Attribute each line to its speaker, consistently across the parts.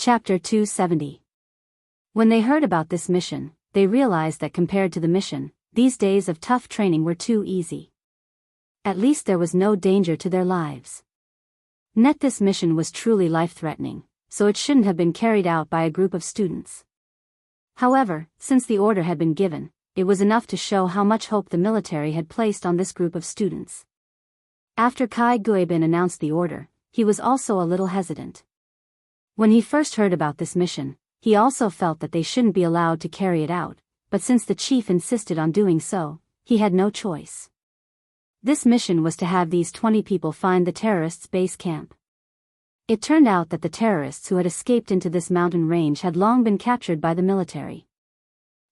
Speaker 1: Chapter 270. When they heard about this mission, they realized that compared to the mission, these days of tough training were too easy. At least there was no danger to their lives. This mission was truly life-threatening, so it shouldn't have been carried out by a group of students. However, since the order had been given, it was enough to show how much hope the military had placed on this group of students. After Kai Guibin announced the order, he was also a little hesitant. When he first heard about this mission, he also felt that they shouldn't be allowed to carry it out, but since the chief insisted on doing so, he had no choice. This mission was to have these 20 people find the terrorists' base camp. It turned out that the terrorists who had escaped into this mountain range had long been captured by the military.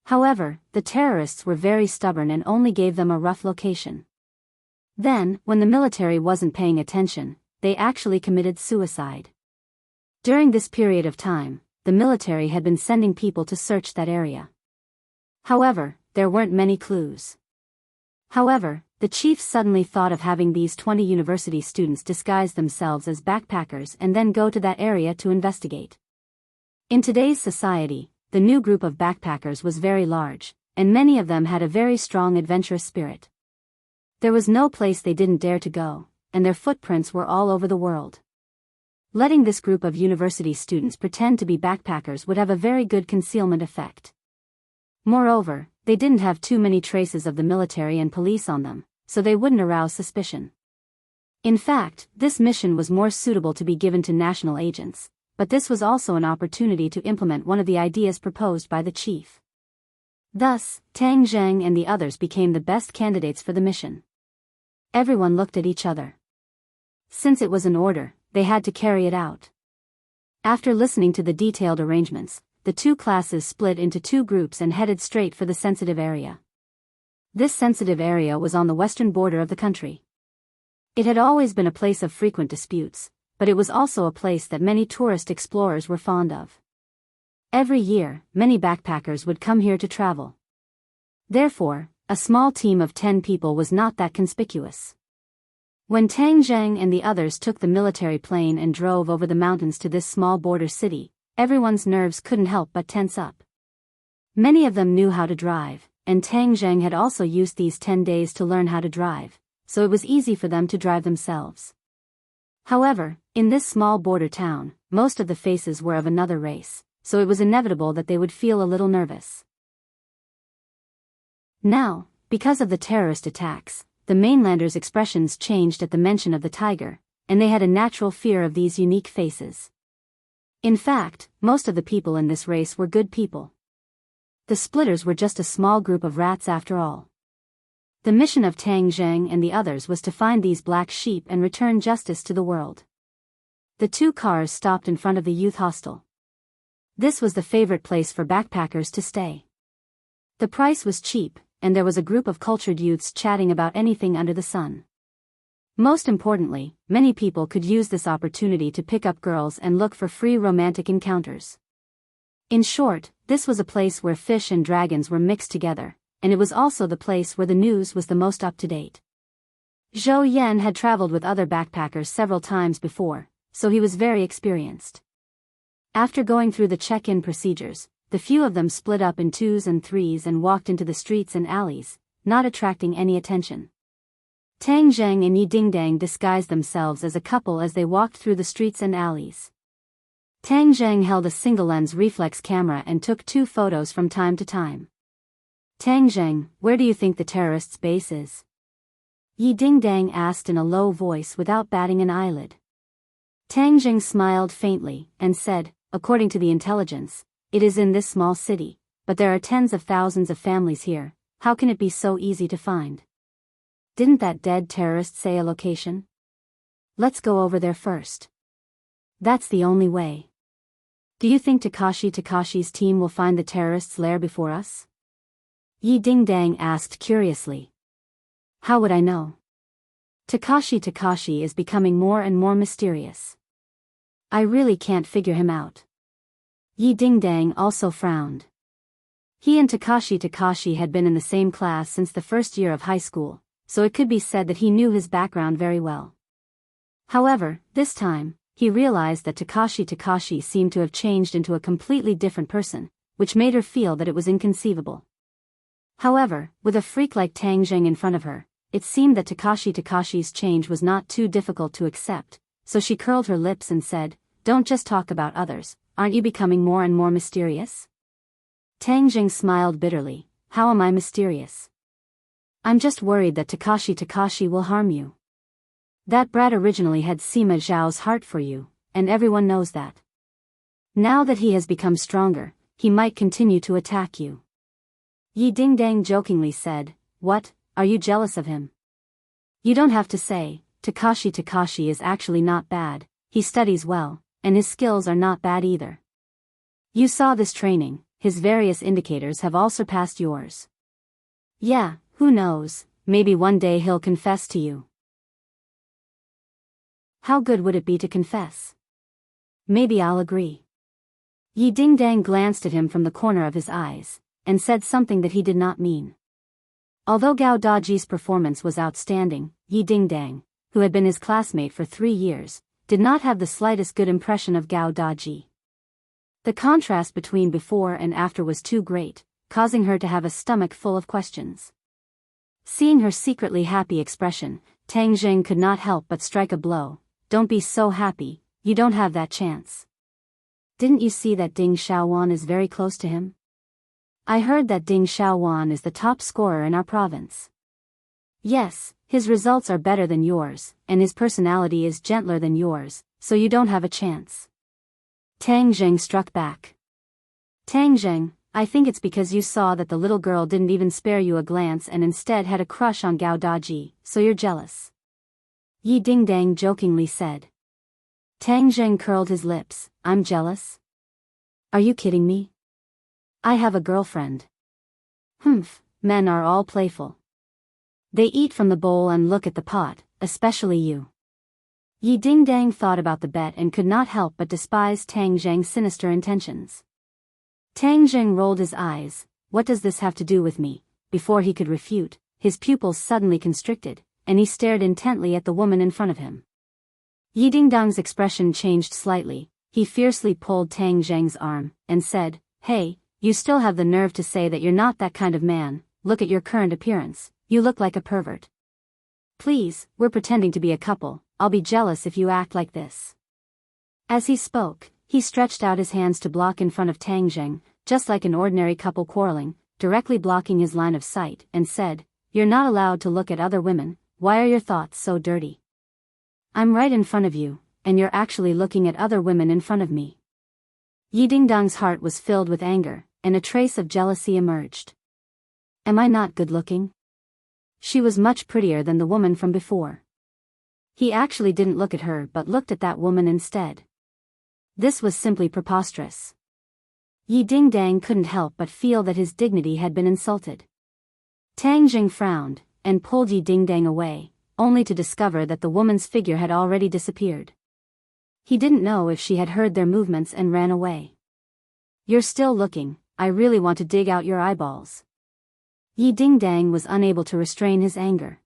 Speaker 1: However, the terrorists were very stubborn and only gave them a rough location. Then, when the military wasn't paying attention, they actually committed suicide. During this period of time, the military had been sending people to search that area. However, there weren't many clues. However, the chief suddenly thought of having these 20 university students disguise themselves as backpackers and then go to that area to investigate. In today's society, the new group of backpackers was very large, and many of them had a very strong adventurous spirit. There was no place they didn't dare to go, and their footprints were all over the world. Letting this group of university students pretend to be backpackers would have a very good concealment effect. Moreover, they didn't have too many traces of the military and police on them, so they wouldn't arouse suspicion. In fact, this mission was more suitable to be given to national agents, but this was also an opportunity to implement one of the ideas proposed by the chief. Thus, Tang Zheng and the others became the best candidates for the mission. Everyone looked at each other. Since it was an order, they had to carry it out. After listening to the detailed arrangements, the two classes split into two groups and headed straight for the sensitive area. This sensitive area was on the western border of the country. It had always been a place of frequent disputes, but it was also a place that many tourist explorers were fond of. Every year, many backpackers would come here to travel. Therefore, a small team of 10 people was not that conspicuous. When Tang Zheng and the others took the military plane and drove over the mountains to this small border city, everyone's nerves couldn't help but tense up. Many of them knew how to drive, and Tang Zheng had also used these 10 days to learn how to drive, so it was easy for them to drive themselves. However, in this small border town, most of the faces were of another race, so it was inevitable that they would feel a little nervous. Now, because of the terrorist attacks, the mainlanders' expressions changed at the mention of the tiger, and they had a natural fear of these unique faces. In fact, most of the people in this race were good people. The splitters were just a small group of rats after all. The mission of Tang Zheng and the others was to find these black sheep and return justice to the world. The two cars stopped in front of the youth hostel. This was the favorite place for backpackers to stay. The price was cheap, and there was a group of cultured youths chatting about anything under the sun. Most importantly, many people could use this opportunity to pick up girls and look for free romantic encounters. In short, this was a place where fish and dragons were mixed together, and it was also the place where the news was the most up-to-date. Zhou Yan had traveled with other backpackers several times before, so he was very experienced. After going through the check-in procedures, the few of them split up in 2s and 3s and walked into the streets and alleys, not attracting any attention. Tang Zheng and Yi Dingdang disguised themselves as a couple as they walked through the streets and alleys. Tang Zheng held a single-lens reflex camera and took 2 photos from time to time. Tang Zheng, where do you think the terrorists' base is? Yi Dingdang asked in a low voice without batting an eyelid. Tang Zheng smiled faintly and said, according to the intelligence, it is in this small city, but there are tens of thousands of families here, how can it be so easy to find? Didn't that dead terrorist say a location? Let's go over there first. That's the only way. Do you think Takashi's team will find the terrorists' lair before us? Yi Dingdang asked curiously. How would I know? Takashi is becoming more and more mysterious. I really can't figure him out. Yi Dingdang also frowned. He and Takashi had been in the same class since the first year of high school, so it could be said that he knew his background very well. However, this time, he realized that Takashi seemed to have changed into a completely different person, which made her feel that it was inconceivable. However, with a freak like Tang Zheng in front of her, it seemed that Takashi's change was not too difficult to accept, so she curled her lips and said, "Don't just talk about others, aren't you becoming more and more mysterious?" Tang Zheng smiled bitterly. "How am I mysterious? I'm just worried that Takashi will harm you. That brat originally had Sima Zhao's heart for you, and everyone knows that. Now that he has become stronger, he might continue to attack you." Yi Dingdang jokingly said, "What, are you jealous of him?" "You don't have to say, Takashi is actually not bad, he studies well, and his skills are not bad either. You saw this training, his various indicators have all surpassed yours. Yeah, who knows, maybe one day he'll confess to you." "How good would it be to confess? Maybe I'll agree." Yi Dingdang glanced at him from the corner of his eyes, and said something that he did not mean. Although Gao Daji's performance was outstanding, Yi Dingdang, who had been his classmate for 3 years, did not have the slightest good impression of Gao Daji. The contrast between before and after was too great, causing her to have a stomach full of questions. Seeing her secretly happy expression, Tang Zheng could not help but strike a blow. "Don't be so happy, you don't have that chance. Didn't you see that Ding Xiaowan is very close to him? I heard that Ding Xiaowan is the top scorer in our province. Yes, his results are better than yours, and his personality is gentler than yours, so you don't have a chance." Tang Zheng struck back. "Tang Zheng, I think it's because you saw that the little girl didn't even spare you a glance and instead had a crush on Gao Daji, so you're jealous," Yi Dingdang jokingly said. Tang Zheng curled his lips. "I'm jealous? Are you kidding me? I have a girlfriend." "Humph, men are all playful. They eat from the bowl and look at the pot, especially you." Yi Dingdang thought about the bet and could not help but despise Tang Zheng's sinister intentions. Tang Zheng rolled his eyes. "What does this have to do with me?" Before he could refute, his pupils suddenly constricted, and he stared intently at the woman in front of him. Yi Dingdang's expression changed slightly. He fiercely pulled Tang Zheng's arm, and said, "Hey, you still have the nerve to say that you're not that kind of man. Look at your current appearance, you look like a pervert. Please, we're pretending to be a couple, I'll be jealous if you act like this." As he spoke, he stretched out his hands to block in front of Tang Zheng, just like an ordinary couple quarreling, directly blocking his line of sight, and said, "You're not allowed to look at other women, why are your thoughts so dirty? I'm right in front of you, and you're actually looking at other women in front of me." Yi Dingdang's heart was filled with anger, and a trace of jealousy emerged. "Am I not good looking?" She was much prettier than the woman from before. He actually didn't look at her but looked at that woman instead. This was simply preposterous. Yi Dingdang couldn't help but feel that his dignity had been insulted. Tang Zheng frowned, and pulled Yi Dingdang away, only to discover that the woman's figure had already disappeared. He didn't know if she had heard their movements and ran away. "You're still looking, I really want to dig out your eyeballs." Yi Dingdang was unable to restrain his anger.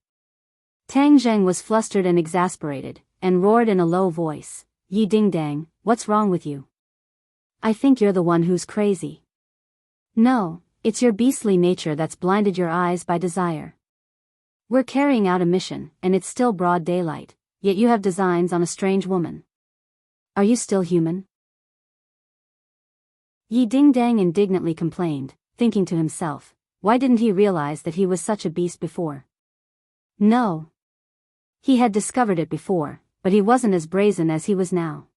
Speaker 1: Tang Zheng was flustered and exasperated, and roared in a low voice, "Yi Dingdang, what's wrong with you? I think you're the one who's crazy. No, it's your beastly nature that's blinded your eyes by desire. We're carrying out a mission, and it's still broad daylight, yet you have designs on a strange woman. Are you still human?" Yi Dingdang indignantly complained, thinking to himself, why didn't he realize that he was such a beast before? No. He had discovered it before, but he wasn't as brazen as he was now.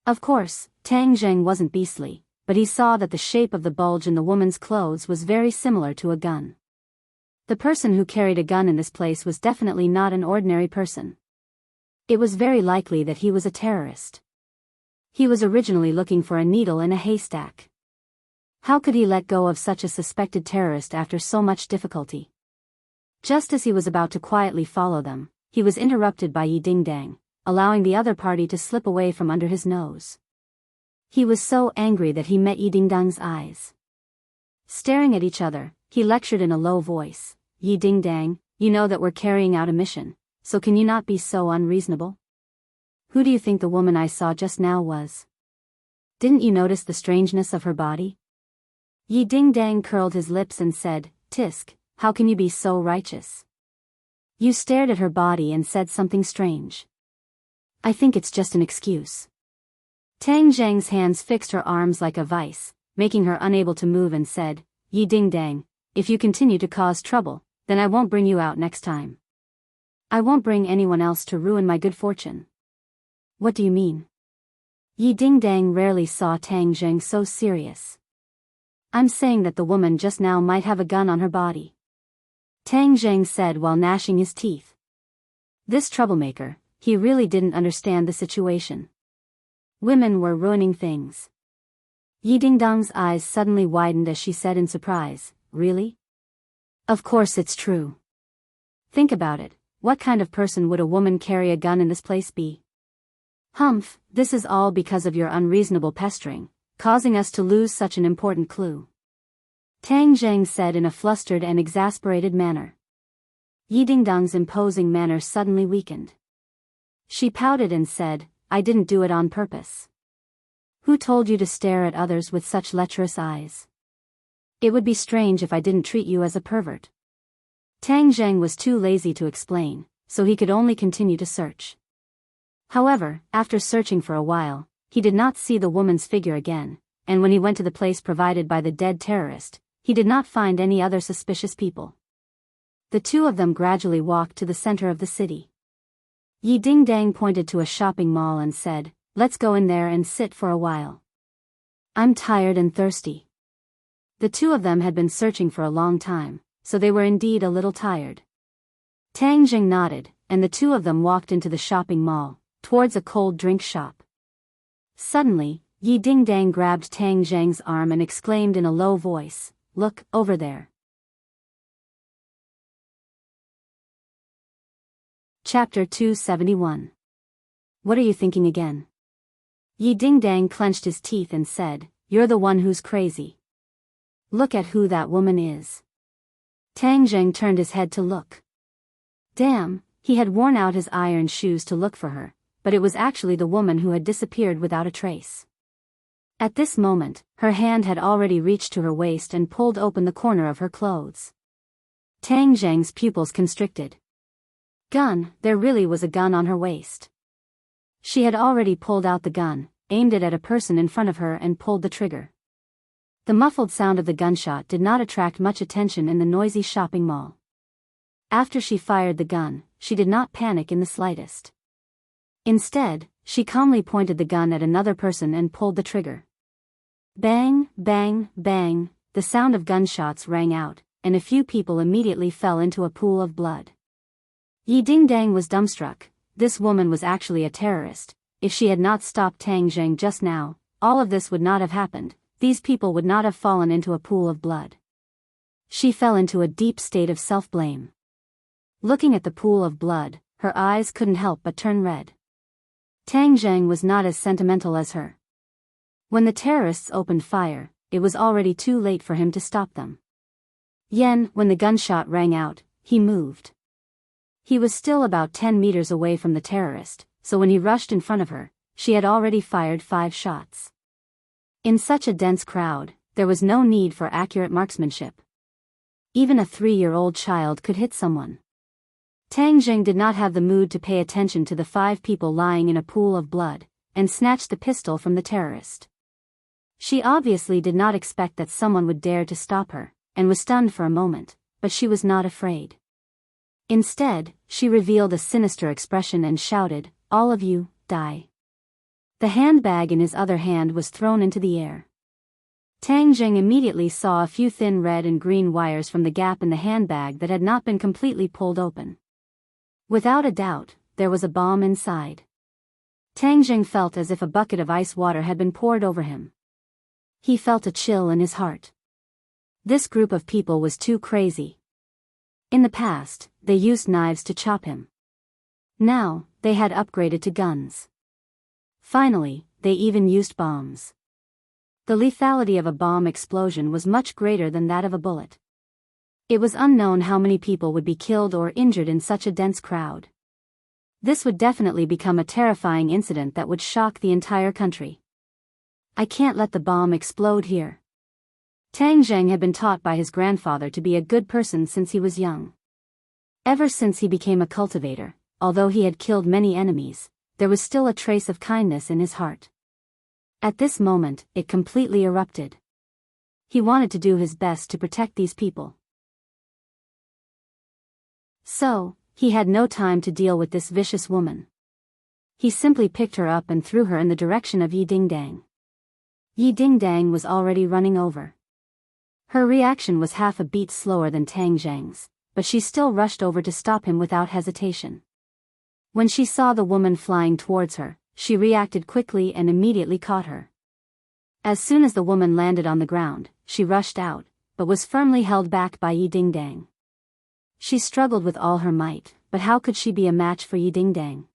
Speaker 1: Of course, Tang Zheng wasn't beastly, but he saw that the shape of the bulge in the woman's clothes was very similar to a gun. The person who carried a gun in this place was definitely not an ordinary person. It was very likely that he was a terrorist. He was originally looking for a needle in a haystack. How could he let go of such a suspected terrorist after so much difficulty? Just as he was about to quietly follow them, he was interrupted by Yi Dingdang, allowing the other party to slip away from under his nose. He was so angry that he met Yi Dingdang's eyes. Staring at each other, he lectured in a low voice, "Yi Dingdang, you know that we're carrying out a mission, so can you not be so unreasonable? Who do you think the woman I saw just now was? Didn't you notice the strangeness of her body? Yi Ding-dang curled his lips and said, Tisk, how can you be so righteous? You stared at her body and said something strange. I think it's just an excuse. Tang Zhang's hands fixed her arms like a vice, making her unable to move, and said, Yi Ding-dang, if you continue to cause trouble, then I won't bring you out next time. I won't bring anyone else to ruin my good fortune. What do you mean? Yi Ding-dang rarely saw Tang Zhang so serious. I'm saying that the woman just now might have a gun on her body. Tang Zhang said while gnashing his teeth. This troublemaker, he really didn't understand the situation. Women were ruining things. Yi Ding-dang's eyes suddenly widened as she said in surprise, Really? Of course it's true. Think about it, what kind of person would a woman carry a gun in this place be? Humph, this is all because of your unreasonable pestering, causing us to lose such an important clue. Tang Zhang said in a flustered and exasperated manner. Yi Ding-dang's imposing manner suddenly weakened. She pouted and said, I didn't do it on purpose. Who told you to stare at others with such lecherous eyes? It would be strange if I didn't treat you as a pervert. Tang Zhang was too lazy to explain, so he could only continue to search. However, after searching for a while, he did not see the woman's figure again, and when he went to the place provided by the dead terrorist, he did not find any other suspicious people. The two of them gradually walked to the center of the city. Yi Ding-dang pointed to a shopping mall and said, Let's go in there and sit for a while. I'm tired and thirsty. The two of them had been searching for a long time, so they were indeed a little tired. Tang Zhang nodded, and the two of them walked into the shopping mall, towards a cold drink shop. Suddenly, Yi Ding-dang grabbed Tang Zhang's arm and exclaimed in a low voice, Look, over there. Chapter 271. What are you thinking again? Yi Ding-dang clenched his teeth and said, You're the one who's crazy. Look at who that woman is. Tang Zhang turned his head to look. Damn, he had worn out his iron shoes to look for her, but it was actually the woman who had disappeared without a trace. At this moment, her hand had already reached to her waist and pulled open the corner of her clothes. Tang Zhang's pupils constricted. Gun, there really was a gun on her waist. She had already pulled out the gun, aimed it at a person in front of her and pulled the trigger. The muffled sound of the gunshot did not attract much attention in the noisy shopping mall. After she fired the gun, she did not panic in the slightest. Instead, she calmly pointed the gun at another person and pulled the trigger. Bang, bang, bang, the sound of gunshots rang out, and a few people immediately fell into a pool of blood. Yi Ding-dang was dumbstruck. This woman was actually a terrorist. If she had not stopped Tang Zhang just now, all of this would not have happened. These people would not have fallen into a pool of blood. She fell into a deep state of self-blame. Looking at the pool of blood, her eyes couldn't help but turn red. Tang Zhang was not as sentimental as her. When the terrorists opened fire, it was already too late for him to stop them. When the gunshot rang out, he moved. He was still about 10 meters away from the terrorist, so when he rushed in front of her, she had already fired 5 shots. In such a dense crowd, there was no need for accurate marksmanship. Even a 3-year-old child could hit someone. Tang Zhang did not have the mood to pay attention to the 5 people lying in a pool of blood, and snatched the pistol from the terrorist. She obviously did not expect that someone would dare to stop her, and was stunned for a moment, but she was not afraid. Instead, she revealed a sinister expression and shouted, "All of you, die." The handbag in his other hand was thrown into the air. Tang Zhang immediately saw a few thin red and green wires from the gap in the handbag that had not been completely pulled open. Without a doubt, there was a bomb inside. Tang Zhang felt as if a bucket of ice water had been poured over him. He felt a chill in his heart. This group of people was too crazy. In the past, they used knives to chop him. Now, they had upgraded to guns. Finally, they even used bombs. The lethality of a bomb explosion was much greater than that of a bullet. It was unknown how many people would be killed or injured in such a dense crowd. This would definitely become a terrifying incident that would shock the entire country. I can't let the bomb explode here. Tang Zheng had been taught by his grandfather to be a good person since he was young. Ever since he became a cultivator, although he had killed many enemies, there was still a trace of kindness in his heart. At this moment, it completely erupted. He wanted to do his best to protect these people. So, he had no time to deal with this vicious woman. He simply picked her up and threw her in the direction of Yi Dingdang. Yi Dingdang was already running over. Her reaction was half a beat slower than Tang Zheng's, but she still rushed over to stop him without hesitation. When she saw the woman flying towards her, she reacted quickly and immediately caught her. As soon as the woman landed on the ground, she rushed out, but was firmly held back by Yi Dingdang. She struggled with all her might, but how could she be a match for Yi Dingdang?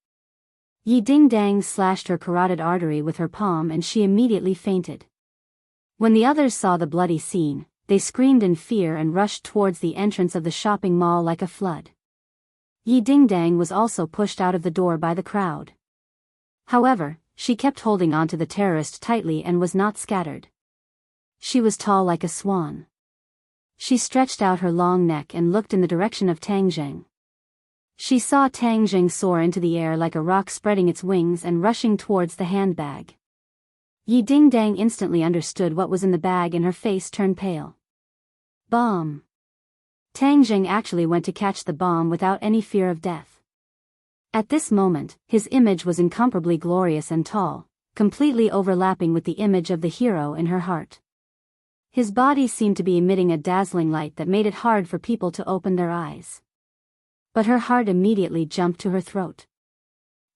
Speaker 1: Yi Dingdang slashed her carotid artery with her palm and she immediately fainted. When the others saw the bloody scene, they screamed in fear and rushed towards the entrance of the shopping mall like a flood. Yi Dingdang was also pushed out of the door by the crowd. However, she kept holding onto the terrorist tightly and was not scattered. She was tall like a swan. She stretched out her long neck and looked in the direction of Tang Zheng. She saw Tang Zheng soar into the air like a rock, spreading its wings and rushing towards the handbag. Yi Dingdang instantly understood what was in the bag and her face turned pale. Bomb! Tang Zheng actually went to catch the bomb without any fear of death. At this moment, his image was incomparably glorious and tall, completely overlapping with the image of the hero in her heart. His body seemed to be emitting a dazzling light that made it hard for people to open their eyes. But her heart immediately jumped to her throat.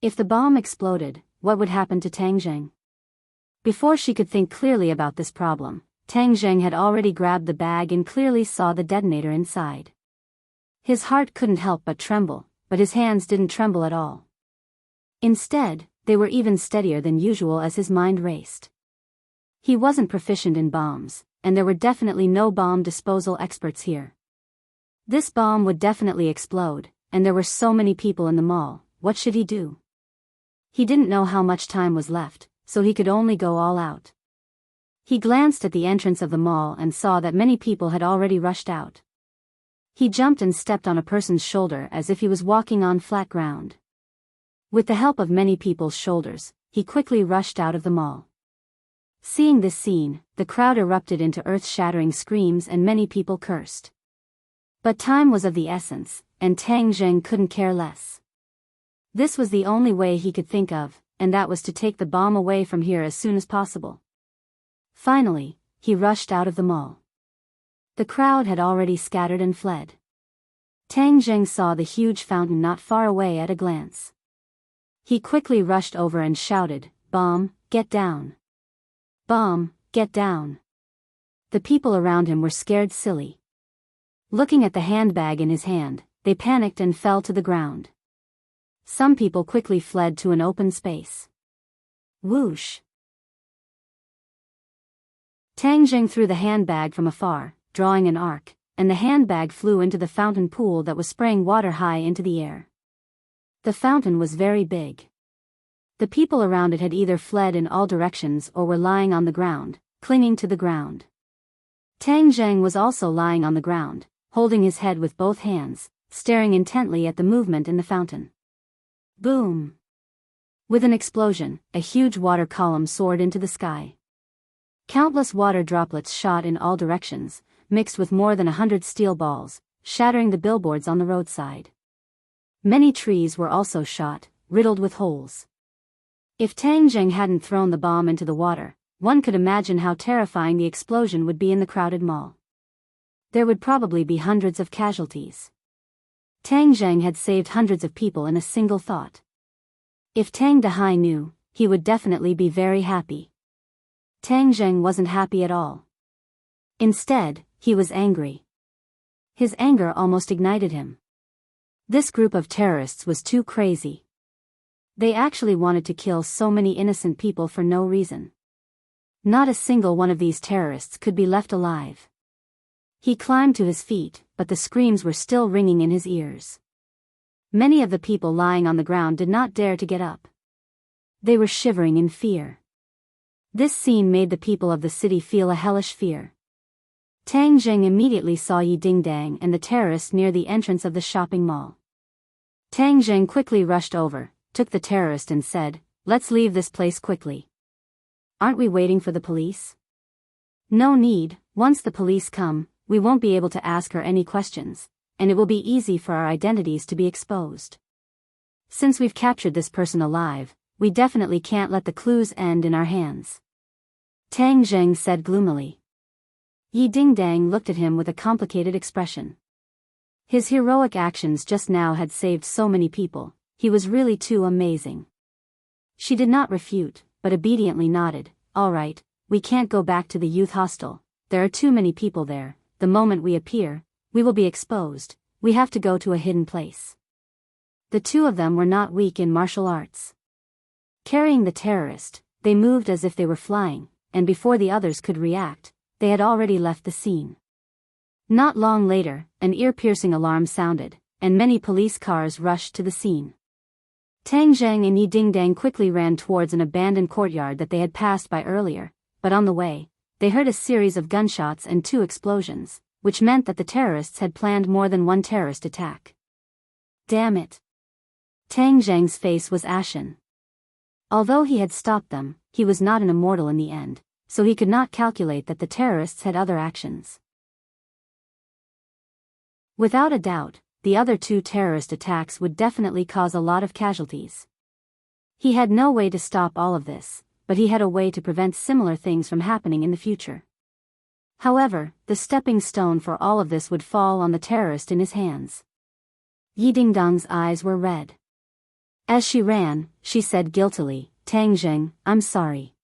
Speaker 1: If the bomb exploded, what would happen to Tang Zheng? Before she could think clearly about this problem, Tang Zheng had already grabbed the bag and clearly saw the detonator inside. His heart couldn't help but tremble, but his hands didn't tremble at all. Instead, they were even steadier than usual as his mind raced. He wasn't proficient in bombs, and there were definitely no bomb disposal experts here. This bomb would definitely explode, and there were so many people in the mall. What should he do? He didn't know how much time was left, so he could only go all out. He glanced at the entrance of the mall and saw that many people had already rushed out. He jumped and stepped on a person's shoulder as if he was walking on flat ground. With the help of many people's shoulders, he quickly rushed out of the mall. Seeing this scene, the crowd erupted into earth-shattering screams and many people cursed. But time was of the essence, and Tang Zheng couldn't care less. This was the only way he could think of, and that was to take the bomb away from here as soon as possible. Finally, he rushed out of the mall. The crowd had already scattered and fled. Tang Zheng saw the huge fountain not far away at a glance. He quickly rushed over and shouted, "Bomb, get down! Bomb, get down!" The people around him were scared silly. Looking at the handbag in his hand, they panicked and fell to the ground. Some people quickly fled to an open space. Whoosh! Tang Zheng threw the handbag from afar, drawing an arc, and the handbag flew into the fountain pool that was spraying water high into the air. The fountain was very big. The people around it had either fled in all directions or were lying on the ground, clinging to the ground. Tang Zheng was also lying on the ground, holding his head with both hands, staring intently at the movement in the fountain. Boom! With an explosion, a huge water column soared into the sky. Countless water droplets shot in all directions, mixed with more than 100 steel balls, shattering the billboards on the roadside. Many trees were also shot, riddled with holes. If Tang Zheng hadn't thrown the bomb into the water, one could imagine how terrifying the explosion would be in the crowded mall. There would probably be hundreds of casualties. Tang Zheng had saved hundreds of people in a single thought. If Tang Dehai knew, he would definitely be very happy. Tang Zheng wasn't happy at all. Instead, he was angry. His anger almost ignited him. This group of terrorists was too crazy. They actually wanted to kill so many innocent people for no reason. Not a single one of these terrorists could be left alive. He climbed to his feet, but the screams were still ringing in his ears. Many of the people lying on the ground did not dare to get up. They were shivering in fear. This scene made the people of the city feel a hellish fear. Tang Zheng immediately saw Yi Dingdang and the terrorists near the entrance of the shopping mall. Tang Zheng quickly rushed over, took the terrorist and said, "Let's leave this place quickly." "Aren't we waiting for the police?" "No need, once the police come, we won't be able to ask her any questions, and it will be easy for our identities to be exposed. Since we've captured this person alive, we definitely can't let the clues end in our hands," Tang Zheng said gloomily. Yi Dingdang looked at him with a complicated expression. His heroic actions just now had saved so many people, he was really too amazing. She did not refute, but obediently nodded. "All right, we can't go back to the youth hostel, there are too many people there, the moment we appear, we will be exposed, we have to go to a hidden place." The two of them were not weak in martial arts. Carrying the terrorist, they moved as if they were flying, and before the others could react, they had already left the scene. Not long later, an ear-piercing alarm sounded, and many police cars rushed to the scene. Tang Zheng and Yi Dingdang quickly ran towards an abandoned courtyard that they had passed by earlier, but on the way, they heard a series of gunshots and 2 explosions, which meant that the terrorists had planned more than one terrorist attack. Damn it! Tang Zheng's face was ashen. Although he had stopped them, he was not an immortal in the end, so he could not calculate that the terrorists had other actions. Without a doubt, the other 2 terrorist attacks would definitely cause a lot of casualties. He had no way to stop all of this, but he had a way to prevent similar things from happening in the future. However, the stepping stone for all of this would fall on the terrorist in his hands. Yi Dingdang's eyes were red. As she ran, she said guiltily, "Tang Zheng, I'm sorry.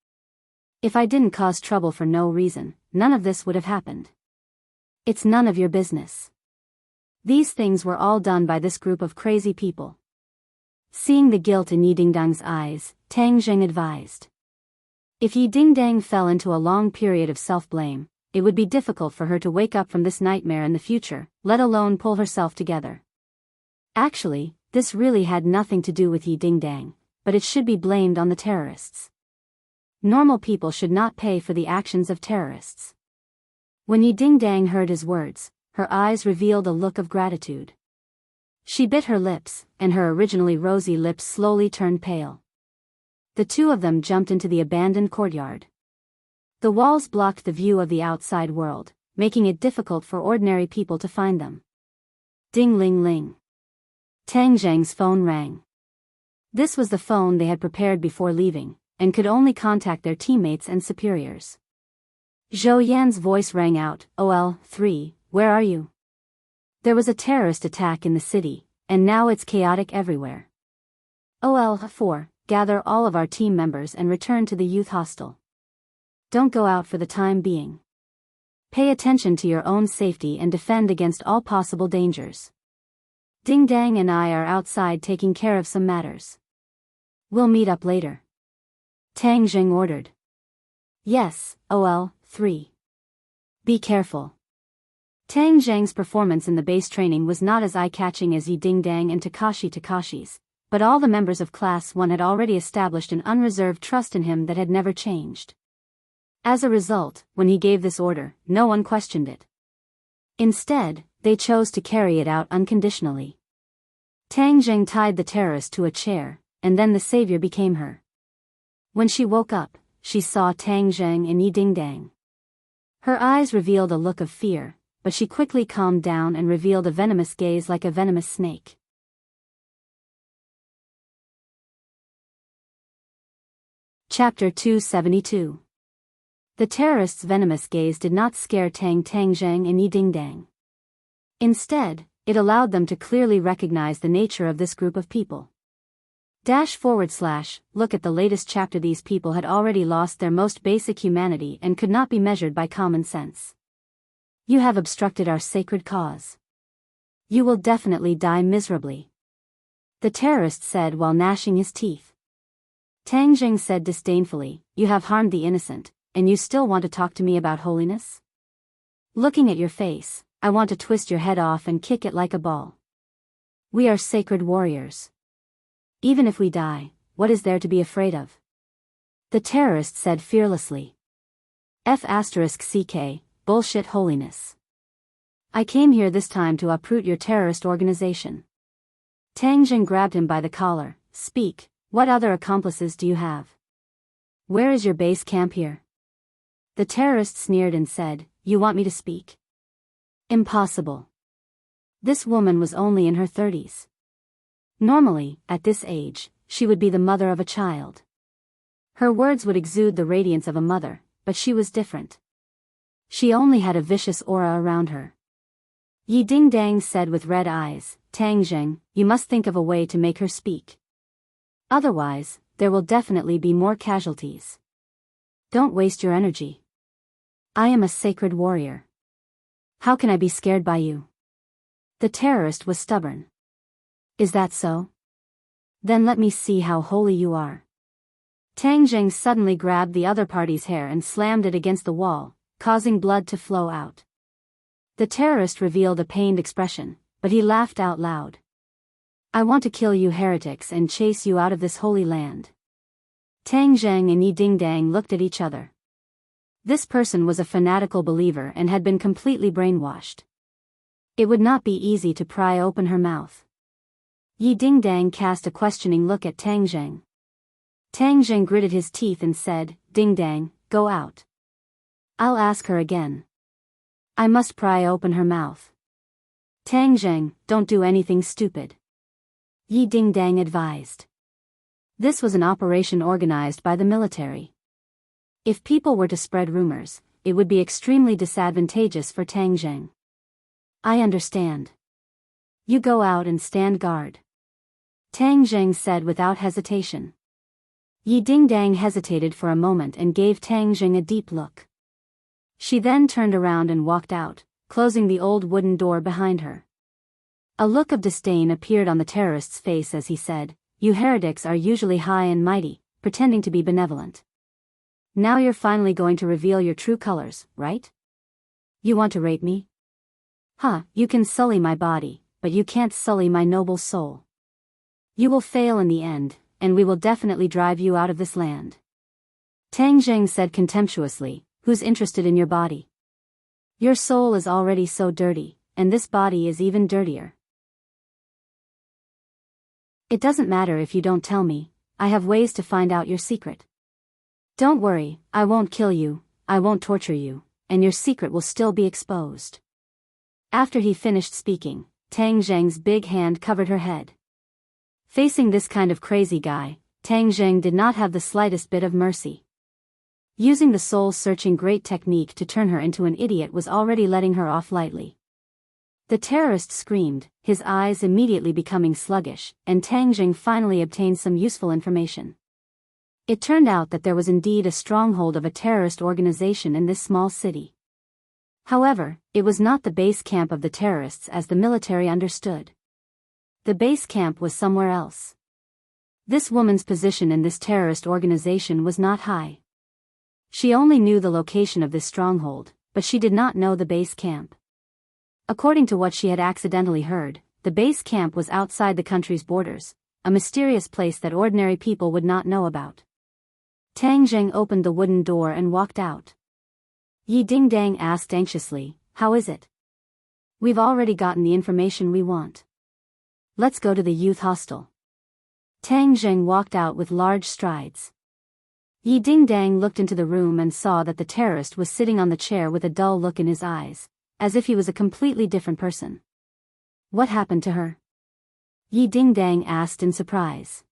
Speaker 1: If I didn't cause trouble for no reason, none of this would have happened. It's none of your business. These things were all done by this group of crazy people." Seeing the guilt in Yi Dingdang's eyes, Tang Zheng advised. If Yi Dingdang fell into a long period of self-blame, it would be difficult for her to wake up from this nightmare in the future, let alone pull herself together. Actually, this really had nothing to do with Yi Dingdang, but it should be blamed on the terrorists. Normal people should not pay for the actions of terrorists. When Yi Dingdang heard his words, her eyes revealed a look of gratitude. She bit her lips, and her originally rosy lips slowly turned pale. The 2 of them jumped into the abandoned courtyard. The walls blocked the view of the outside world, making it difficult for ordinary people to find them. Ding-ling-ling. Tang Zheng's phone rang. This was the phone they had prepared before leaving, and could only contact their teammates and superiors. Zhou Yan's voice rang out, "OL-3, where are you? There was a terrorist attack in the city, and now it's chaotic everywhere. OL-4, gather all of our team members and return to the youth hostel. Don't go out for the time being. Pay attention to your own safety and defend against all possible dangers. Dingdang and I are outside taking care of some matters. We'll meet up later." Tang Zheng ordered. "Yes, OL-3. Be careful." Tang Zheng's performance in the base training was not as eye-catching as Yi Dingdang and Takashi's, but all the members of Class 1 had already established an unreserved trust in him that had never changed. As a result, when he gave this order, no one questioned it. Instead, they chose to carry it out unconditionally. Tang Zheng tied the terrorist to a chair, and then the savior became her. When she woke up, she saw Tang Zheng and Yi Dingdang. Her eyes revealed a look of fear, but she quickly calmed down and revealed a venomous gaze like a venomous snake. Chapter 272. The terrorist's venomous gaze did not scare Tang Zheng and Yi Dingdang. Instead, it allowed them to clearly recognize the nature of this group of people. Look at the latest chapter. These people had already lost their most basic humanity and could not be measured by common sense. You have obstructed our sacred cause. You will definitely die miserably, the terrorist said while gnashing his teeth. Tang Zheng said disdainfully, "You have harmed the innocent, and you still want to talk to me about holiness? Looking at your face, I want to twist your head off and kick it like a ball." We are sacred warriors. Even if we die, what is there to be afraid of? The terrorist said fearlessly. F***ck, bullshit holiness. I came here this time to uproot your terrorist organization. Tang Jing grabbed him by the collar. Speak, what other accomplices do you have? Where is your base camp here? The terrorist sneered and said, You want me to speak? Impossible. This woman was only in her 30s. Normally, at this age, she would be the mother of a child. Her words would exude the radiance of a mother, but she was different. She only had a vicious aura around her. Yi Dingdang said with red eyes, Tang Jing, you must think of a way to make her speak. Otherwise, there will definitely be more casualties. Don't waste your energy. I am a sacred warrior. How can I be scared by you? The terrorist was stubborn. Is that so? Then let me see how holy you are. Tang Jing suddenly grabbed the other party's hair and slammed it against the wall, causing blood to flow out. The terrorist revealed a pained expression, but he laughed out loud. I want to kill you heretics and chase you out of this holy land. Tang Jing and Yi Dingdang looked at each other. This person was a fanatical believer and had been completely brainwashed. It would not be easy to pry open her mouth. Yi Dingdang cast a questioning look at Tang Jing. Tang Jing gritted his teeth and said, Dingdang, go out. I'll ask her again. I must pry open her mouth. Tang Jing, don't do anything stupid. Yi Dingdang advised. This was an operation organized by the military. If people were to spread rumors, it would be extremely disadvantageous for Tang Jing. I understand. You go out and stand guard. Tang Jing said without hesitation. Yi Dingdang hesitated for a moment and gave Tang Jing a deep look. She then turned around and walked out, closing the old wooden door behind her. A look of disdain appeared on the terrorist's face as he said, You heretics are usually high and mighty, pretending to be benevolent. Now you're finally going to reveal your true colors, right? You want to rape me? You can sully my body, but you can't sully my noble soul. You will fail in the end, and we will definitely drive you out of this land. Tang Jing said contemptuously, Who's interested in your body? Your soul is already so dirty, and this body is even dirtier. It doesn't matter if you don't tell me, I have ways to find out your secret. Don't worry, I won't kill you, I won't torture you, and your secret will still be exposed. After he finished speaking, Tang Jing's big hand covered her head. Facing this kind of crazy guy, Tang Jing did not have the slightest bit of mercy. Using the soul-searching great technique to turn her into an idiot was already letting her off lightly. The terrorist screamed, his eyes immediately becoming sluggish, and Tang Jing finally obtained some useful information. It turned out that there was indeed a stronghold of a terrorist organization in this small city. However, it was not the base camp of the terrorists as the military understood. The base camp was somewhere else. This woman's position in this terrorist organization was not high. She only knew the location of this stronghold, but she did not know the base camp. According to what she had accidentally heard, the base camp was outside the country's borders, a mysterious place that ordinary people would not know about. Tang Jing opened the wooden door and walked out. Yi Dingdang asked anxiously, How is it? We've already gotten the information we want. Let's go to the youth hostel. Tang Jing walked out with large strides. Yi Dingdang looked into the room and saw that the terrorist was sitting on the chair with a dull look in his eyes, as if he was a completely different person. What happened to her? Yi Dingdang asked in surprise.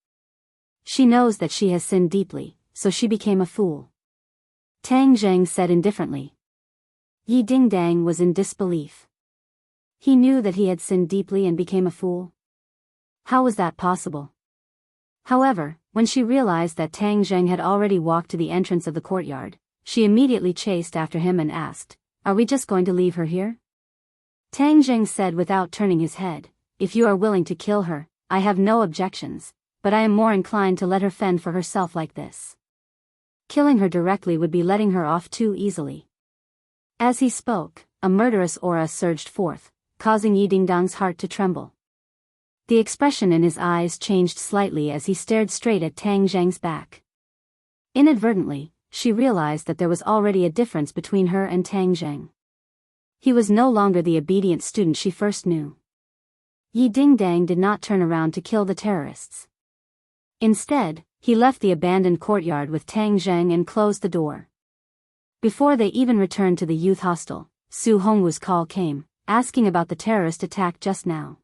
Speaker 1: She knows that she has sinned deeply, so she became a fool. Tang Jing said indifferently. Yi Dingdang was in disbelief. He knew that he had sinned deeply and became a fool. How was that possible? However, when she realized that Tang Jing had already walked to the entrance of the courtyard, she immediately chased after him and asked, Are we just going to leave her here? Tang Jing said without turning his head, If you are willing to kill her, I have no objections, but I am more inclined to let her fend for herself like this. Killing her directly would be letting her off too easily. As he spoke, a murderous aura surged forth, causing Yi Dingdang's heart to tremble. The expression in his eyes changed slightly as he stared straight at Tang Zhang's back. Inadvertently, she realized that there was already a difference between her and Tang Zhang. He was no longer the obedient student she first knew. Yi Dingdang did not turn around to kill the terrorists. Instead, he left the abandoned courtyard with Tang Zhang and closed the door. Before they even returned to the youth hostel, Su Hongwu's call came, asking about the terrorist attack just now.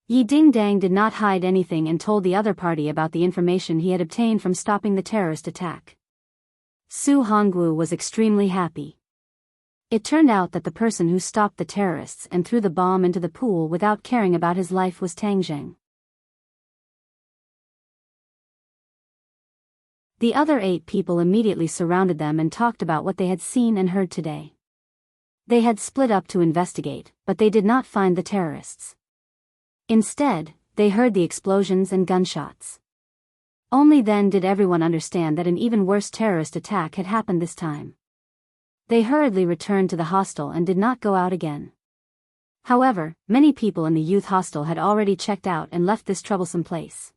Speaker 1: Yi Dingdang did not hide anything and told the other party about the information he had obtained from stopping the terrorist attack. Su Hongwu was extremely happy. It turned out that the person who stopped the terrorists and threw the bomb into the pool without caring about his life was Tang Zhang. The other 8 people immediately surrounded them and talked about what they had seen and heard today. They had split up to investigate, but they did not find the terrorists. Instead, they heard the explosions and gunshots. Only then did everyone understand that an even worse terrorist attack had happened this time. They hurriedly returned to the hostel and did not go out again. However, many people in the youth hostel had already checked out and left this troublesome place.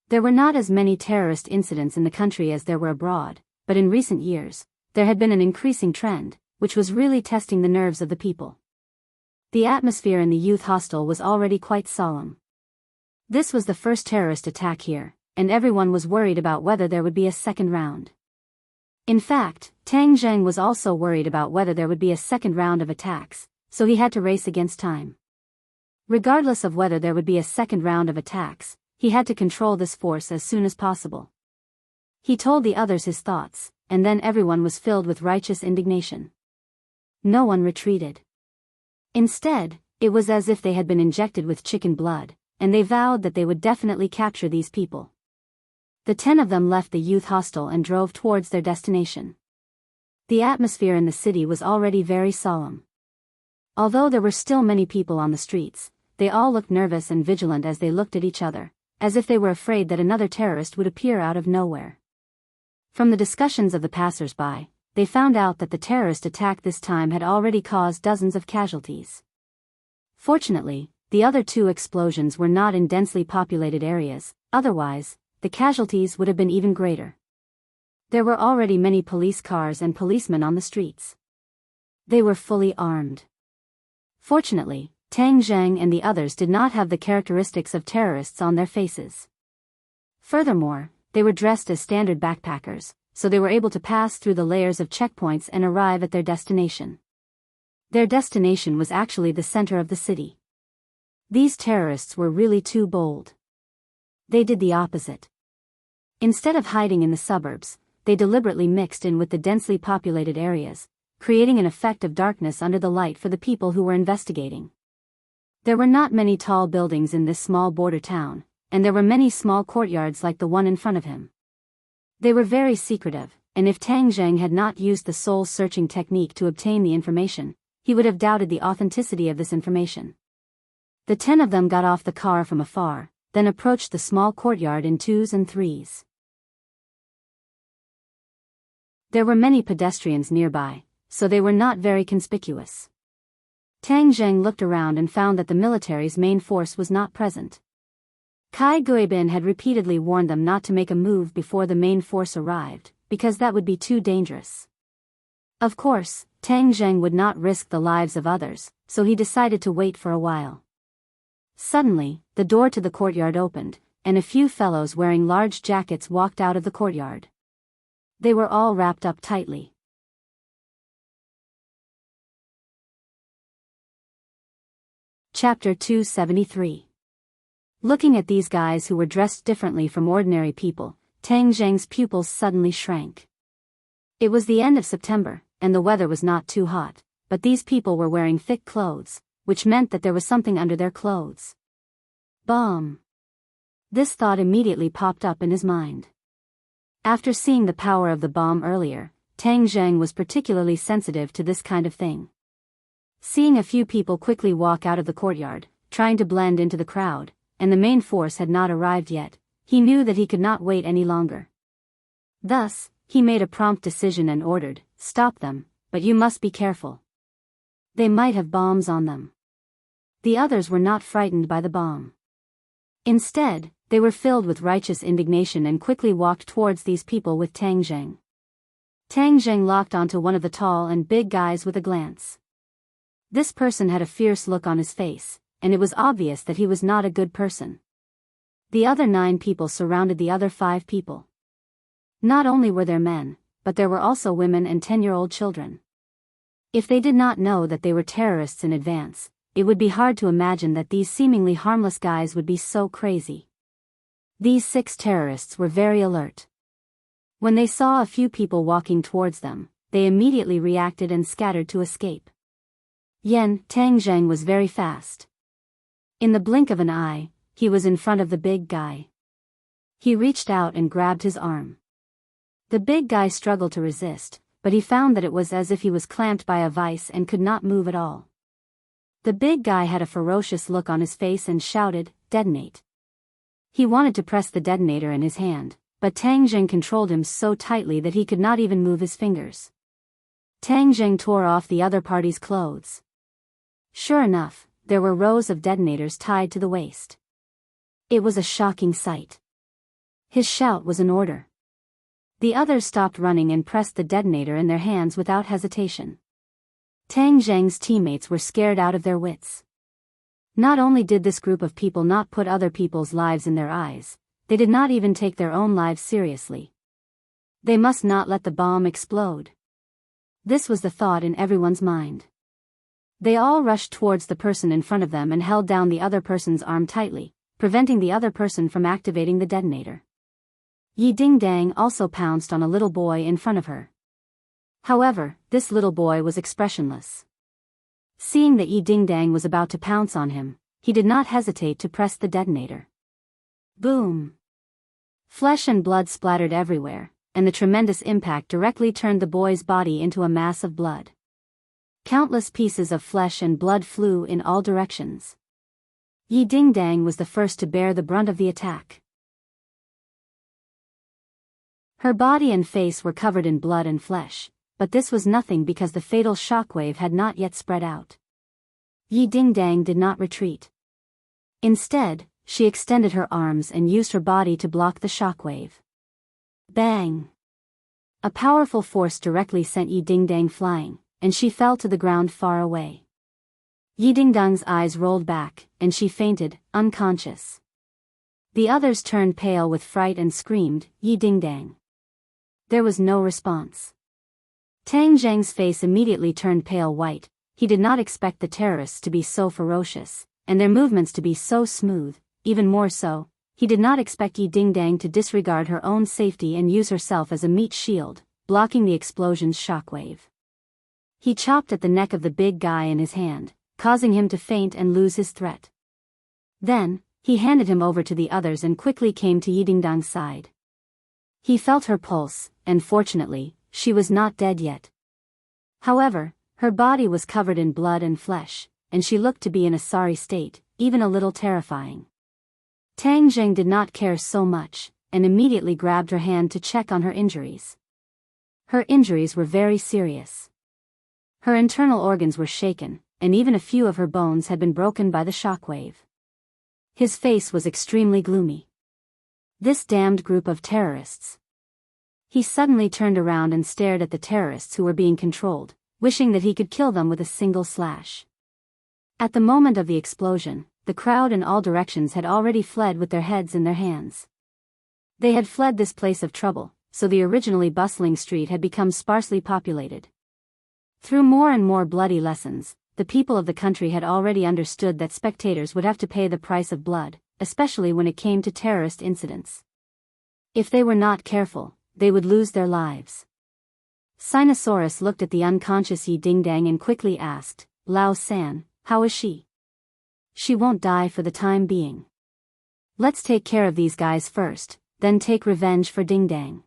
Speaker 1: There were not as many terrorist incidents in the country as there were abroad, but in recent years, there had been an increasing trend, which was really testing the nerves of the people. The atmosphere in the youth hostel was already quite solemn. This was the first terrorist attack here, and everyone was worried about whether there would be a second round. In fact, Tang Zhang was also worried about whether there would be a second round of attacks, so he had to race against time. Regardless of whether there would be a second round of attacks, he had to control this force as soon as possible. He told the others his thoughts, and then everyone was filled with righteous indignation. No one retreated. Instead, it was as if they had been injected with chicken blood, and they vowed that they would definitely capture these people. The 10 of them left the youth hostel and drove towards their destination. The atmosphere in the city was already very solemn. Although there were still many people on the streets, they all looked nervous and vigilant as they looked at each other, as if they were afraid that another terrorist would appear out of nowhere. From the discussions of the passers-by, they found out that the terrorist attack this time had already caused dozens of casualties. Fortunately, the other 2 explosions were not in densely populated areas, otherwise, the casualties would have been even greater. There were already many police cars and policemen on the streets. They were fully armed. Fortunately, Tang Zhang and the others did not have the characteristics of terrorists on their faces. Furthermore, they were dressed as standard backpackers, so they were able to pass through the layers of checkpoints and arrive at their destination. Their destination was actually the center of the city. These terrorists were really too bold. They did the opposite. Instead of hiding in the suburbs, they deliberately mixed in with the densely populated areas, creating an effect of darkness under the light for the people who were investigating. There were not many tall buildings in this small border town, and there were many small courtyards like the one in front of him. They were very secretive, and if Tang Zhang had not used the soul-searching technique to obtain the information, he would have doubted the authenticity of this information. The 10 of them got off the car from afar, then approached the small courtyard in 2s and 3s. There were many pedestrians nearby, so they were not very conspicuous. Tang Zhang looked around and found that the military's main force was not present. Kai Guibin had repeatedly warned them not to make a move before the main force arrived, because that would be too dangerous. Of course, Tang Zhang would not risk the lives of others, so he decided to wait for a while. Suddenly, the door to the courtyard opened, and a few fellows wearing large jackets walked out of the courtyard. They were all wrapped up tightly. Chapter 273. Looking at these guys who were dressed differently from ordinary people, Tang Zhang's pupils suddenly shrank. It was the end of September, and the weather was not too hot, but these people were wearing thick clothes, which meant that there was something under their clothes. Bomb. This thought immediately popped up in his mind. After seeing the power of the bomb earlier, Tang Zhang was particularly sensitive to this kind of thing. Seeing a few people quickly walk out of the courtyard, trying to blend into the crowd, and the main force had not arrived yet, he knew that he could not wait any longer. Thus, he made a prompt decision and ordered, "Stop them, but you must be careful. They might have bombs on them." The others were not frightened by the bomb. Instead, they were filled with righteous indignation and quickly walked towards these people with Tang Zheng. Tang Zheng locked onto one of the tall and big guys with a glance. This person had a fierce look on his face, and it was obvious that he was not a good person. The other 9 people surrounded the other 5 people. Not only were there men, but there were also women and 10-year-old children. If they did not know that they were terrorists in advance, it would be hard to imagine that these seemingly harmless guys would be so crazy. These 6 terrorists were very alert. When they saw a few people walking towards them, they immediately reacted and scattered to escape. Tang Zheng was very fast. In the blink of an eye, he was in front of the big guy. He reached out and grabbed his arm. The big guy struggled to resist, but he found that it was as if he was clamped by a vice and could not move at all. The big guy had a ferocious look on his face and shouted, "Detonate." He wanted to press the detonator in his hand, but Tang Zheng controlled him so tightly that he could not even move his fingers. Tang Zheng tore off the other party's clothes. Sure enough, there were rows of detonators tied to the waist. It was a shocking sight. His shout was an order. The others stopped running and pressed the detonator in their hands without hesitation. Tang Zheng's teammates were scared out of their wits. Not only did this group of people not put other people's lives in their eyes, they did not even take their own lives seriously. They must not let the bomb explode. This was the thought in everyone's mind. They all rushed towards the person in front of them and held down the other person's arm tightly, preventing the other person from activating the detonator. Yi Dingdang also pounced on a little boy in front of her. However, this little boy was expressionless. Seeing that Yi Dingdang was about to pounce on him, he did not hesitate to press the detonator. Boom! Flesh and blood splattered everywhere, and the tremendous impact directly turned the boy's body into a mass of blood. Countless pieces of flesh and blood flew in all directions. Yi Dingdang was the first to bear the brunt of the attack. Her body and face were covered in blood and flesh, but this was nothing because the fatal shockwave had not yet spread out. Yi Dingdang did not retreat. Instead, she extended her arms and used her body to block the shockwave. Bang! A powerful force directly sent Yi Dingdang flying, and she fell to the ground far away. Yi Dingdang's eyes rolled back, and she fainted, unconscious. The others turned pale with fright and screamed, "Yi Dingdang!" There was no response. Tang Zheng's face immediately turned pale white. He did not expect the terrorists to be so ferocious, and their movements to be so smooth. Even more so, he did not expect Yi Dingdang to disregard her own safety and use herself as a meat shield, blocking the explosion's shockwave. He chopped at the neck of the big guy in his hand, causing him to faint and lose his threat. Then, he handed him over to the others and quickly came to Yi Dingdang's side. He felt her pulse, and fortunately, she was not dead yet. However, her body was covered in blood and flesh, and she looked to be in a sorry state, even a little terrifying. Tang Zheng did not care so much, and immediately grabbed her hand to check on her injuries. Her injuries were very serious. Her internal organs were shaken, and even a few of her bones had been broken by the shockwave. His face was extremely gloomy. This damned group of terrorists. He suddenly turned around and stared at the terrorists who were being controlled, wishing that he could kill them with a single slash. At the moment of the explosion, the crowd in all directions had already fled with their heads in their hands. They had fled this place of trouble, so the originally bustling street had become sparsely populated. Through more and more bloody lessons, the people of the country had already understood that spectators would have to pay the price of blood, especially when it came to terrorist incidents. If they were not careful, they would lose their lives. Sinosaurus looked at the unconscious Yi Dingdang and quickly asked, "Lao San, how is she?" "She won't die for the time being. Let's take care of these guys first, then take revenge for Dingdang."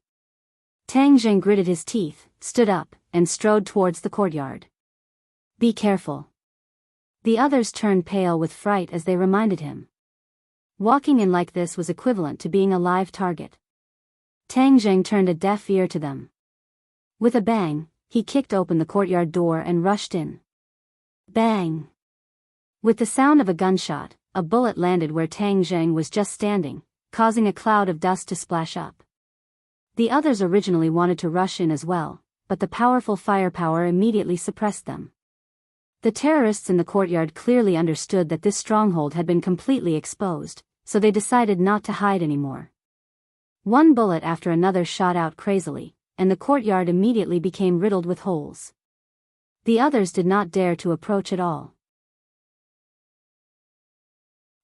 Speaker 1: Tang Zheng gritted his teeth, stood up, and strode towards the courtyard. "Be careful." The others turned pale with fright as they reminded him. Walking in like this was equivalent to being a live target. Tang Zheng turned a deaf ear to them. With a bang, he kicked open the courtyard door and rushed in. Bang! With the sound of a gunshot, a bullet landed where Tang Zheng was just standing, causing a cloud of dust to splash up. The others originally wanted to rush in as well, but the powerful firepower immediately suppressed them. The terrorists in the courtyard clearly understood that this stronghold had been completely exposed, so they decided not to hide anymore. One bullet after another shot out crazily, and the courtyard immediately became riddled with holes. The others did not dare to approach at all.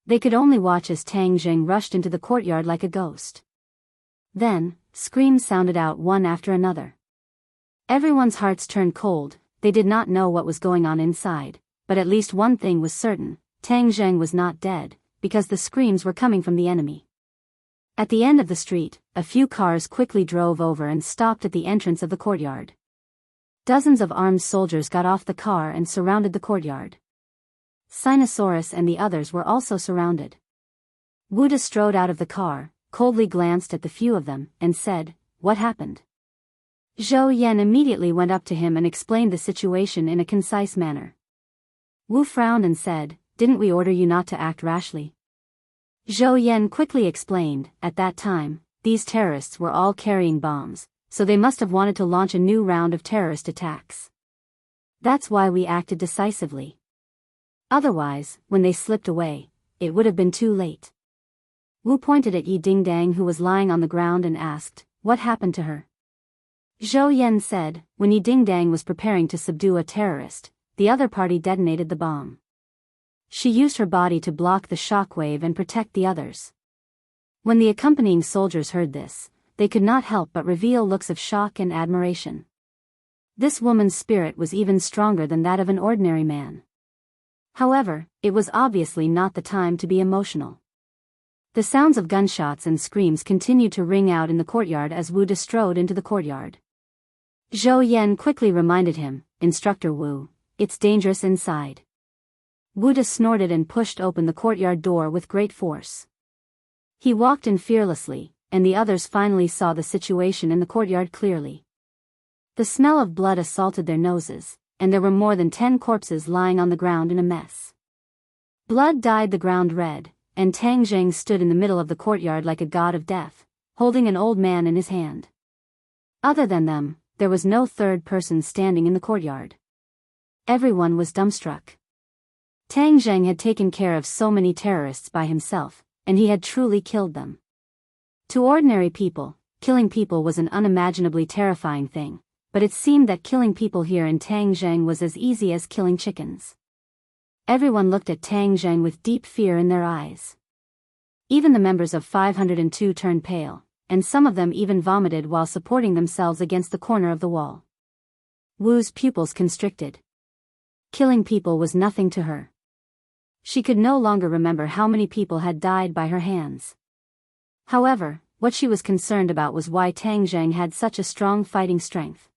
Speaker 1: They could only watch as Tang Zheng rushed into the courtyard like a ghost. Then, screams sounded out one after another. Everyone's hearts turned cold. They did not know what was going on inside, but at least one thing was certain: Tang Zheng was not dead, because the screams were coming from the enemy. At the end of the street, a few cars quickly drove over and stopped at the entrance of the courtyard. Dozens of armed soldiers got off the car and surrounded the courtyard. Sinosaurus and the others were also surrounded. Wuda strode out of the car, coldly glanced at the few of them, and said, "What happened?" Zhou Yan immediately went up to him and explained the situation in a concise manner. Wu frowned and said, "Didn't we order you not to act rashly?" Zhou Yan quickly explained, "At that time, these terrorists were all carrying bombs, so they must have wanted to launch a new round of terrorist attacks. That's why we acted decisively. Otherwise, when they slipped away, it would have been too late." Wu pointed at Yi Dingdang, who was lying on the ground, and asked, "What happened to her?" Zhou Yan said, "When Yi Dingdang was preparing to subdue a terrorist, the other party detonated the bomb. She used her body to block the shockwave and protect the others." When the accompanying soldiers heard this, they could not help but reveal looks of shock and admiration. This woman's spirit was even stronger than that of an ordinary man. However, it was obviously not the time to be emotional. The sounds of gunshots and screams continued to ring out in the courtyard as Wu strode into the courtyard. Zhou Yan quickly reminded him, "Instructor Wu, it's dangerous inside." Wu snorted and pushed open the courtyard door with great force. He walked in fearlessly, and the others finally saw the situation in the courtyard clearly. The smell of blood assaulted their noses, and there were more than 10 corpses lying on the ground in a mess. Blood dyed the ground red, and Tang Zheng stood in the middle of the courtyard like a god of death, holding an old man in his hand. Other than them, there was no third person standing in the courtyard. Everyone was dumbstruck. Tang Zheng had taken care of so many terrorists by himself, and he had truly killed them. To ordinary people, killing people was an unimaginably terrifying thing, but it seemed that killing people here in Tang Zheng was as easy as killing chickens. Everyone looked at Tang Zheng with deep fear in their eyes. Even the members of 502 turned pale, and some of them even vomited while supporting themselves against the corner of the wall. Wu's pupils constricted. Killing people was nothing to her. She could no longer remember how many people had died by her hands. However, what she was concerned about was why Tang Zheng had such a strong fighting strength.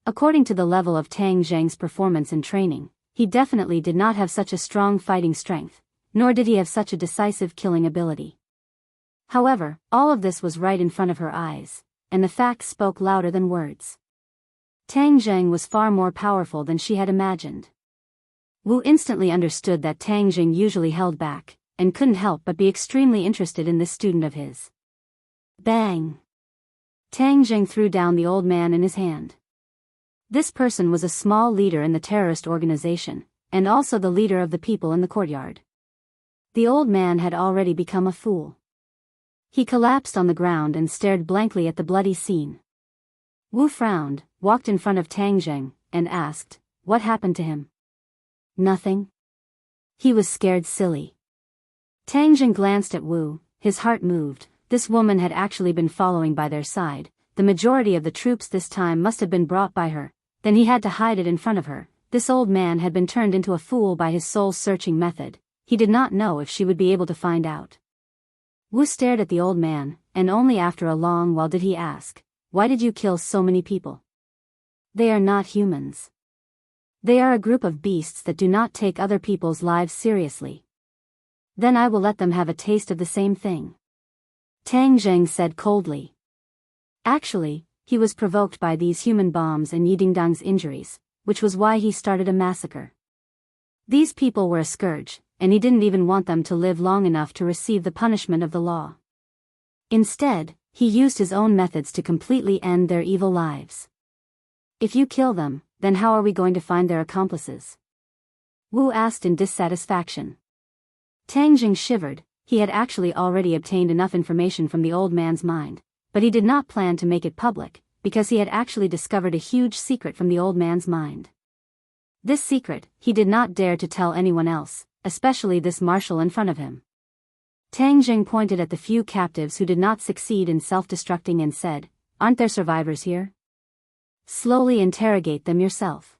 Speaker 1: According to the level of Tang Zheng's performance and training, he definitely did not have such a strong fighting strength, nor did he have such a decisive killing ability. However, all of this was right in front of her eyes, and the facts spoke louder than words. Tang Zheng was far more powerful than she had imagined. Wu instantly understood that Tang Zheng usually held back, and couldn't help but be extremely interested in this student of his. Bang! Tang Zheng threw down the old man in his hand. This person was a small leader in the terrorist organization, and also the leader of the people in the courtyard. The old man had already become a fool. He collapsed on the ground and stared blankly at the bloody scene. Wu frowned, walked in front of Tang Zheng, and asked, "What happened to him?" "Nothing. He was scared silly." Tang Zheng glanced at Wu, his heart moved. This woman had actually been following by their side. The majority of the troops this time must have been brought by her. Then he had to hide it in front of her. This old man had been turned into a fool by his soul-searching method. He did not know if she would be able to find out. Wu stared at the old man, and only after a long while did he ask, "Why did you kill so many people?" "They are not humans. They are a group of beasts that do not take other people's lives seriously." "Then I will let them have a taste of the same thing," Tang Zheng said coldly. Actually, he was provoked by these human bombs and Yidingdang's injuries, which was why he started a massacre. These people were a scourge, and he didn't even want them to live long enough to receive the punishment of the law. Instead, he used his own methods to completely end their evil lives. If you kill them, then how are we going to find their accomplices? Wu asked in dissatisfaction. Tang Jing shivered. He had actually already obtained enough information from the old man's mind, but he did not plan to make it public, because he had actually discovered a huge secret from the old man's mind. This secret, he did not dare to tell anyone else, especially this marshal in front of him. Tang Jing pointed at the few captives who did not succeed in self-destructing and said, "Aren't there survivors here? Slowly interrogate them yourself."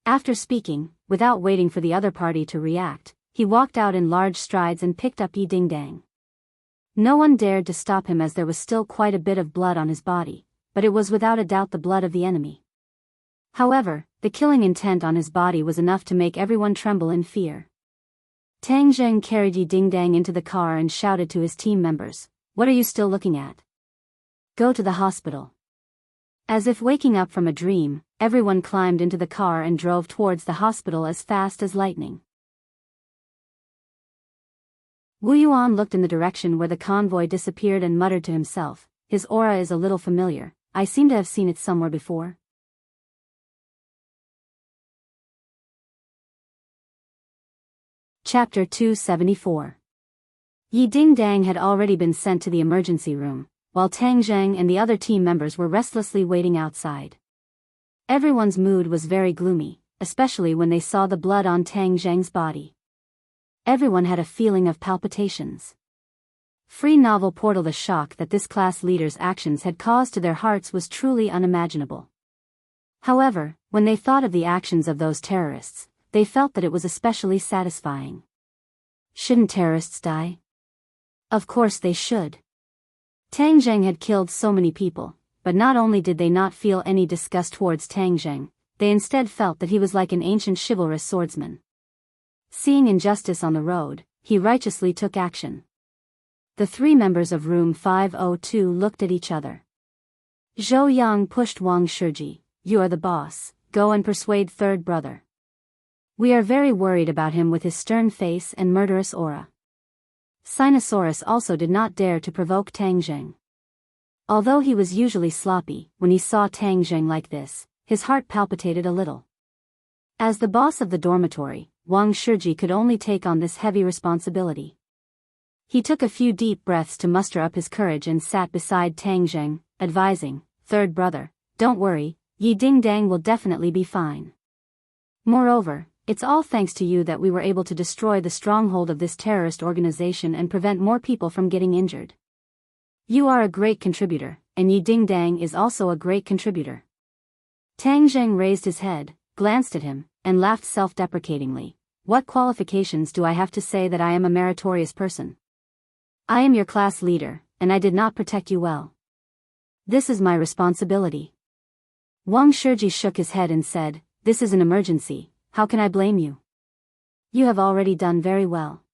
Speaker 1: After speaking, without waiting for the other party to react, he walked out in large strides and picked up Yi Dingdang. No one dared to stop him as there was still quite a bit of blood on his body, but it was without a doubt the blood of the enemy. However, the killing intent on his body was enough to make everyone tremble in fear. Tang Zheng carried Yi Dingdang into the car and shouted to his team members, "What are you still looking at? Go to the hospital." As if waking up from a dream, everyone climbed into the car and drove towards the hospital as fast as lightning. Wu Yuan looked in the direction where the convoy disappeared and muttered to himself, "His aura is a little familiar, I seem to have seen it somewhere before." Chapter 274. Yi Dingdang had already been sent to the emergency room, while Tang Zheng and the other team members were restlessly waiting outside. Everyone's mood was very gloomy, especially when they saw the blood on Tang Zheng's body. Everyone had a feeling of palpitations. Free novel portal. The shock that this class leader's actions had caused to their hearts was truly unimaginable. However, when they thought of the actions of those terrorists, they felt that it was especially satisfying. Shouldn't terrorists die? Of course they should. Tang Zheng had killed so many people, but not only did they not feel any disgust towards Tang Zheng, they instead felt that he was like an ancient chivalrous swordsman. Seeing injustice on the road, he righteously took action. The three members of room 502 looked at each other. Zhou Yang pushed Wang Shiji, "You are the boss, go and persuade third brother. We are very worried about him with his stern face and murderous aura." Sinosaurus also did not dare to provoke Tang Zheng. Although he was usually sloppy, when he saw Tang Zheng like this, his heart palpitated a little. As the boss of the dormitory, Wang Shiji could only take on this heavy responsibility. He took a few deep breaths to muster up his courage and sat beside Tang Zheng, advising, "Third brother, don't worry, Yi Dingdang will definitely be fine. Moreover, it's all thanks to you that we were able to destroy the stronghold of this terrorist organization and prevent more people from getting injured. You are a great contributor, and Yi Dingdang is also a great contributor." Tang Zheng raised his head, glanced at him, and laughed self-deprecatingly. "What qualifications do I have to say that I am a meritorious person? I am your class leader, and I did not protect you well. This is my responsibility." Wang Shiji shook his head and said, "This is an emergency, how can I blame you? You have already done very well."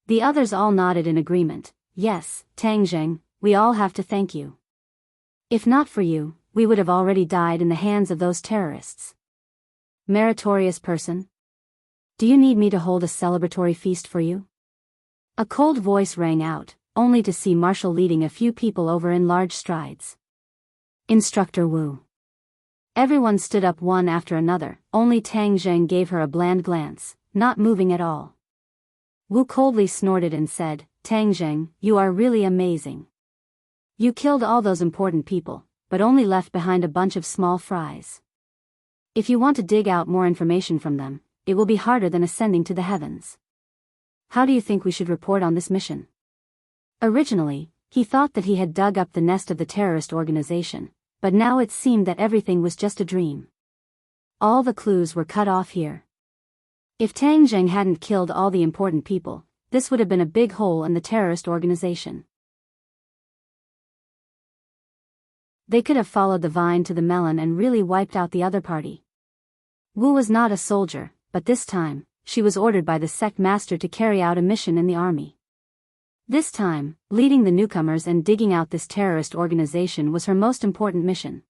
Speaker 1: The others all nodded in agreement. "Yes, Tang Zheng, we all have to thank you. If not for you, we would have already died in the hands of those terrorists." Meritorious person? Do you need me to hold a celebratory feast for you? A cold voice rang out, only to see Marshall leading a few people over in large strides. Instructor Wu. Everyone stood up one after another, only Tang Zheng gave her a bland glance, not moving at all. Wu coldly snorted and said, "Tang Zheng, you are really amazing. You killed all those important people, but only left behind a bunch of small fries. If you want to dig out more information from them, it will be harder than ascending to the heavens. How do you think we should report on this mission?" Originally, he thought that he had dug up the nest of the terrorist organization, but now it seemed that everything was just a dream. All the clues were cut off here. If Tang Zheng hadn't killed all the important people, this would have been a big hole in the terrorist organization. They could have followed the vine to the melon and really wiped out the other party. Wu was not a soldier, but this time, she was ordered by the sect master to carry out a mission in the army. This time, leading the newcomers and digging out this terrorist organization was her most important mission.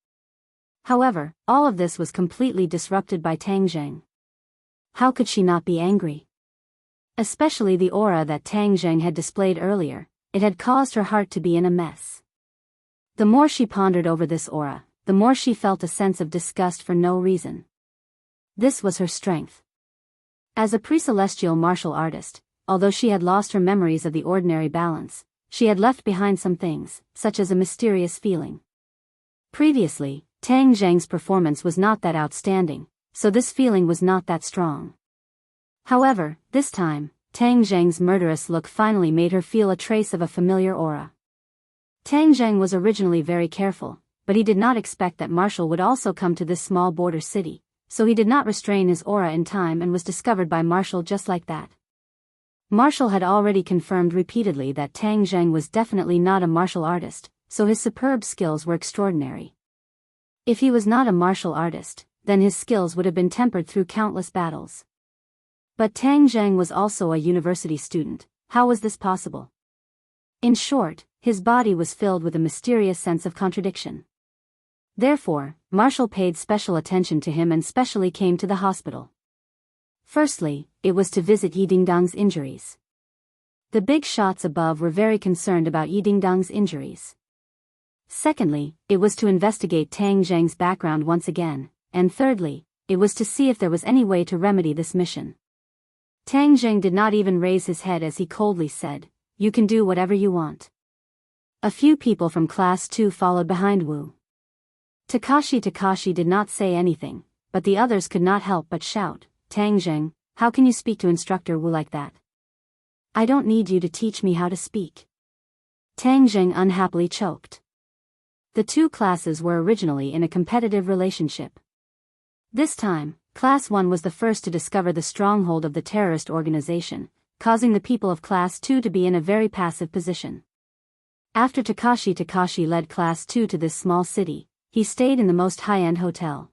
Speaker 1: However, all of this was completely disrupted by Tang Zheng. how could she not be angry? Especially the aura that Tang Zheng had displayed earlier, it had caused her heart to be in a mess. The more she pondered over this aura, the more she felt a sense of disgust for no reason. This was her strength. As a pre-celestial martial artist, although she had lost her memories of the ordinary balance, she had left behind some things, such as a mysterious feeling. Previously, Tang Zheng's performance was not that outstanding, so this feeling was not that strong. However, this time, Tang Zheng's murderous look finally made her feel a trace of a familiar aura. Tang Zheng was originally very careful, but he did not expect that Marshall would also come to this small border city, so he did not restrain his aura in time and was discovered by Marshall just like that. Marshall had already confirmed repeatedly that Tang Zheng was definitely not a martial artist, so his superb skills were extraordinary. If he was not a martial artist, then his skills would have been tempered through countless battles. But Tang Zheng was also a university student. How was this possible? In short, his body was filled with a mysterious sense of contradiction. Therefore, Marshall paid special attention to him and specially came to the hospital. Firstly, it was to visit Yi Dingdang's injuries. The big shots above were very concerned about Yi Dingdang's injuries. Secondly, it was to investigate Tang Zheng's background once again, and thirdly, it was to see if there was any way to remedy this mission. Tang Zheng did not even raise his head as he coldly said, "You can do whatever you want." A few people from Class 2 followed behind Wu. Takashi did not say anything, but the others could not help but shout, "Tang Zheng, how can you speak to Instructor Wu like that? I don't need you to teach me how to speak." Tang Zheng unhappily choked. The two classes were originally in a competitive relationship. This time, Class 1 was the first to discover the stronghold of the terrorist organization, causing the people of Class 2 to be in a very passive position. After Takashi led Class 2 to this small city, he stayed in the most high-end hotel.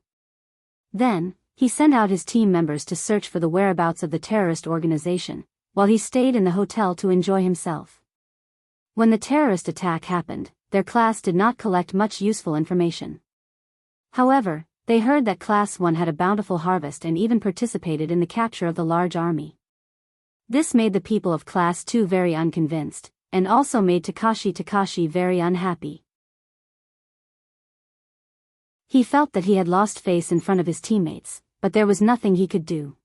Speaker 1: Then, he sent out his team members to search for the whereabouts of the terrorist organization, while he stayed in the hotel to enjoy himself. When the terrorist attack happened, their class did not collect much useful information. However, they heard that Class 1 had a bountiful harvest and even participated in the capture of the large army. This made the people of Class 2 very unconvinced, and also made Takashi very unhappy. He felt that he had lost face in front of his teammates, but there was nothing he could do.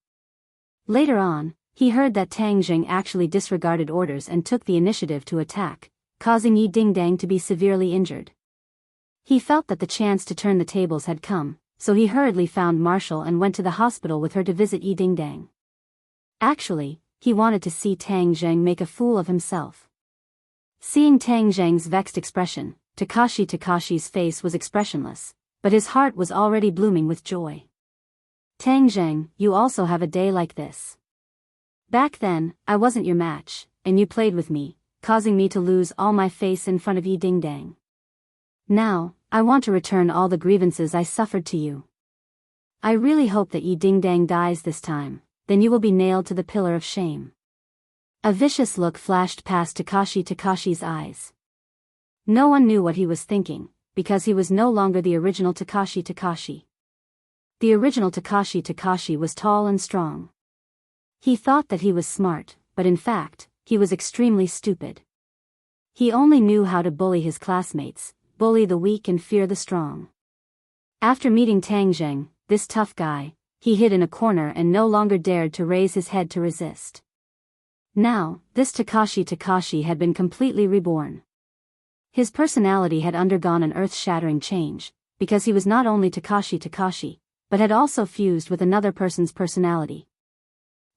Speaker 1: Later on, he heard that Tang Zheng actually disregarded orders and took the initiative to attack, causing Yi Dingdang to be severely injured. He felt that the chance to turn the tables had come, so he hurriedly found Marshall and went to the hospital with her to visit Yi Dingdang. Actually, he wanted to see Tang Zheng make a fool of himself. Seeing Tang Zheng's vexed expression, Takashi's face was expressionless, but his heart was already blooming with joy. "Tang Zheng, you also have a day like this. Back then, I wasn't your match, and you played with me, causing me to lose all my face in front of Yi Dingdang. Now, I want to return all the grievances I suffered to you. I really hope that Yi Dingdang dies this time, then you will be nailed to the pillar of shame." A vicious look flashed past Takashi's eyes. No one knew what he was thinking, because he was no longer the original Takashi. The original Takashi was tall and strong. He thought that he was smart, but in fact, he was extremely stupid. He only knew how to bully his classmates, bully the weak and fear the strong. After meeting Tang Zheng, this tough guy, he hid in a corner and no longer dared to raise his head to resist. Now, this Takashi had been completely reborn. His personality had undergone an earth-shattering change, because he was not only Takashi, but had also fused with another person's personality.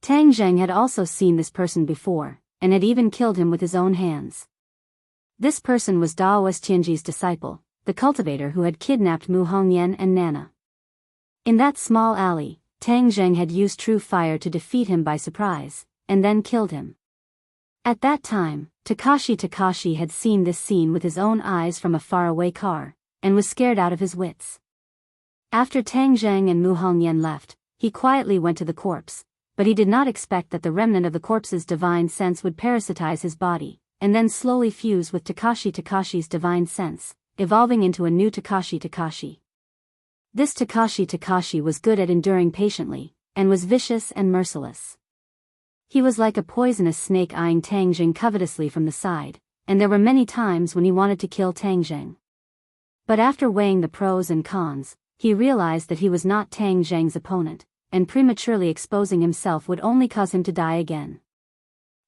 Speaker 1: Tang Zheng had also seen this person before, and had even killed him with his own hands. This person was Daoist Tianji's disciple, the cultivator who had kidnapped Mu Hongyan and Nana. In that small alley, Tang Zheng had used true fire to defeat him by surprise, and then killed him. At that time, Takashi had seen this scene with his own eyes from a faraway car, and was scared out of his wits. After Tang Zheng and Mu Hongyan left, he quietly went to the corpse, but he did not expect that the remnant of the corpse's divine sense would parasitize his body, and then slowly fuse with Takashi's divine sense, evolving into a new Takashi. This Takashi was good at enduring patiently, and was vicious and merciless. He was like a poisonous snake eyeing Tang Jing covetously from the side, and there were many times when he wanted to kill Tang Jing. But after weighing the pros and cons, he realized that he was not Tang Jing's opponent, and prematurely exposing himself would only cause him to die again.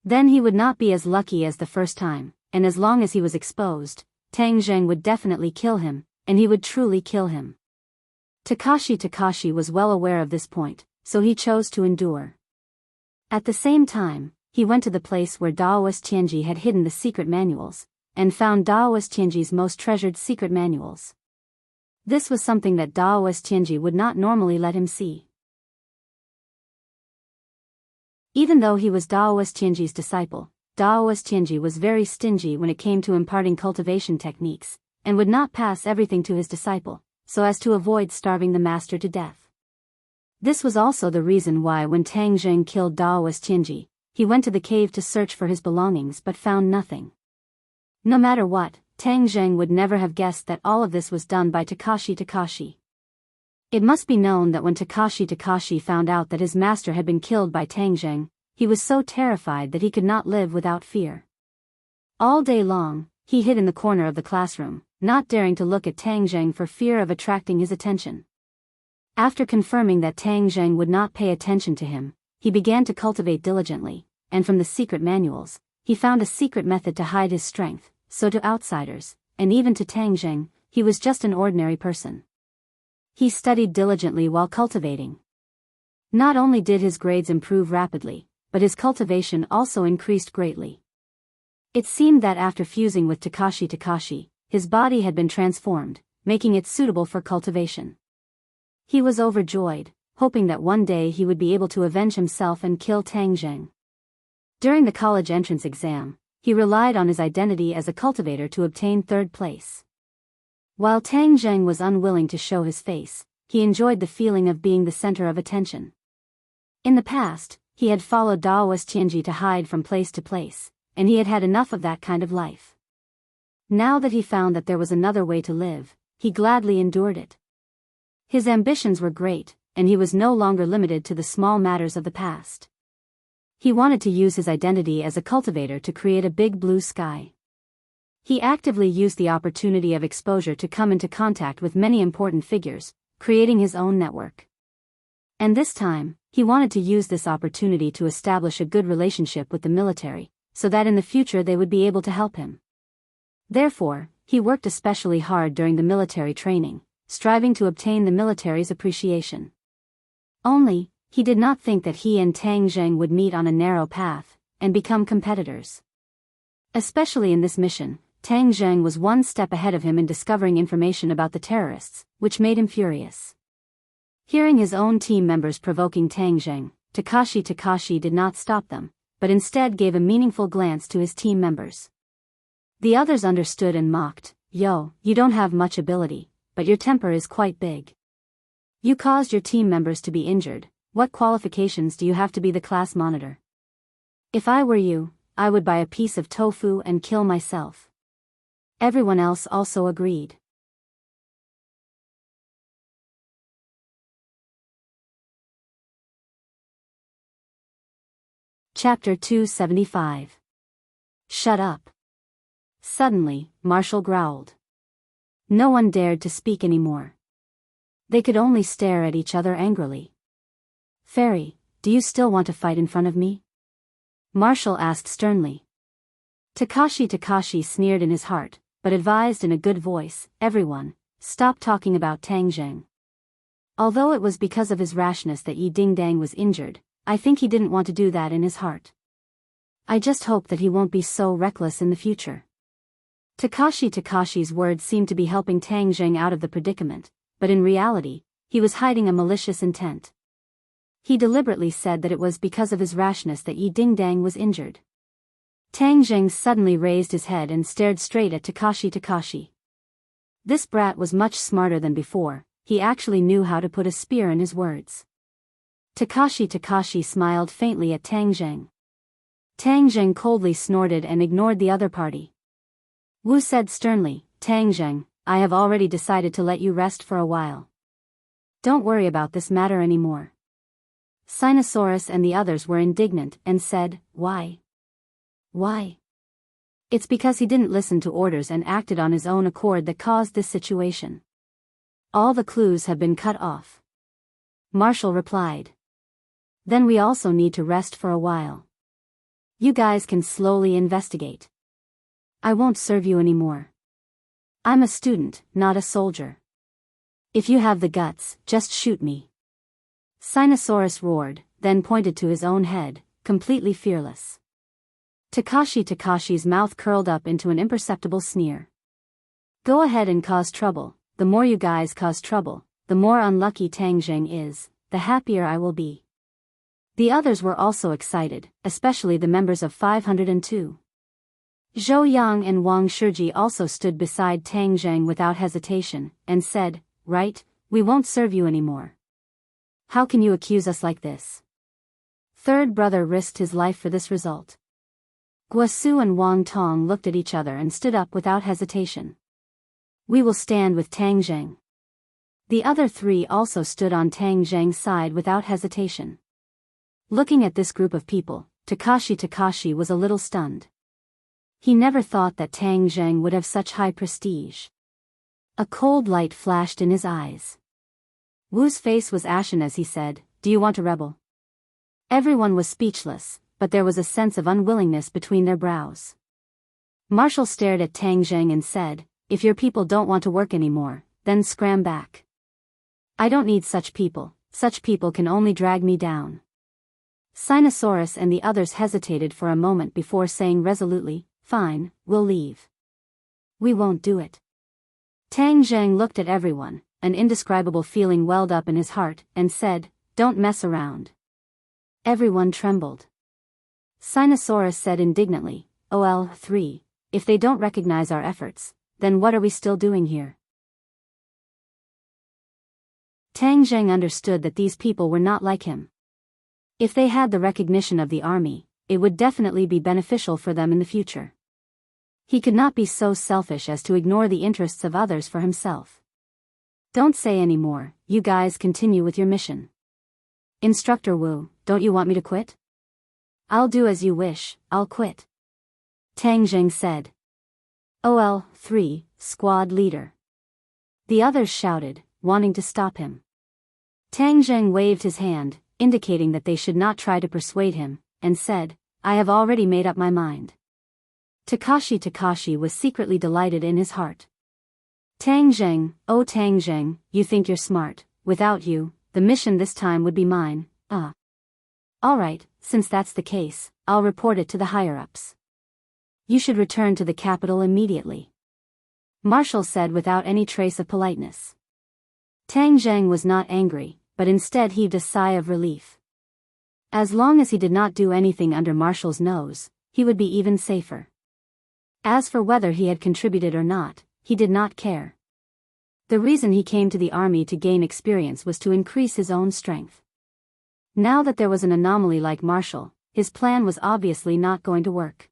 Speaker 1: Then he would not be as lucky as the first time, and as long as he was exposed, Tang Jing would definitely kill him, and he would truly kill him. Takashi was well aware of this point, so he chose to endure. At the same time, he went to the place where Daoist Tianji had hidden the secret manuals, and found Daoist Tianji's most treasured secret manuals. This was something that Daoist Tianji would not normally let him see. Even though he was Daoist Tianji's disciple, Daoist Tianji was very stingy when it came to imparting cultivation techniques, and would not pass everything to his disciple, so as to avoid starving the master to death. This was also the reason why when Tang Jing killed Daoist Tianji, he went to the cave to search for his belongings but found nothing. No matter what, Tang Jing would never have guessed that all of this was done by Takashi. It must be known that when Takashi found out that his master had been killed by Tang Jing, he was so terrified that he could not live without fear. All day long, he hid in the corner of the classroom, not daring to look at Tang Jing for fear of attracting his attention. After confirming that Tang Jing would not pay attention to him, he began to cultivate diligently, and from the secret manuals, he found a secret method to hide his strength, so to outsiders, and even to Tang Jing, he was just an ordinary person. He studied diligently while cultivating. Not only did his grades improve rapidly, but his cultivation also increased greatly. It seemed that after fusing with Takashi, his body had been transformed, making it suitable for cultivation. He was overjoyed, hoping that one day he would be able to avenge himself and kill Tang Jing. During the college entrance exam, he relied on his identity as a cultivator to obtain third place. While Tang Jing was unwilling to show his face, he enjoyed the feeling of being the center of attention. In the past, he had followed Daoist Tianji to hide from place to place, and he had had enough of that kind of life. Now that he found that there was another way to live, he gladly endured it. His ambitions were great, and he was no longer limited to the small matters of the past. He wanted to use his identity as a cultivator to create a big blue sky. He actively used the opportunity of exposure to come into contact with many important figures, creating his own network. And this time, he wanted to use this opportunity to establish a good relationship with the military, so that in the future they would be able to help him. Therefore, he worked especially hard during the military training, striving to obtain the military's appreciation. Only, he did not think that he and Tang Jing would meet on a narrow path, and become competitors. Especially in this mission, Tang Jing was one step ahead of him in discovering information about the terrorists, which made him furious. Hearing his own team members provoking Tang Jing, Takashi did not stop them, but instead gave a meaningful glance to his team members. The others understood and mocked, "Yo, you don't have much ability, but your temper is quite big. You caused your team members to be injured. What qualifications do you have to be the class monitor? If I were you, I would buy a piece of tofu and kill myself." Everyone else also agreed. Chapter 275. Shut up. Suddenly, Marshall growled. No one dared to speak anymore. They could only stare at each other angrily. "Fairy, do you still want to fight in front of me?" Marshall asked sternly. Takashi sneered in his heart, but advised in a good voice, "Everyone, stop talking about Tang Jing. Although it was because of his rashness that Yi Dingdang was injured, I think he didn't want to do that in his heart. I just hope that he won't be so reckless in the future." Takashi's words seemed to be helping Tang Jing out of the predicament, but in reality, he was hiding a malicious intent. He deliberately said that it was because of his rashness that Yi Dingdang was injured. Tang Jing suddenly raised his head and stared straight at Takashi. This brat was much smarter than before. He actually knew how to put a spear in his words. Takashi smiled faintly at Tang Jing. Tang Jing coldly snorted and ignored the other party. Wu said sternly, "Tang Jing, I have already decided to let you rest for a while. Don't worry about this matter anymore." Sinosaurus and the others were indignant and said, Why? Why? It's because he didn't listen to orders and acted on his own accord that caused this situation. All the clues have been cut off. Marshall replied. Then we also need to rest for a while. You guys can slowly investigate. I won't serve you anymore. I'm a student, not a soldier. If you have the guts, just shoot me. Sinosaurus roared, then pointed to his own head, completely fearless. Takashi's mouth curled up into an imperceptible sneer. Go ahead and cause trouble. The more you guys cause trouble, the more unlucky Tang Zheng is, the happier I will be. The others were also excited, especially the members of 502. Zhou Yang and Wang Shiji also stood beside Tang Zheng without hesitation, and said, Right, we won't serve you anymore. How can you accuse us like this? Third brother risked his life for this result. Guosu and Wang Tong looked at each other and stood up without hesitation. We will stand with Tang Zheng. The other three also stood on Tang Zheng's side without hesitation. Looking at this group of people, Takashi was a little stunned. He never thought that Tang Zheng would have such high prestige. A cold light flashed in his eyes. Wu's face was ashen as he said, Do you want to rebel? Everyone was speechless, but there was a sense of unwillingness between their brows. Marshall stared at Tang Zheng and said, If your people don't want to work anymore, then scram back. I don't need such people can only drag me down. Sinosaurus and the others hesitated for a moment before saying resolutely, Fine, we'll leave. We won't do it. Tang Zheng looked at everyone, an indescribable feeling welled up in his heart, and said, Don't mess around. Everyone trembled. Sinosaurus said indignantly, OL3, if they don't recognize our efforts, then what are we still doing here? Tang Zheng understood that these people were not like him. If they had the recognition of the army, it would definitely be beneficial for them in the future. He could not be so selfish as to ignore the interests of others for himself. Don't say any more, you guys continue with your mission. Instructor Wu, don't you want me to quit? I'll do as you wish, I'll quit. Tang Zheng said. OL3, squad leader. The others shouted, wanting to stop him. Tang Zheng waved his hand, indicating that they should not try to persuade him, and said, I have already made up my mind. Takashi was secretly delighted in his heart. Tang Zheng, oh Tang Zheng, you think you're smart. Without you, the mission this time would be mine. Alright, since that's the case, I'll report it to the higher-ups. You should return to the capital immediately. Marshall said without any trace of politeness. Tang Zheng was not angry, but instead heaved a sigh of relief. As long as he did not do anything under Marshall's nose, he would be even safer. As for whether he had contributed or not, he did not care. The reason he came to the army to gain experience was to increase his own strength. Now that there was an anomaly like Marshall, his plan was obviously not going to work.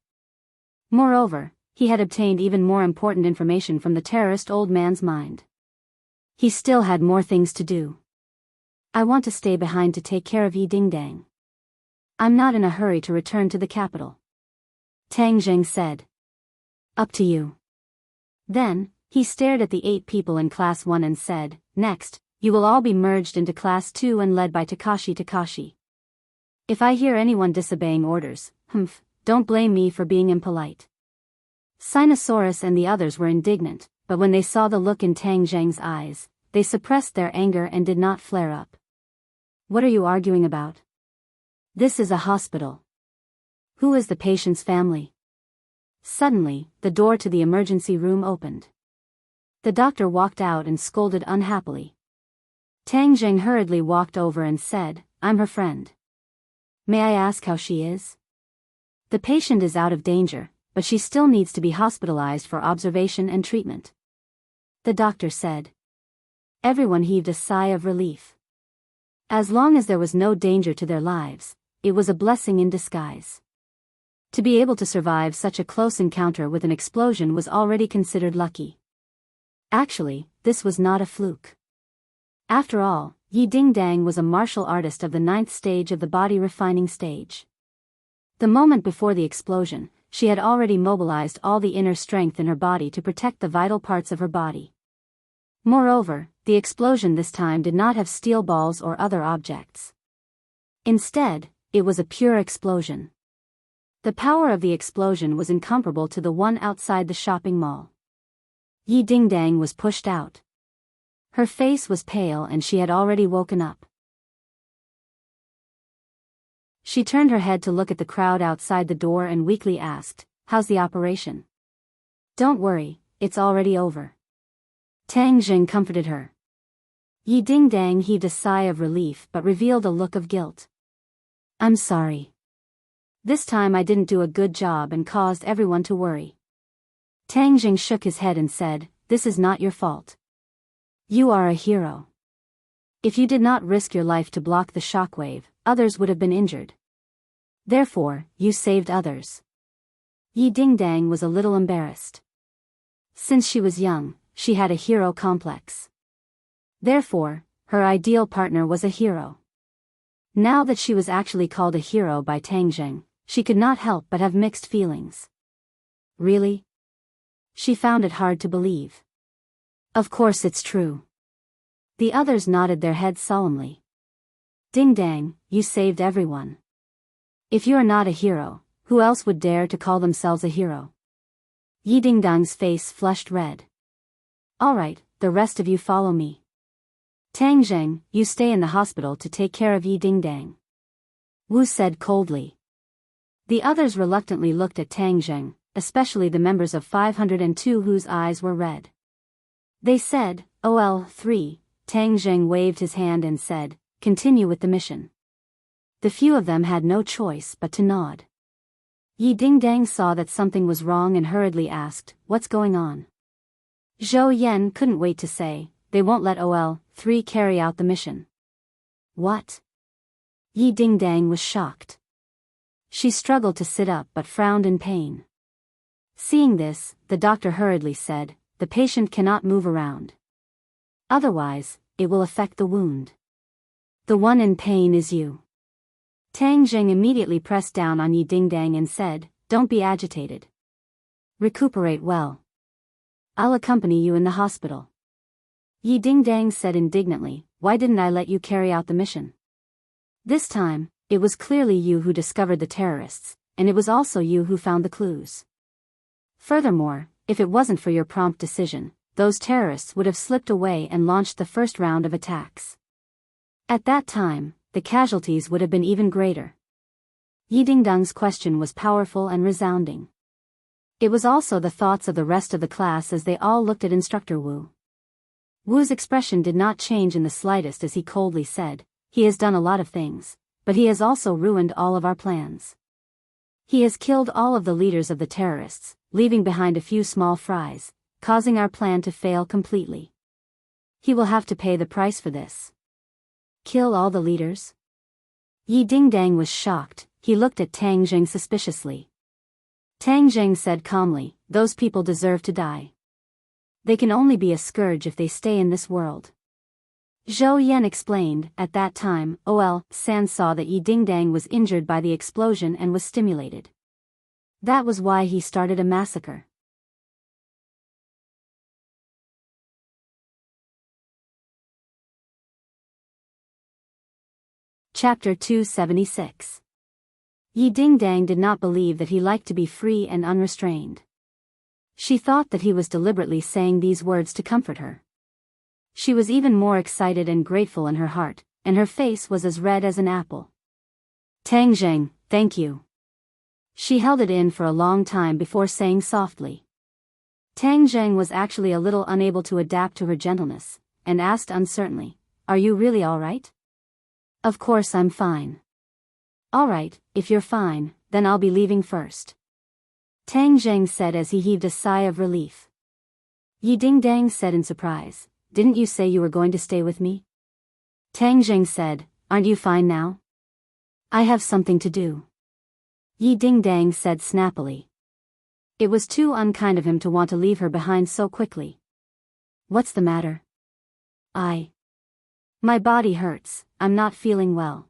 Speaker 1: Moreover, he had obtained even more important information from the terrorist old man's mind. He still had more things to do. I want to stay behind to take care of Yi Dingdang. I'm not in a hurry to return to the capital. Tang Zheng said. Up to you. Then, he stared at the 8 people in Class 1 and said, Next, you will all be merged into Class 2 and led by Takashi. If I hear anyone disobeying orders, don't blame me for being impolite. Sinosaurus and the others were indignant, but when they saw the look in Tang Zheng's eyes, they suppressed their anger and did not flare up. What are you arguing about? This is a hospital. Who is the patient's family? Suddenly, the door to the emergency room opened. The doctor walked out and scolded unhappily. Tang Zheng hurriedly walked over and said, I'm her friend. May I ask how she is? The patient is out of danger, but she still needs to be hospitalized for observation and treatment. The doctor said. Everyone heaved a sigh of relief. As long as there was no danger to their lives, it was a blessing in disguise. To be able to survive such a close encounter with an explosion was already considered lucky. Actually, this was not a fluke. After all, Yi Dingdang was a martial artist of the 9th stage of the body refining stage. The moment before the explosion, she had already mobilized all the inner strength in her body to protect the vital parts of her body. Moreover, the explosion this time did not have steel balls or other objects. Instead, it was a pure explosion. The power of the explosion was incomparable to the one outside the shopping mall. Yi Dingdang was pushed out. Her face was pale and she had already woken up. She turned her head to look at the crowd outside the door and weakly asked, "How's the operation?" "Don't worry, it's already over." Tang Jing comforted her. Yi Dingdang heaved a sigh of relief but revealed a look of guilt. "I'm sorry. This time I didn't do a good job and caused everyone to worry." Tang Jing shook his head and said, "This is not your fault. You are a hero. If you did not risk your life to block the shockwave, others would have been injured. Therefore, you saved others." Yi Dingdang was a little embarrassed. Since she was young, she had a hero complex. Therefore, her ideal partner was a hero. Now that she was actually called a hero by Tang Jing, she could not help but have mixed feelings. Really? She found it hard to believe. Of course it's true. The others nodded their heads solemnly. Dingdang, you saved everyone. If you are not a hero, who else would dare to call themselves a hero? Yi Dingdang's face flushed red. Alright, the rest of you follow me. Tang Jing, you stay in the hospital to take care of Yi Dingdang. Wu said coldly. The others reluctantly looked at Tang Jing, especially the members of 502 whose eyes were red. They said, "OL3, Tang Jing waved his hand and said, "Continue with the mission." The few of them had no choice but to nod. Yi Dingdang saw that something was wrong and hurriedly asked, "What's going on?" Zhou Yan couldn't wait to say, "They won't let OL3 carry out the mission." What? Yi Dingdang was shocked. She struggled to sit up but frowned in pain. Seeing this, the doctor hurriedly said, "The patient cannot move around. Otherwise, it will affect the wound. The one in pain is you." Tang Jing immediately pressed down on Yi Dingdang and said, "Don't be agitated. Recuperate well. I'll accompany you in the hospital." Yi Dingdang said indignantly, "Why didn't I let you carry out the mission? This time, it was clearly you who discovered the terrorists, and it was also you who found the clues. Furthermore, if it wasn't for your prompt decision, those terrorists would have slipped away and launched the first round of attacks. At that time, the casualties would have been even greater." Yi Dingdang's question was powerful and resounding. It was also the thoughts of the rest of the class as they all looked at Instructor Wu. Wu's expression did not change in the slightest as he coldly said, "He has done a lot of things, but he has also ruined all of our plans. He has killed all of the leaders of the terrorists, leaving behind a few small fries, causing our plan to fail completely. He will have to pay the price for this." Kill all the leaders? Yi Dingdang was shocked. He looked at Tang Jing suspiciously. Tang Jing said calmly, "Those people deserve to die. They can only be a scourge if they stay in this world." Zhou Yan explained, "At that time, San saw that Yi Dingdang was injured by the explosion and was stimulated. That was why he started a massacre." Chapter 276. Yi Dingdang did not believe that he liked to be free and unrestrained. She thought that he was deliberately saying these words to comfort her. She was even more excited and grateful in her heart, and her face was as red as an apple. "Tang Jing, thank you." She held it in for a long time before saying softly. Tang Jing was actually a little unable to adapt to her gentleness, and asked uncertainly, "Are you really all right?" "Of course I'm fine." "All right, if you're fine, then I'll be leaving first," Tang Jing said as he heaved a sigh of relief. Yi Dingdang said in surprise, "Didn't you say you were going to stay with me?" Tang Jing said, "Aren't you fine now?" "I have something to do," Yi Dingdang said snappily. It was too unkind of him to want to leave her behind so quickly. "What's the matter?" My body hurts, I'm not feeling well.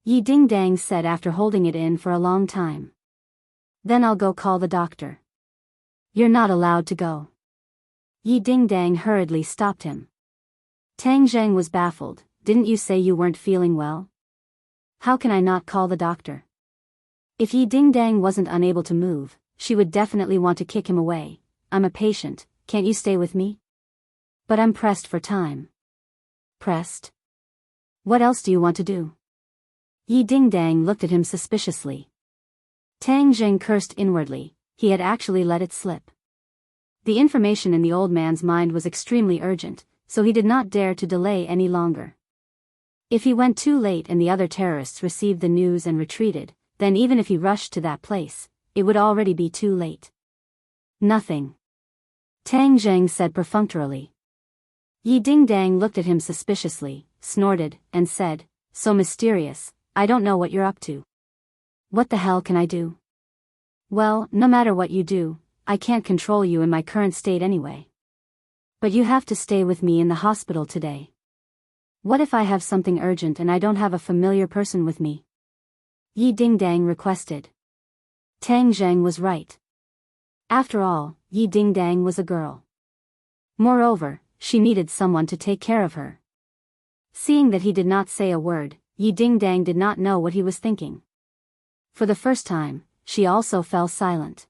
Speaker 1: Yi Dingdang said after holding it in for a long time. Then I'll go call the doctor. You're not allowed to go. Yi Dingdang hurriedly stopped him. Tang Zheng was baffled. Didn't you say you weren't feeling well? How can I not call the doctor? If Yi Dingdang wasn't unable to move, she would definitely want to kick him away. I'm a patient, can't you stay with me? But I'm pressed for time. Pressed? What else do you want to do? Yi Dingdang looked at him suspiciously. Tang Zheng cursed inwardly, he had actually let it slip. The information in the old man's mind was extremely urgent, so he did not dare to delay any longer. If he went too late and the other terrorists received the news and retreated, then even if he rushed to that place, it would already be too late. Nothing. Tang Zheng said perfunctorily. Yi Dingdang looked at him suspiciously, snorted, and said, so mysterious, I don't know what you're up to. What the hell can I do? Well, no matter what you do, I can't control you in my current state anyway. But you have to stay with me in the hospital today. What if I have something urgent and I don't have a familiar person with me? Yi Dingdang requested. Tang Zheng was right. After all, Yi Dingdang was a girl. Moreover, she needed someone to take care of her. Seeing that he did not say a word, Yi Dingdang did not know what he was thinking. For the first time, she also fell silent.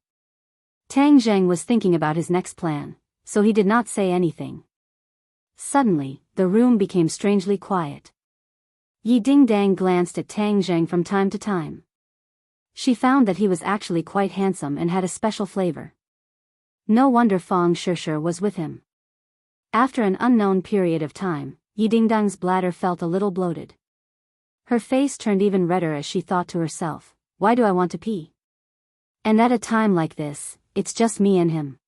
Speaker 1: Tang Zheng was thinking about his next plan, so he did not say anything. Suddenly, the room became strangely quiet. Yi Dingdang glanced at Tang Zheng from time to time. She found that he was actually quite handsome and had a special flavor. No wonder Fang Shishir was with him. After an unknown period of time, Yi Dingdang's bladder felt a little bloated. Her face turned even redder as she thought to herself, why do I want to pee? And at a time like this, it's just me and him.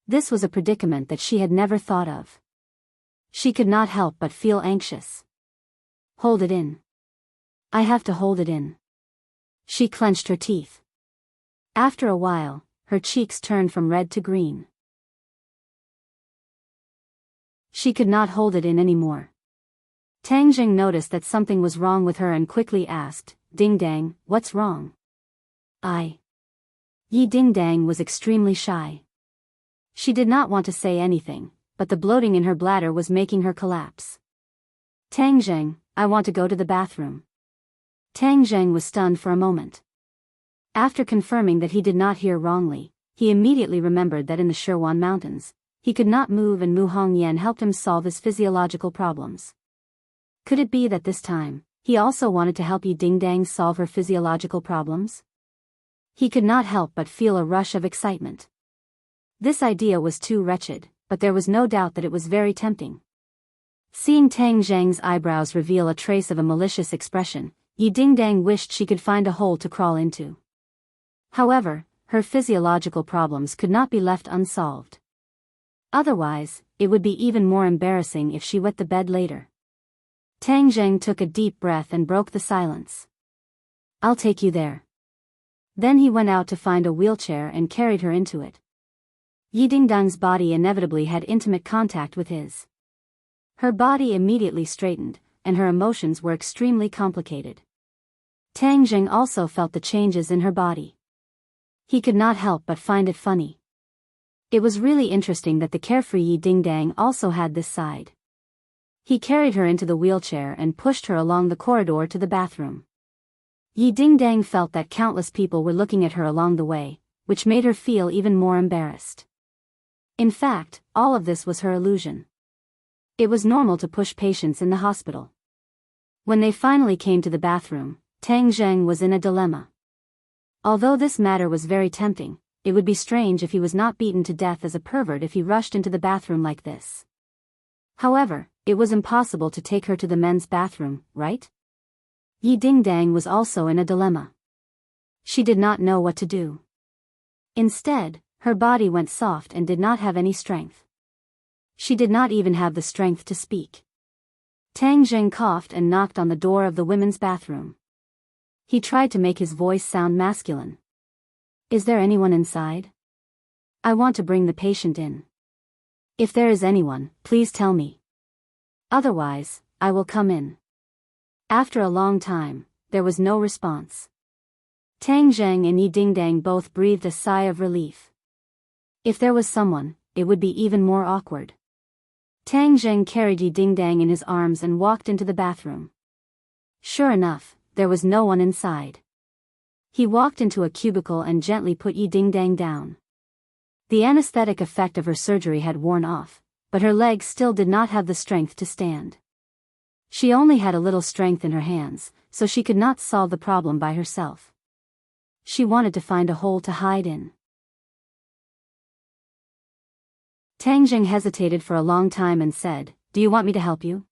Speaker 1: This was a predicament that she had never thought of. She could not help but feel anxious. Hold it in. I have to hold it in. She clenched her teeth. After a while, her cheeks turned from red to green. She could not hold it in anymore. Tang Zheng noticed that something was wrong with her and quickly asked, Dingdang, what's wrong? Yi Dingdang was extremely shy. She did not want to say anything, but the bloating in her bladder was making her collapse. Tang Zheng, I want to go to the bathroom. Tang Zheng was stunned for a moment. After confirming that he did not hear wrongly, he immediately remembered that in the Shirwan Mountains, he could not move and Mu Hongyan helped him solve his physiological problems. Could it be that this time, he also wanted to help Yi Dingdang solve her physiological problems? He could not help but feel a rush of excitement. This idea was too wretched, but there was no doubt that it was very tempting. Seeing Tang Zheng's eyebrows reveal a trace of a malicious expression, Yi Dingdang wished she could find a hole to crawl into. However, her physiological problems could not be left unsolved. Otherwise, it would be even more embarrassing if she wet the bed later. Tang Zheng took a deep breath and broke the silence. I'll take you there. Then he went out to find a wheelchair and carried her into it. Yi Dingdang's body inevitably had intimate contact with his. Her body immediately straightened, and her emotions were extremely complicated. Tang Zheng also felt the changes in her body. He could not help but find it funny. It was really interesting that the carefree Yi Dingdang also had this side. He carried her into the wheelchair and pushed her along the corridor to the bathroom. Yi Dingdang felt that countless people were looking at her along the way, which made her feel even more embarrassed. In fact, all of this was her illusion. It was normal to push patients in the hospital. When they finally came to the bathroom, Tang Zheng was in a dilemma. Although this matter was very tempting, it would be strange if he was not beaten to death as a pervert if he rushed into the bathroom like this. However, it was impossible to take her to the men's bathroom, right? Yi Dingdang was also in a dilemma. She did not know what to do. Instead, her body went soft and did not have any strength. She did not even have the strength to speak. Tang Zheng coughed and knocked on the door of the women's bathroom. He tried to make his voice sound masculine. Is there anyone inside? I want to bring the patient in. If there is anyone, please tell me. Otherwise, I will come in. After a long time, there was no response. Tang Zheng and Yi Dingdang both breathed a sigh of relief. If there was someone, it would be even more awkward. Tang Zheng carried Yi Dingdang in his arms and walked into the bathroom. Sure enough, there was no one inside. He walked into a cubicle and gently put Yi Dingdang down. The anesthetic effect of her surgery had worn off, but her legs still did not have the strength to stand. She only had a little strength in her hands, so she could not solve the problem by herself. She wanted to find a hole to hide in. Tang Zheng hesitated for a long time and said, "Do you want me to help you?"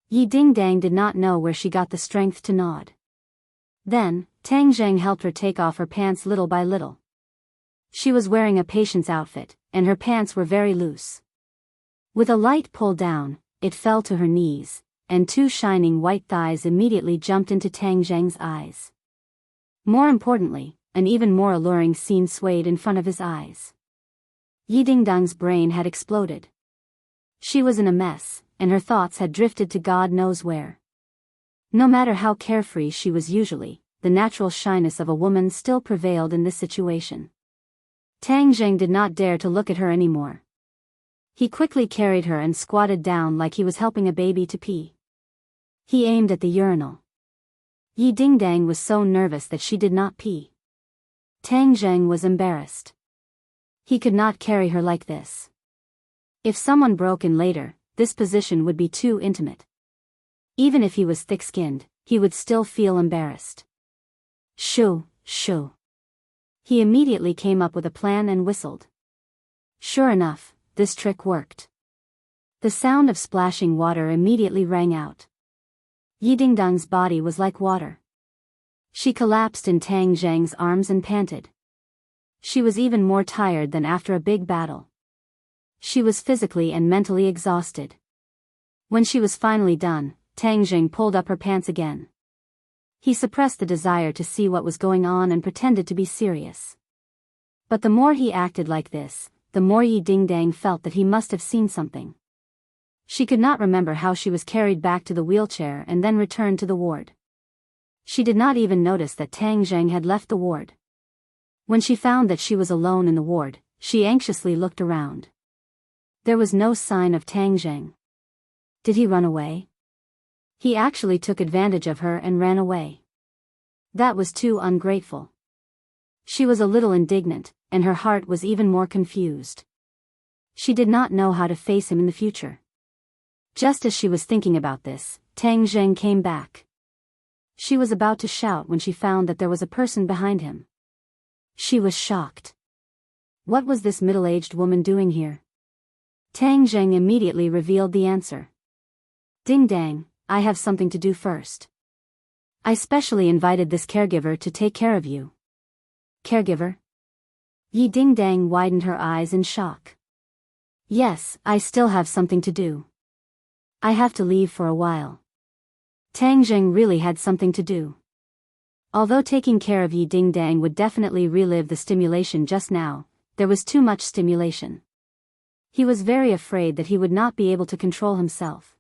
Speaker 1: Yi Dingdang did not know where she got the strength to nod. Then, Tang Zheng helped her take off her pants little by little. She was wearing a patient's outfit, and her pants were very loose. With a light pull down, it fell to her knees, and two shining white thighs immediately jumped into Tang Zheng's eyes. More importantly, an even more alluring scene swayed in front of his eyes. Yi Dingdang's brain had exploded. She was in a mess, and her thoughts had drifted to God knows where. No matter how carefree she was usually, the natural shyness of a woman still prevailed in this situation. Tang Zheng did not dare to look at her anymore. He quickly carried her and squatted down like he was helping a baby to pee. He aimed at the urinal. Yi Dingdang was so nervous that she did not pee. Tang Zheng was embarrassed. He could not carry her like this. If someone broke in later, this position would be too intimate. Even if he was thick-skinned, he would still feel embarrassed. Shoo, shoo. He immediately came up with a plan and whistled. Sure enough, this trick worked. The sound of splashing water immediately rang out. Yi Dingdang's body was like water. She collapsed in Tang Zheng's arms and panted. She was even more tired than after a big battle. She was physically and mentally exhausted. When she was finally done, Tang Zheng pulled up her pants again. He suppressed the desire to see what was going on and pretended to be serious. But the more he acted like this, the more Yi Dingdang felt that he must have seen something. She could not remember how she was carried back to the wheelchair and then returned to the ward. She did not even notice that Tang Zheng had left the ward. When she found that she was alone in the ward, she anxiously looked around. There was no sign of Tang Zheng. Did he run away? He actually took advantage of her and ran away. That was too ungrateful. She was a little indignant, and her heart was even more confused. She did not know how to face him in the future. Just as she was thinking about this, Tang Zheng came back. She was about to shout when she found that there was a person behind him. She was shocked. What was this middle-aged woman doing here? Tang Zheng immediately revealed the answer. Dingdang, I have something to do first. I specially invited this caregiver to take care of you. Caregiver? Yi Dingdang widened her eyes in shock. Yes, I still have something to do. I have to leave for a while. Tang Zheng really had something to do. Although taking care of Yi Dingdang would definitely relive the stimulation just now, there was too much stimulation. He was very afraid that he would not be able to control himself.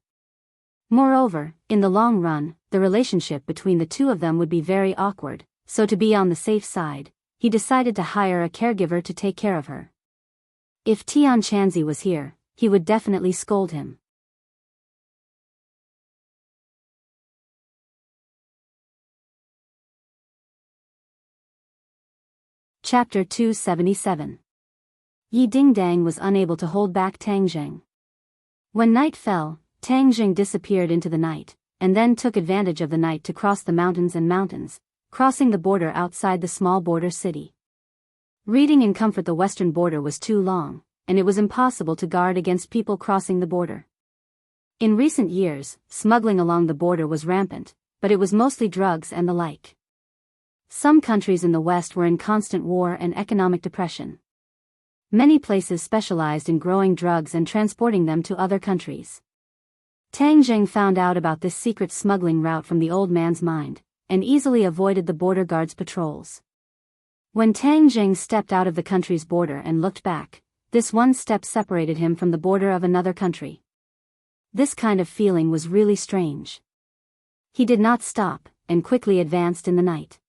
Speaker 1: Moreover, in the long run, the relationship between the two of them would be very awkward, so to be on the safe side, he decided to hire a caregiver to take care of her. If Tian Chanzi was here, he would definitely scold him. Chapter 277. Yi Dingdang was unable to hold back Tang Zheng. When night fell, Tang Zheng disappeared into the night, and then took advantage of the night to cross the mountains, crossing the border outside the small border city. Reading in comfort the western border was too long, and it was impossible to guard against people crossing the border. In recent years, smuggling along the border was rampant, but it was mostly drugs and the like. Some countries in the West were in constant war and economic depression. Many places specialized in growing drugs and transporting them to other countries. Tang Zheng found out about this secret smuggling route from the old man's mind, and easily avoided the border guards' patrols. When Tang Zheng stepped out of the country's border and looked back, this one step separated him from the border of another country. This kind of feeling was really strange. He did not stop, and quickly advanced in the night.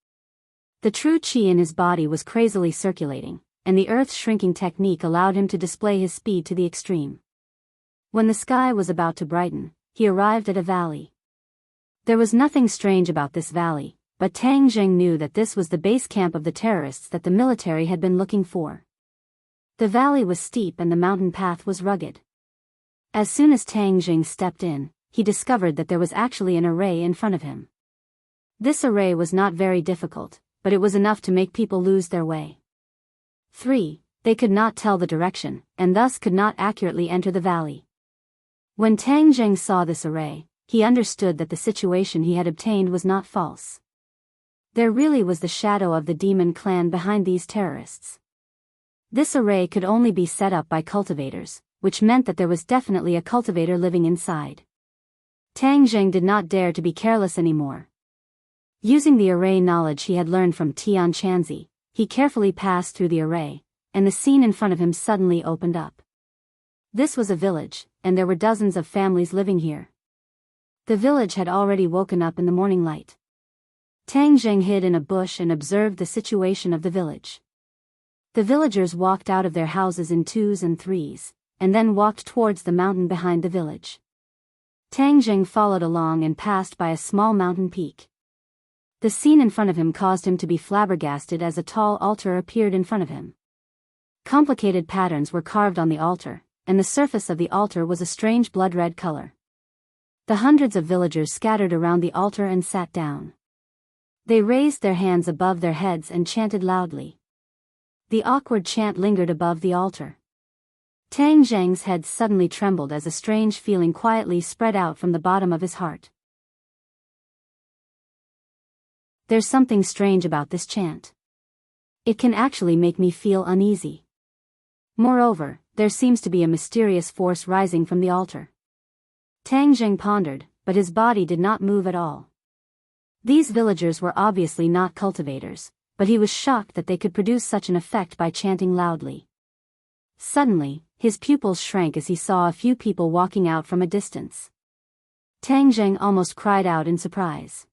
Speaker 1: The true qi in his body was crazily circulating, and the earth's shrinking technique allowed him to display his speed to the extreme. When the sky was about to brighten, he arrived at a valley. There was nothing strange about this valley, but Tang Zheng knew that this was the base camp of the terrorists that the military had been looking for. The valley was steep and the mountain path was rugged. As soon as Tang Zheng stepped in, he discovered that there was actually an array in front of him. This array was not very difficult, but it was enough to make people lose their way. 3. They could not tell the direction, and thus could not accurately enter the valley. When Tang Zheng saw this array, he understood that the situation he had obtained was not false. There really was the shadow of the demon clan behind these terrorists. This array could only be set up by cultivators, which meant that there was definitely a cultivator living inside. Tang Zheng did not dare to be careless anymore. Using the array knowledge he had learned from Tian Chanzi, he carefully passed through the array, and the scene in front of him suddenly opened up. This was a village, and there were dozens of families living here. The village had already woken up in the morning light. Tang Zheng hid in a bush and observed the situation of the village. The villagers walked out of their houses in 2s and 3s, and then walked towards the mountain behind the village. Tang Zheng followed along and passed by a small mountain peak. The scene in front of him caused him to be flabbergasted as a tall altar appeared in front of him. Complicated patterns were carved on the altar, and the surface of the altar was a strange blood-red color. The hundreds of villagers scattered around the altar and sat down. They raised their hands above their heads and chanted loudly. The awkward chant lingered above the altar. Tang Zheng's head suddenly trembled as a strange feeling quietly spread out from the bottom of his heart. There's something strange about this chant. It can actually make me feel uneasy. Moreover, there seems to be a mysterious force rising from the altar. Tang Zheng pondered, but his body did not move at all. These villagers were obviously not cultivators, but he was shocked that they could produce such an effect by chanting loudly. Suddenly, his pupils shrank as he saw a few people walking out from a distance. Tang Zheng almost cried out in surprise.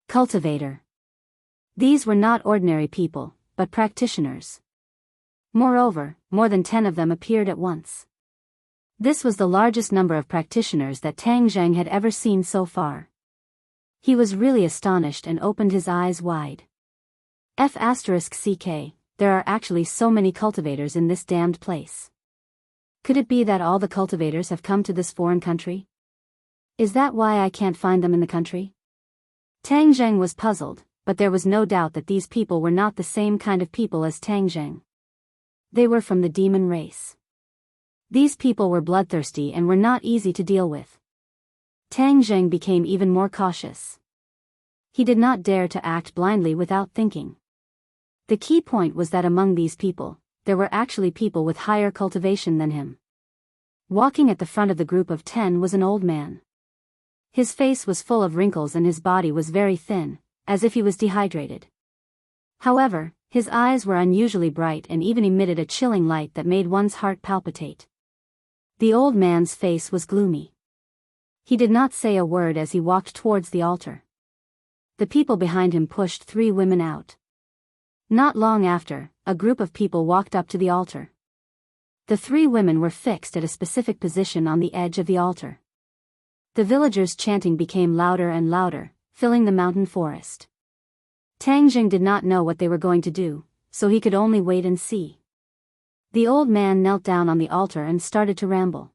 Speaker 1: Cultivator. These were not ordinary people, but practitioners. Moreover, more than 10 of them appeared at once. This was the largest number of practitioners that Tang Zheng had ever seen so far. He was really astonished and opened his eyes wide. *CK, there are actually so many cultivators in this damned place. Could it be that all the cultivators have come to this foreign country? Is that why I can't find them in the country? Tang Zheng was puzzled, but there was no doubt that these people were not the same kind of people as Tang Zheng. They were from the demon race. These people were bloodthirsty and were not easy to deal with. Tang Zheng became even more cautious. He did not dare to act blindly without thinking. The key point was that among these people, there were actually people with higher cultivation than him. Walking at the front of the group of 10 was an old man. His face was full of wrinkles and his body was very thin, as if he was dehydrated. However, his eyes were unusually bright and even emitted a chilling light that made one's heart palpitate. The old man's face was gloomy. He did not say a word as he walked towards the altar. The people behind him pushed 3 women out. Not long after, a group of people walked up to the altar. The 3 women were fixed at a specific position on the edge of the altar. The villagers' chanting became louder and louder, filling the mountain forest. Tang Zheng did not know what they were going to do, so he could only wait and see. The old man knelt down on the altar and started to ramble.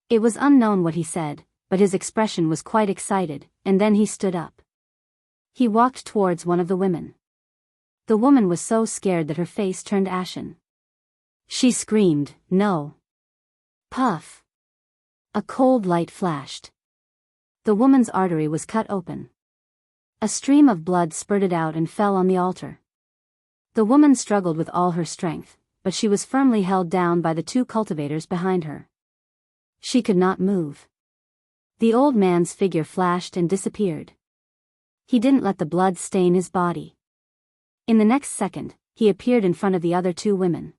Speaker 1: It was unknown what he said, but his expression was quite excited, and then he stood up. He walked towards one of the women. The woman was so scared that her face turned ashen. She screamed, "No!" Puff! A cold light flashed. The woman's artery was cut open. A stream of blood spurted out and fell on the altar. The woman struggled with all her strength, but she was firmly held down by the 2 cultivators behind her. She could not move. The old man's figure flashed and disappeared. He didn't let the blood stain his body. In the next second, he appeared in front of the other 2 women.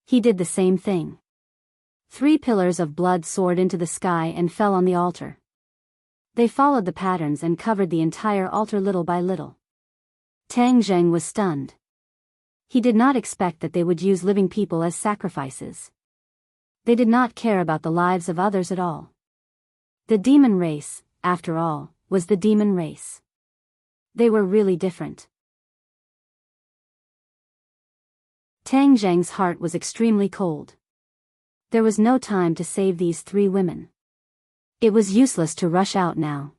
Speaker 1: He did the same thing. 3 pillars of blood soared into the sky and fell on the altar. They followed the patterns and covered the entire altar little by little. Tang Zheng was stunned. He did not expect that they would use living people as sacrifices. They did not care about the lives of others at all. The demon race, after all, was the demon race. They were really different. Tang Zheng's heart was extremely cold. There was no time to save these 3 women. It was useless to rush out now.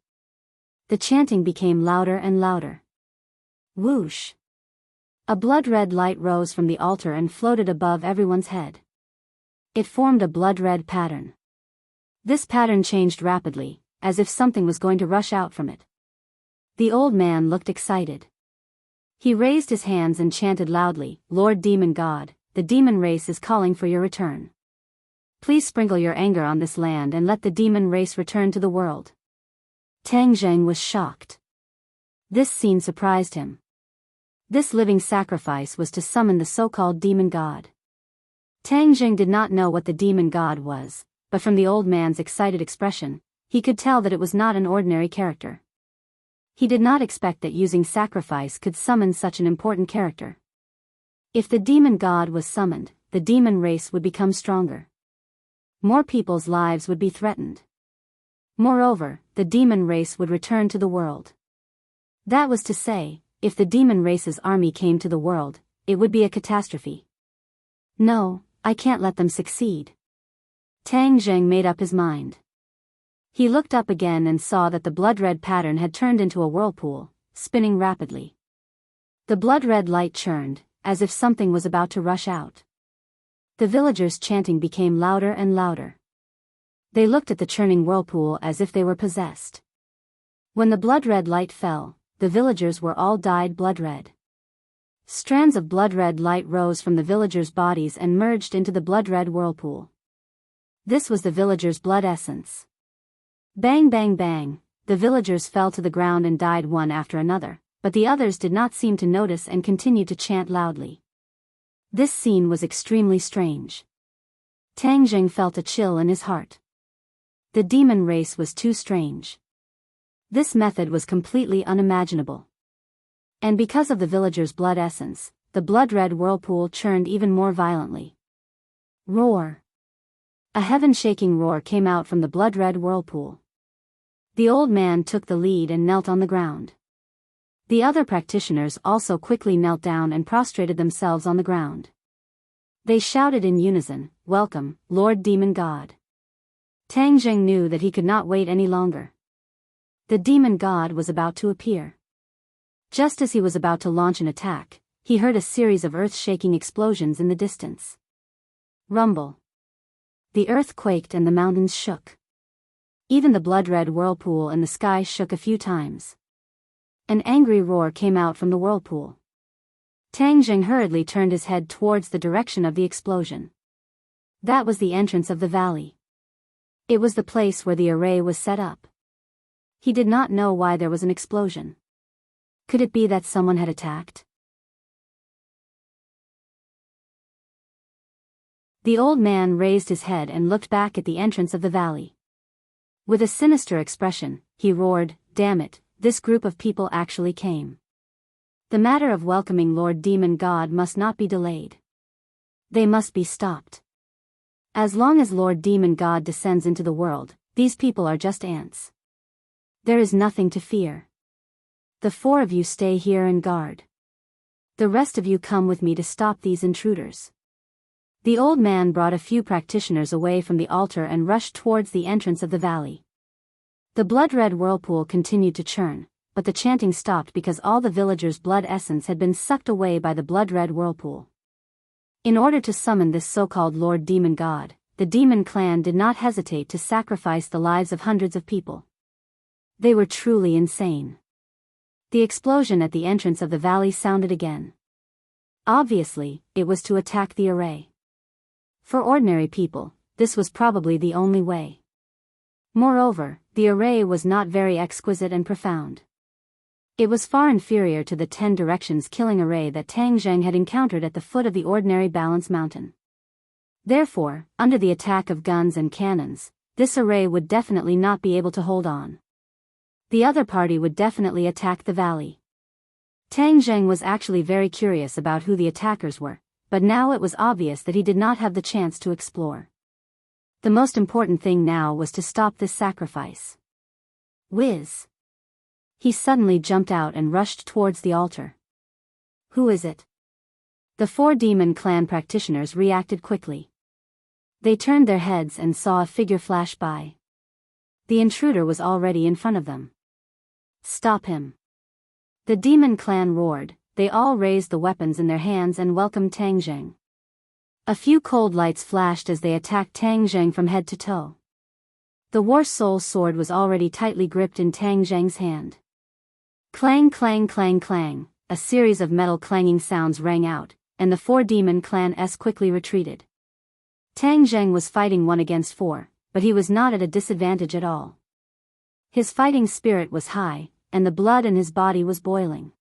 Speaker 1: The chanting became louder and louder. Whoosh! A blood-red light rose from the altar and floated above everyone's head. It formed a blood-red pattern. This pattern changed rapidly, as if something was going to rush out from it. The old man looked excited. He raised his hands and chanted loudly, "Lord Demon God, the demon race is calling for your return. Please sprinkle your anger on this land and let the demon race return to the world." Tang Zheng was shocked. This scene surprised him. This living sacrifice was to summon the so-called demon god. Tang Zheng did not know what the demon god was, but from the old man's excited expression, he could tell that it was not an ordinary character. He did not expect that using sacrifice could summon such an important character. If the demon god was summoned, the demon race would become stronger. More people's lives would be threatened. Moreover, the demon race would return to the world. That was to say, if the demon race's army came to the world, it would be a catastrophe. No, I can't let them succeed. Tang Zheng made up his mind. He looked up again and saw that the blood-red pattern had turned into a whirlpool, spinning rapidly. The blood-red light churned, as if something was about to rush out. The villagers' chanting became louder and louder. They looked at the churning whirlpool as if they were possessed. When the blood-red light fell, the villagers were all dyed blood-red. Strands of blood-red light rose from the villagers' bodies and merged into the blood-red whirlpool. This was the villagers' blood essence. Bang bang bang, the villagers fell to the ground and died one after another, but the others did not seem to notice and continued to chant loudly. This scene was extremely strange. Tang Zheng felt a chill in his heart. The demon race was too strange. This method was completely unimaginable. And because of the villagers' blood essence, the blood-red whirlpool churned even more violently. Roar! A heaven-shaking roar came out from the blood-red whirlpool. The old man took the lead and knelt on the ground. The other practitioners also quickly knelt down and prostrated themselves on the ground. They shouted in unison, "Welcome, Lord Demon God." Tang Zheng knew that he could not wait any longer. The demon god was about to appear. Just as he was about to launch an attack, he heard a series of earth-shaking explosions in the distance. Rumble. The earth quaked and the mountains shook. Even the blood-red whirlpool in the sky shook a few times. An angry roar came out from the whirlpool. Tang Zheng hurriedly turned his head towards the direction of the explosion. That was the entrance of the valley. It was the place where the array was set up. He did not know why there was an explosion. Could it be that someone had attacked? The old man raised his head and looked back at the entrance of the valley. With a sinister expression, he roared, "Damn it, this group of people actually came. The matter of welcoming Lord Demon God must not be delayed. They must be stopped. As long as Lord Demon God descends into the world, these people are just ants. There is nothing to fear. The 4 of you stay here and guard. The rest of you come with me to stop these intruders." The old man brought a few practitioners away from the altar and rushed towards the entrance of the valley. The blood-red whirlpool continued to churn, but the chanting stopped because all the villagers' blood essence had been sucked away by the blood-red whirlpool. In order to summon this so-called Lord Demon God, the demon clan did not hesitate to sacrifice the lives of hundreds of people. They were truly insane. The explosion at the entrance of the valley sounded again. Obviously, it was to attack the array. For ordinary people, this was probably the only way. Moreover, the array was not very exquisite and profound. It was far inferior to the 10 directions killing array that Tang Zheng had encountered at the foot of the ordinary balance mountain. Therefore, under the attack of guns and cannons, this array would definitely not be able to hold on. The other party would definitely attack the valley. Tang Zheng was actually very curious about who the attackers were, but now it was obvious that he did not have the chance to explore. The most important thing now was to stop this sacrifice. Whiz! He suddenly jumped out and rushed towards the altar. Who is it? The 4 demon clan practitioners reacted quickly. They turned their heads and saw a figure flash by. The intruder was already in front of them. Stop him! The demon clan roared. They all raised the weapons in their hands and welcomed Tang Zheng. A few cold lights flashed as they attacked Tang Zheng from head to toe. The War Soul sword was already tightly gripped in Tang Zheng's hand. Clang clang clang clang, a series of metal clanging sounds rang out, and the 4 demon clans quickly retreated. Tang Zheng was fighting 1 against 4, but he was not at a disadvantage at all. His fighting spirit was high, and the blood in his body was boiling.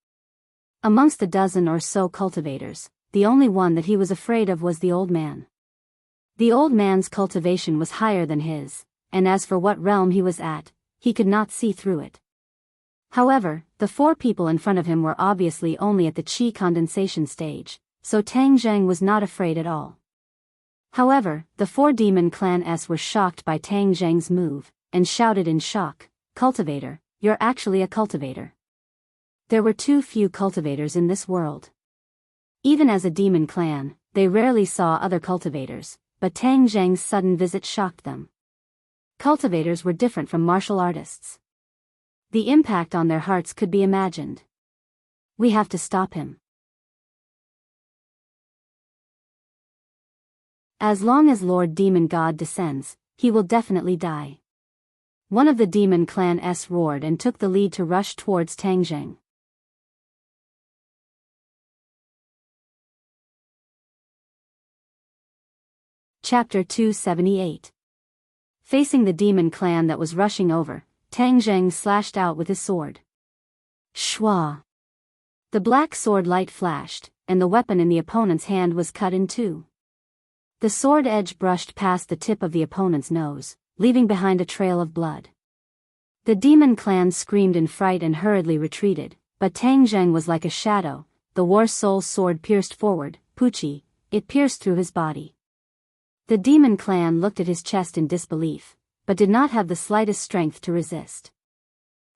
Speaker 1: Amongst the dozen or so cultivators, the only one that he was afraid of was the old man. The old man's cultivation was higher than his, and as for what realm he was at, he could not see through it. However, the 4 people in front of him were obviously only at the qi condensation stage, so Tang Zheng was not afraid at all. However, the 4 demon clans were shocked by Tang Zheng's move, and shouted in shock, "Cultivator, you're actually a cultivator." There were too few cultivators in this world. Even as a demon clan, they rarely saw other cultivators, but Tang Zheng's sudden visit shocked them. Cultivators were different from martial artists. The impact on their hearts could be imagined. We have to stop him. As long as Lord Demon God descends, he will definitely die. One of the demon clans roared and took the lead to rush towards Tang Zheng. Chapter 278. Facing the demon clan that was rushing over, Tang Zheng slashed out with his sword. Shwa! The black sword light flashed, and the weapon in the opponent's hand was cut in 2. The sword edge brushed past the tip of the opponent's nose, leaving behind a trail of blood. The demon clan screamed in fright and hurriedly retreated, but Tang Zheng was like a shadow. The War Soul sword pierced forward, Puchi, it pierced through his body. The demon clan looked at his chest in disbelief, but did not have the slightest strength to resist.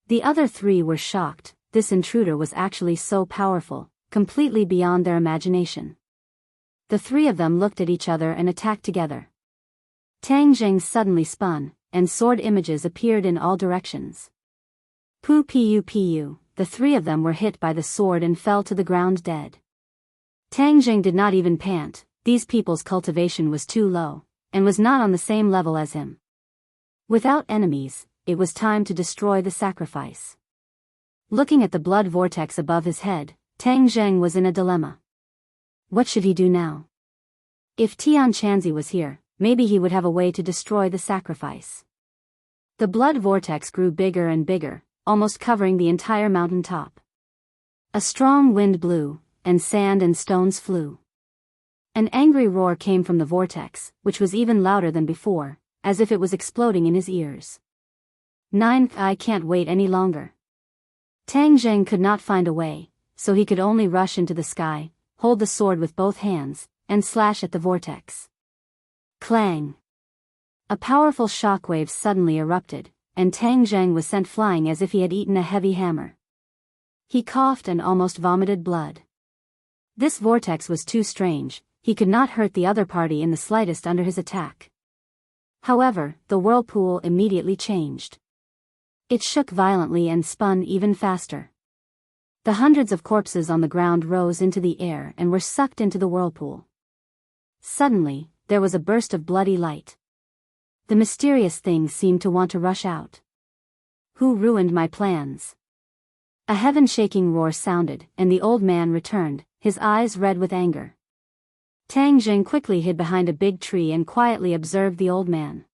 Speaker 1: The other 3 were shocked. This intruder was actually so powerful, completely beyond their imagination. The 3 of them looked at each other and attacked together. Tang Zheng suddenly spun, and sword images appeared in all directions. Pu, the 3 of them were hit by the sword and fell to the ground dead. Tang Zheng did not even pant. These people's cultivation was too low, and was not on the same level as him. Without enemies, it was time to destroy the sacrifice. Looking at the blood vortex above his head, Tang Zheng was in a dilemma. What should he do now? If Tian Chanzi was here, maybe he would have a way to destroy the sacrifice. The blood vortex grew bigger and bigger, almost covering the entire mountain top. A strong wind blew, and sand and stones flew. An angry roar came from the vortex, which was even louder than before, as if it was exploding in his ears. I can't wait any longer. Tang Zheng could not find a way, so he could only rush into the sky, hold the sword with both hands, and slash at the vortex. Clang! A powerful shockwave suddenly erupted, and Tang Zheng was sent flying as if he had eaten a heavy hammer. He coughed and almost vomited blood. This vortex was too strange. He could not hurt the other party in the slightest under his attack. However, the whirlpool immediately changed. It shook violently and spun even faster. The hundreds of corpses on the ground rose into the air and were sucked into the whirlpool. Suddenly, there was a burst of bloody light. The mysterious thing seemed to want to rush out. Who ruined my plans? A heaven-shaking roar sounded, and the old man returned, his eyes red with anger. Tang Zheng quickly hid behind a big tree and quietly observed the old man.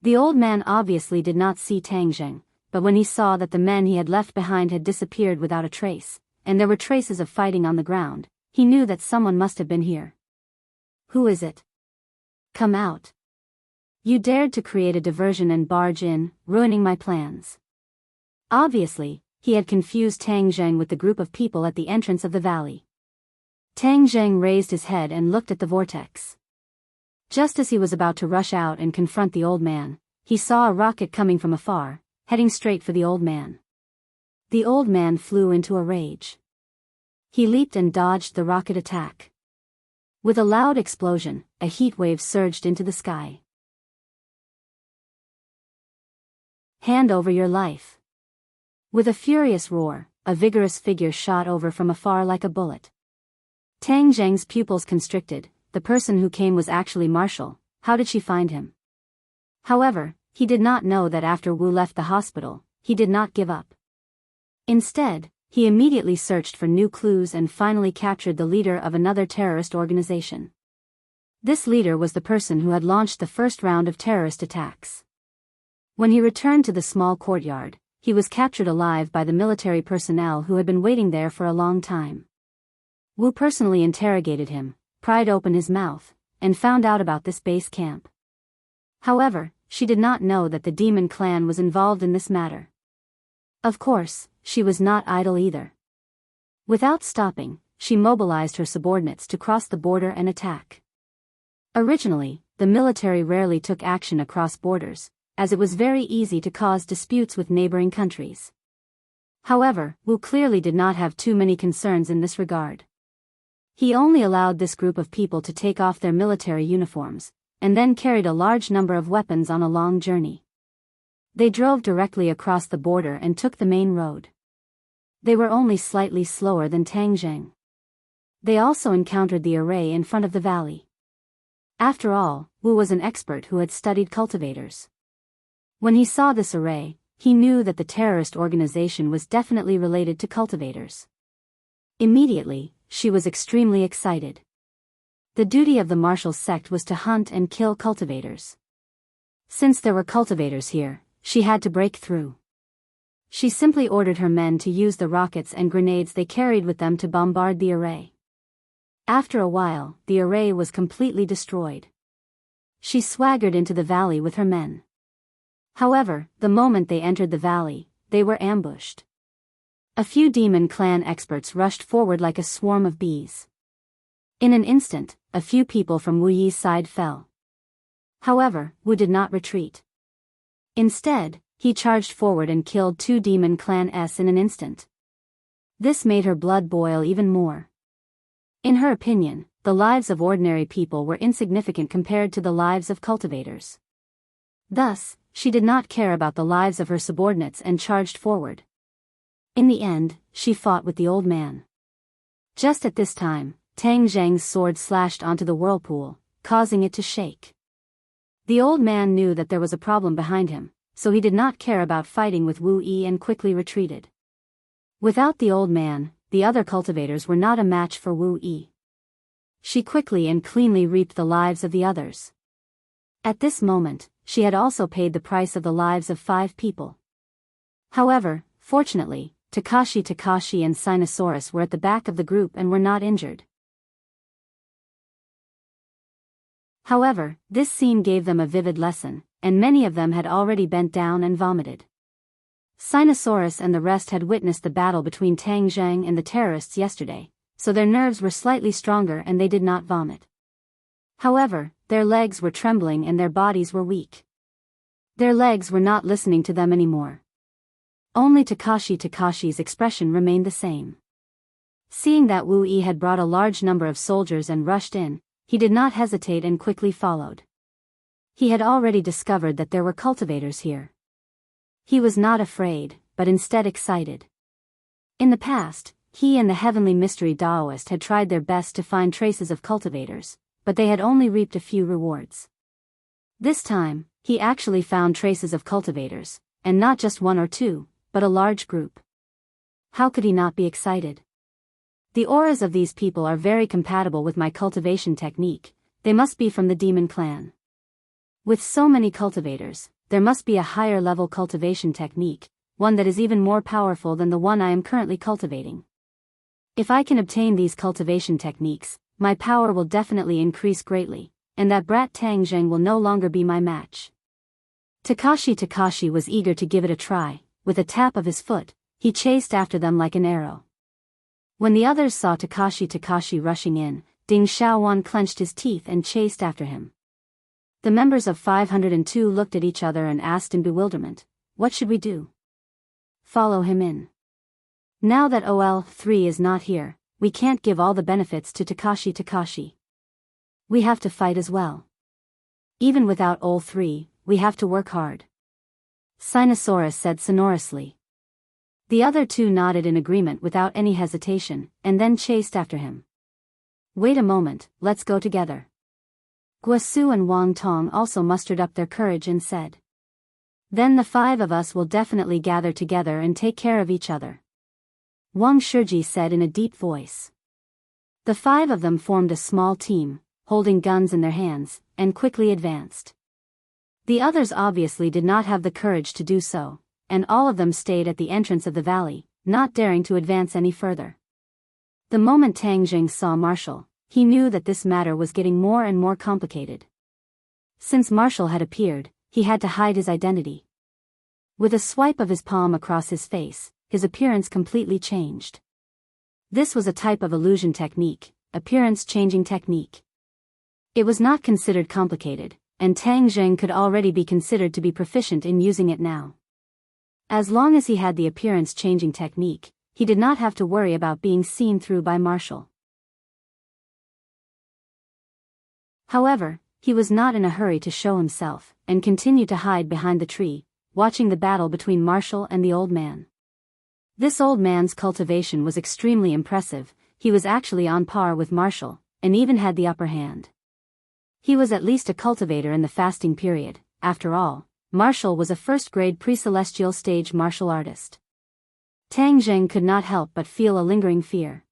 Speaker 1: The old man obviously did not see Tang Zheng, but when he saw that the men he had left behind had disappeared without a trace, and there were traces of fighting on the ground, he knew that someone must have been here. Who is it? Come out. You dared to create a diversion and barge in, ruining my plans. Obviously, he had confused Tang Zheng with the group of people at the entrance of the valley. Tang Zheng raised his head and looked at the vortex. Just as he was about to rush out and confront the old man, he saw a rocket coming from afar, heading straight for the old man. The old man flew into a rage. He leaped and dodged the rocket attack. With a loud explosion, a heat wave surged into the sky. Hand over your life. With a furious roar, a vigorous figure shot over from afar like a bullet. Tang Zheng's pupils constricted. The person who came was actually Marshall. How did she find him? However, he did not know that after Wu left the hospital, he did not give up. Instead, he immediately searched for new clues and finally captured the leader of another terrorist organization. This leader was the person who had launched the first round of terrorist attacks. When he returned to the small courtyard, he was captured alive by the military personnel who had been waiting there for a long time. Wu personally interrogated him, pried open his mouth, and found out about this base camp. However, she did not know that the demon clan was involved in this matter. Of course, she was not idle either. Without stopping, she mobilized her subordinates to cross the border and attack. Originally, the military rarely took action across borders, as it was very easy to cause disputes with neighboring countries. However, Wu clearly did not have too many concerns in this regard. He only allowed this group of people to take off their military uniforms, and then carried a large number of weapons on a long journey. They drove directly across the border and took the main road. They were only slightly slower than Tang Zheng. They also encountered the array in front of the valley. After all, Wu was an expert who had studied cultivators. When he saw this array, he knew that the terrorist organization was definitely related to cultivators. Immediately, she was extremely excited. The duty of the martial sect was to hunt and kill cultivators. Since there were cultivators here, she had to break through. She simply ordered her men to use the rockets and grenades they carried with them to bombard the array. After a while, the array was completely destroyed. She swaggered into the valley with her men. However, the moment they entered the valley, they were ambushed. A few demon clan experts rushed forward like a swarm of bees. In an instant, a few people from Wu Yi's side fell. However, Wu did not retreat. Instead, he charged forward and killed 2 demon clan S in an instant. This made her blood boil even more. In her opinion, the lives of ordinary people were insignificant compared to the lives of cultivators. Thus, she did not care about the lives of her subordinates and charged forward. In the end, she fought with the old man. Just at this time, Tang Zheng's sword slashed onto the whirlpool, causing it to shake. The old man knew that there was a problem behind him, so he did not care about fighting with Wu Yi and quickly retreated. Without the old man, the other cultivators were not a match for Wu Yi. She quickly and cleanly reaped the lives of the others. At this moment, she had also paid the price of the lives of 5 people. However, fortunately, Takashi and Sinosaurus were at the back of the group and were not injured. However, this scene gave them a vivid lesson, and many of them had already bent down and vomited. Sinosaurus and the rest had witnessed the battle between Tang Zheng and the terrorists yesterday, so their nerves were slightly stronger and they did not vomit. However, their legs were trembling and their bodies were weak. Their legs were not listening to them anymore. Only Takashi's expression remained the same. Seeing that Wu Yi had brought a large number of soldiers and rushed in, he did not hesitate and quickly followed. He had already discovered that there were cultivators here. He was not afraid, but instead excited. In the past, he and the heavenly mystery Daoist had tried their best to find traces of cultivators, but they had only reaped a few rewards. This time, he actually found traces of cultivators, and not just 1 or 2, but a large group. How could he not be excited? The auras of these people are very compatible with my cultivation technique. They must be from the demon clan. With so many cultivators, there must be a higher level cultivation technique, one that is even more powerful than the one I am currently cultivating. If I can obtain these cultivation techniques, my power will definitely increase greatly, and that brat Tang Zheng will no longer be my match. Takashi was eager to give it a try. With a tap of his foot, he chased after them like an arrow. When the others saw Takashi rushing in, Ding Xiaowan clenched his teeth and chased after him. The members of 502 looked at each other and asked in bewilderment, "What should we do?" "Follow him in. Now that OL3 is not here, we can't give all the benefits to Takashi. We have to fight as well. Even without OL3, we have to work hard," Sinosaurus said sonorously. The other two nodded in agreement without any hesitation, and then chased after him. "Wait a moment, let's go together." Guasu and Wang Tong also mustered up their courage and said. "Then the 5 of us will definitely gather together and take care of each other," Wang Shiji said in a deep voice. The 5 of them formed a small team, holding guns in their hands, and quickly advanced. The others obviously did not have the courage to do so, and all of them stayed at the entrance of the valley, not daring to advance any further. The moment Tang Jing saw Marshall, he knew that this matter was getting more and more complicated. Since Marshall had appeared, he had to hide his identity. With a swipe of his palm across his face, his appearance completely changed. This was a type of illusion technique, appearance-changing technique. It was not considered complicated, and Tang Zheng could already be considered to be proficient in using it now. As long as he had the appearance-changing technique, he did not have to worry about being seen through by Marshall. However, he was not in a hurry to show himself, and continued to hide behind the tree, watching the battle between Marshall and the old man. This old man's cultivation was extremely impressive. He was actually on par with Marshall, and even had the upper hand. He was at least a cultivator in the fasting period. After all, Marshall was a first-grade pre-celestial stage martial artist. Tang Zheng could not help but feel a lingering fear.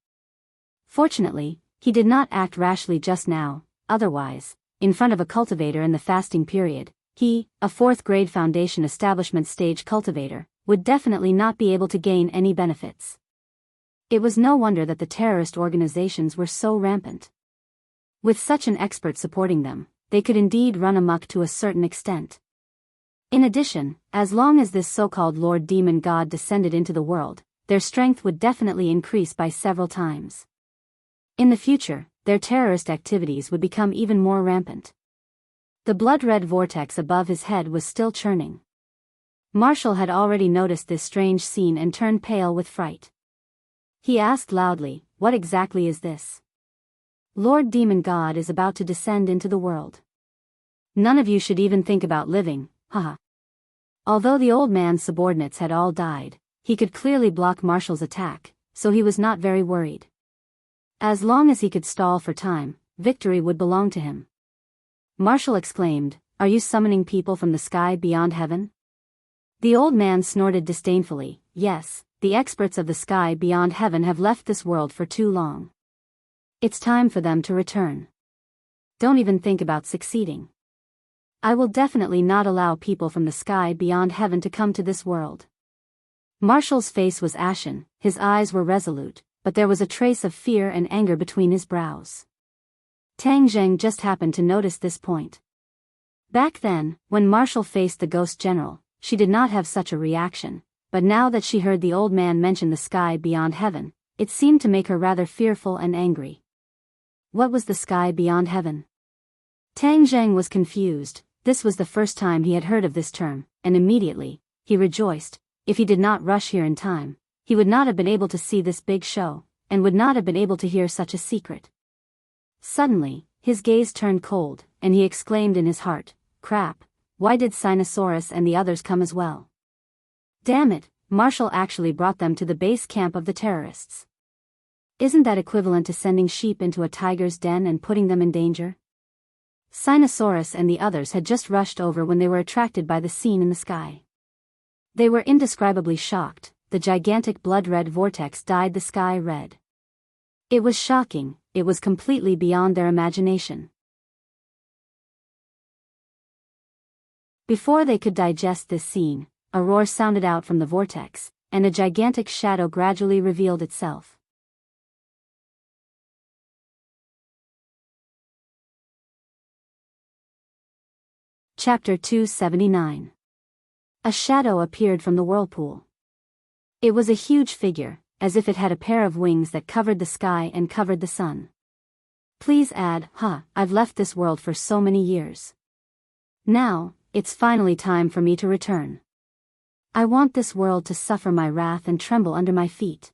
Speaker 1: Fortunately, he did not act rashly just now, otherwise, in front of a cultivator in the fasting period, he, a 4th-grade foundation establishment stage cultivator, would definitely not be able to gain any benefits. It was no wonder that the terrorist organizations were so rampant. With such an expert supporting them, they could indeed run amok to a certain extent. In addition, as long as this so-called Lord Demon God descended into the world, their strength would definitely increase by several times. In the future, their terrorist activities would become even more rampant. The blood-red vortex above his head was still churning. Marshall had already noticed this strange scene and turned pale with fright. He asked loudly, "What exactly is this? Lord Demon God is about to descend into the world. None of you should even think about living, haha." Although the old man's subordinates had all died, he could clearly block Marshall's attack, so he was not very worried. As long as he could stall for time, victory would belong to him. Marshall exclaimed, "Are you summoning people from the sky beyond heaven?" The old man snorted disdainfully, "Yes, the experts of the sky beyond heaven have left this world for too long. It's time for them to return. Don't even think about succeeding. I will definitely not allow people from the sky beyond heaven to come to this world." Marshall's face was ashen, his eyes were resolute, but there was a trace of fear and anger between his brows. Tang Zheng just happened to notice this point. Back then, when Marshall faced the Ghost General, she did not have such a reaction, but now that she heard the old man mention the sky beyond heaven, it seemed to make her rather fearful and angry. What was the sky beyond heaven? Tang Zheng was confused. This was the first time he had heard of this term, and immediately, he rejoiced. If he did not rush here in time, he would not have been able to see this big show, and would not have been able to hear such a secret. Suddenly, his gaze turned cold, and he exclaimed in his heart, "Crap, why did Sinosaurus and the others come as well? Damn it, Marshall actually brought them to the base camp of the terrorists. Isn't that equivalent to sending sheep into a tiger's den and putting them in danger?" Sinosaurus and the others had just rushed over when they were attracted by the scene in the sky. They were indescribably shocked. The gigantic blood-red vortex dyed the sky red. It was shocking, it was completely beyond their imagination. Before they could digest this scene, a roar sounded out from the vortex, and a gigantic shadow gradually revealed itself. Chapter 279. A shadow appeared from the whirlpool. It was a huge figure, as if it had a pair of wings that covered the sky and covered the sun. Please add, I've left this world for so many years. Now, it's finally time for me to return. I want this world to suffer my wrath and tremble under my feet.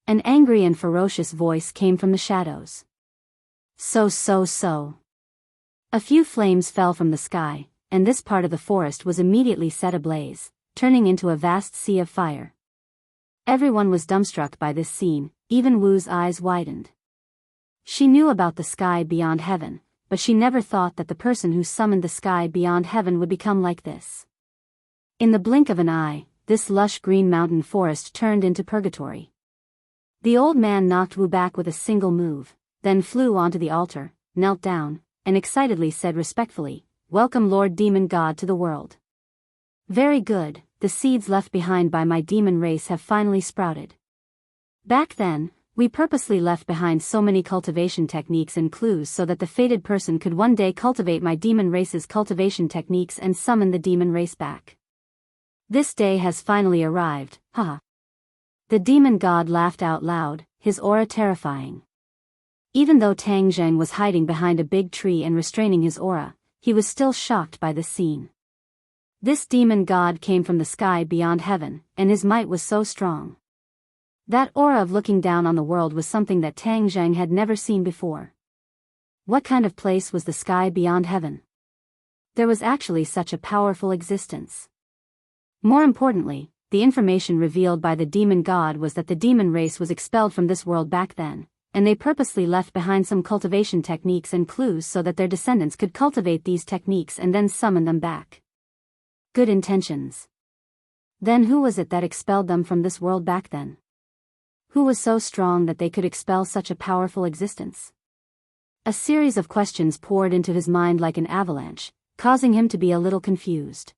Speaker 1: An angry and ferocious voice came from the shadows. So. A few flames fell from the sky, and this part of the forest was immediately set ablaze, turning into a vast sea of fire. Everyone was dumbstruck by this scene, even Wu's eyes widened. She knew about the sky beyond heaven, but she never thought that the person who summoned the sky beyond heaven would become like this. In the blink of an eye, this lush green mountain forest turned into purgatory. The old man knocked Wu back with a single move, then flew onto the altar, knelt down, and excitedly said respectfully, "Welcome Lord Demon God to the world. Very good, the seeds left behind by my demon race have finally sprouted. Back then, we purposely left behind so many cultivation techniques and clues so that the fated person could one day cultivate my demon race's cultivation techniques and summon the demon race back. This day has finally arrived, haha." The demon god laughed out loud, his aura terrifying. Even though Tang Zheng was hiding behind a big tree and restraining his aura, he was still shocked by this scene. This demon god came from the sky beyond heaven, and his might was so strong. That aura of looking down on the world was something that Tang Zheng had never seen before. What kind of place was the sky beyond heaven? There was actually such a powerful existence. More importantly, the information revealed by the demon god was that the demon race was expelled from this world back then, and they purposely left behind some cultivation techniques and clues so that their descendants could cultivate these techniques and then summon them back. Good intentions. Then who was it that expelled them from this world back then? Who was so strong that they could expel such a powerful existence? A series of questions poured into his mind like an avalanche, causing him to be a little confused.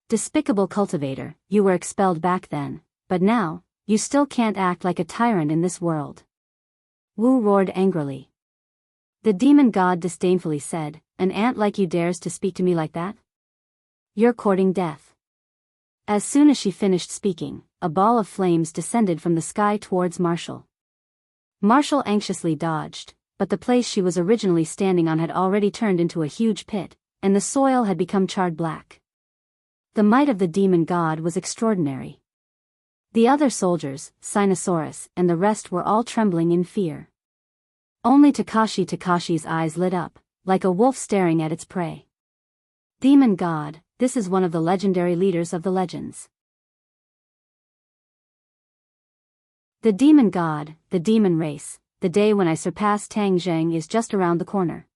Speaker 1: Despicable cultivator, you were expelled back then, but now, you still can't act like a tyrant in this world. Wu roared angrily. The demon god disdainfully said, "An ant like you dares to speak to me like that? You're courting death." As soon as she finished speaking, a ball of flames descended from the sky towards Marshall. Marshall anxiously dodged, but the place she was originally standing on had already turned into a huge pit, and the soil had become charred black. The might of the demon god was extraordinary. The other soldiers, Sinosaurus, and the rest were all trembling in fear. Only Takashi's eyes lit up, like a wolf staring at its prey. Demon god, this is one of the legendary leaders of the legends. The demon god, the demon race, the day when I surpass Tang Zheng is just around the corner.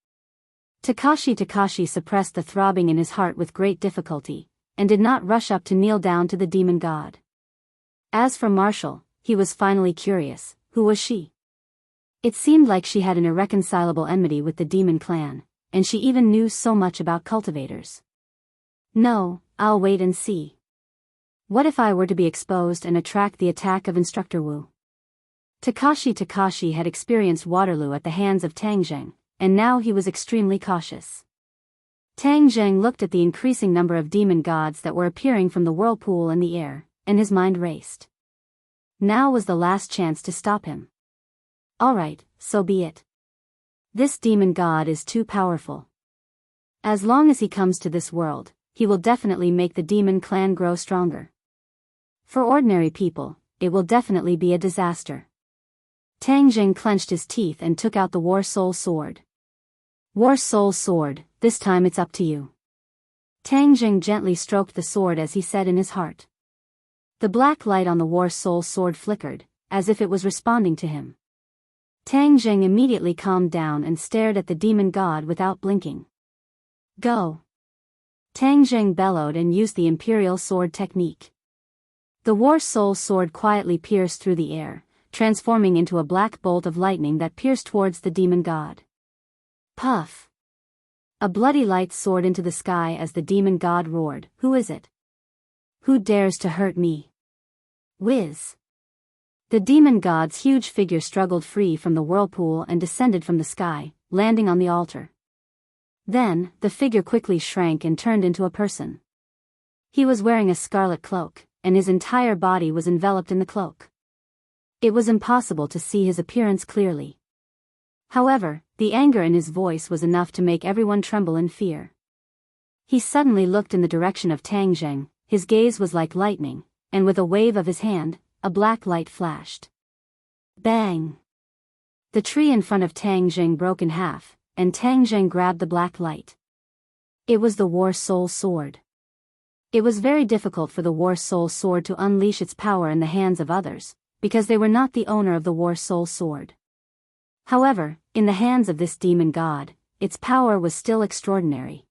Speaker 1: Takashi suppressed the throbbing in his heart with great difficulty, and did not rush up to kneel down to the demon god. As for Marshall, he was finally curious, who was she? It seemed like she had an irreconcilable enmity with the demon clan, and she even knew so much about cultivators. No, I'll wait and see. What if I were to be exposed and attract the attack of Instructor Wu? Takashi had experienced Waterloo at the hands of Tang Zheng, and now he was extremely cautious. Tang Zheng looked at the increasing number of demon gods that were appearing from the whirlpool and the air, and his mind raced. Now was the last chance to stop him. Alright, so be it. This demon god is too powerful. As long as he comes to this world, he will definitely make the demon clan grow stronger. For ordinary people, it will definitely be a disaster. Tang Zheng clenched his teeth and took out the War Soul Sword. War Soul Sword, this time it's up to you. Tang Zheng gently stroked the sword as he said in his heart. The black light on the War Soul Sword flickered, as if it was responding to him. Tang Zheng immediately calmed down and stared at the demon god without blinking. Go! Tang Zheng bellowed and used the Imperial Sword technique. The War Soul Sword quietly pierced through the air, transforming into a black bolt of lightning that pierced towards the demon god. Puff! A bloody light soared into the sky as the demon god roared, "Who is it? Who dares to hurt me?" Whiz! The demon god's huge figure struggled free from the whirlpool and descended from the sky, landing on the altar. Then, the figure quickly shrank and turned into a person. He was wearing a scarlet cloak, and his entire body was enveloped in the cloak. It was impossible to see his appearance clearly. However, the anger in his voice was enough to make everyone tremble in fear. He suddenly looked in the direction of Tang Zheng, his gaze was like lightning, and with a wave of his hand, a black light flashed. Bang! The tree in front of Tang Zheng broke in half, and Tang Zheng grabbed the black light. It was the War Soul Sword. It was very difficult for the War Soul Sword to unleash its power in the hands of others, because they were not the owner of the War Soul Sword. However, in the hands of this demon god, its power was still extraordinary.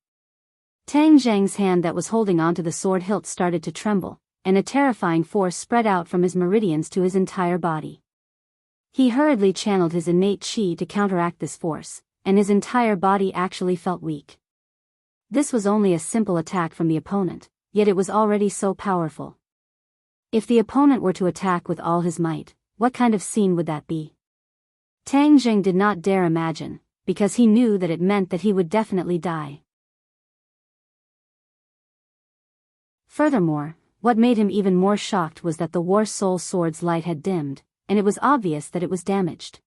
Speaker 1: Tang Zheng's hand that was holding onto the sword hilt started to tremble, and a terrifying force spread out from his meridians to his entire body. He hurriedly channeled his innate chi to counteract this force, and his entire body actually felt weak. This was only a simple attack from the opponent, yet it was already so powerful. If the opponent were to attack with all his might, what kind of scene would that be? Tang Zheng did not dare imagine, because he knew that it meant that he would definitely die. Furthermore, what made him even more shocked was that the War Soul Sword's light had dimmed, and it was obvious that it was damaged.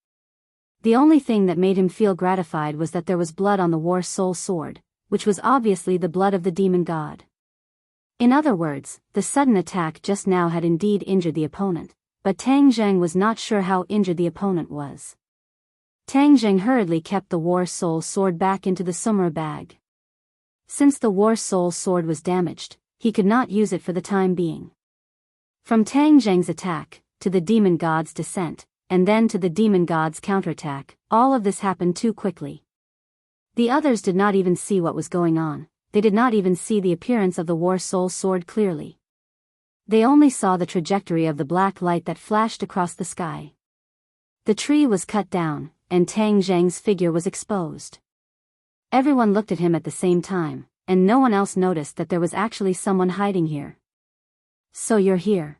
Speaker 1: The only thing that made him feel gratified was that there was blood on the War Soul Sword, which was obviously the blood of the demon god. In other words, the sudden attack just now had indeed injured the opponent, but Tang Zheng was not sure how injured the opponent was. Tang Zheng hurriedly kept the War Soul Sword back into the sumra bag. Since the War Soul Sword was damaged, he could not use it for the time being. From Tang Zheng's attack, to the demon god's descent, and then to the demon god's counterattack, all of this happened too quickly. The others did not even see what was going on, they did not even see the appearance of the War Soul Sword clearly. They only saw the trajectory of the black light that flashed across the sky. The tree was cut down, and Tang Zheng's figure was exposed. Everyone looked at him at the same time, and no one else noticed that there was actually someone hiding here. So you're here.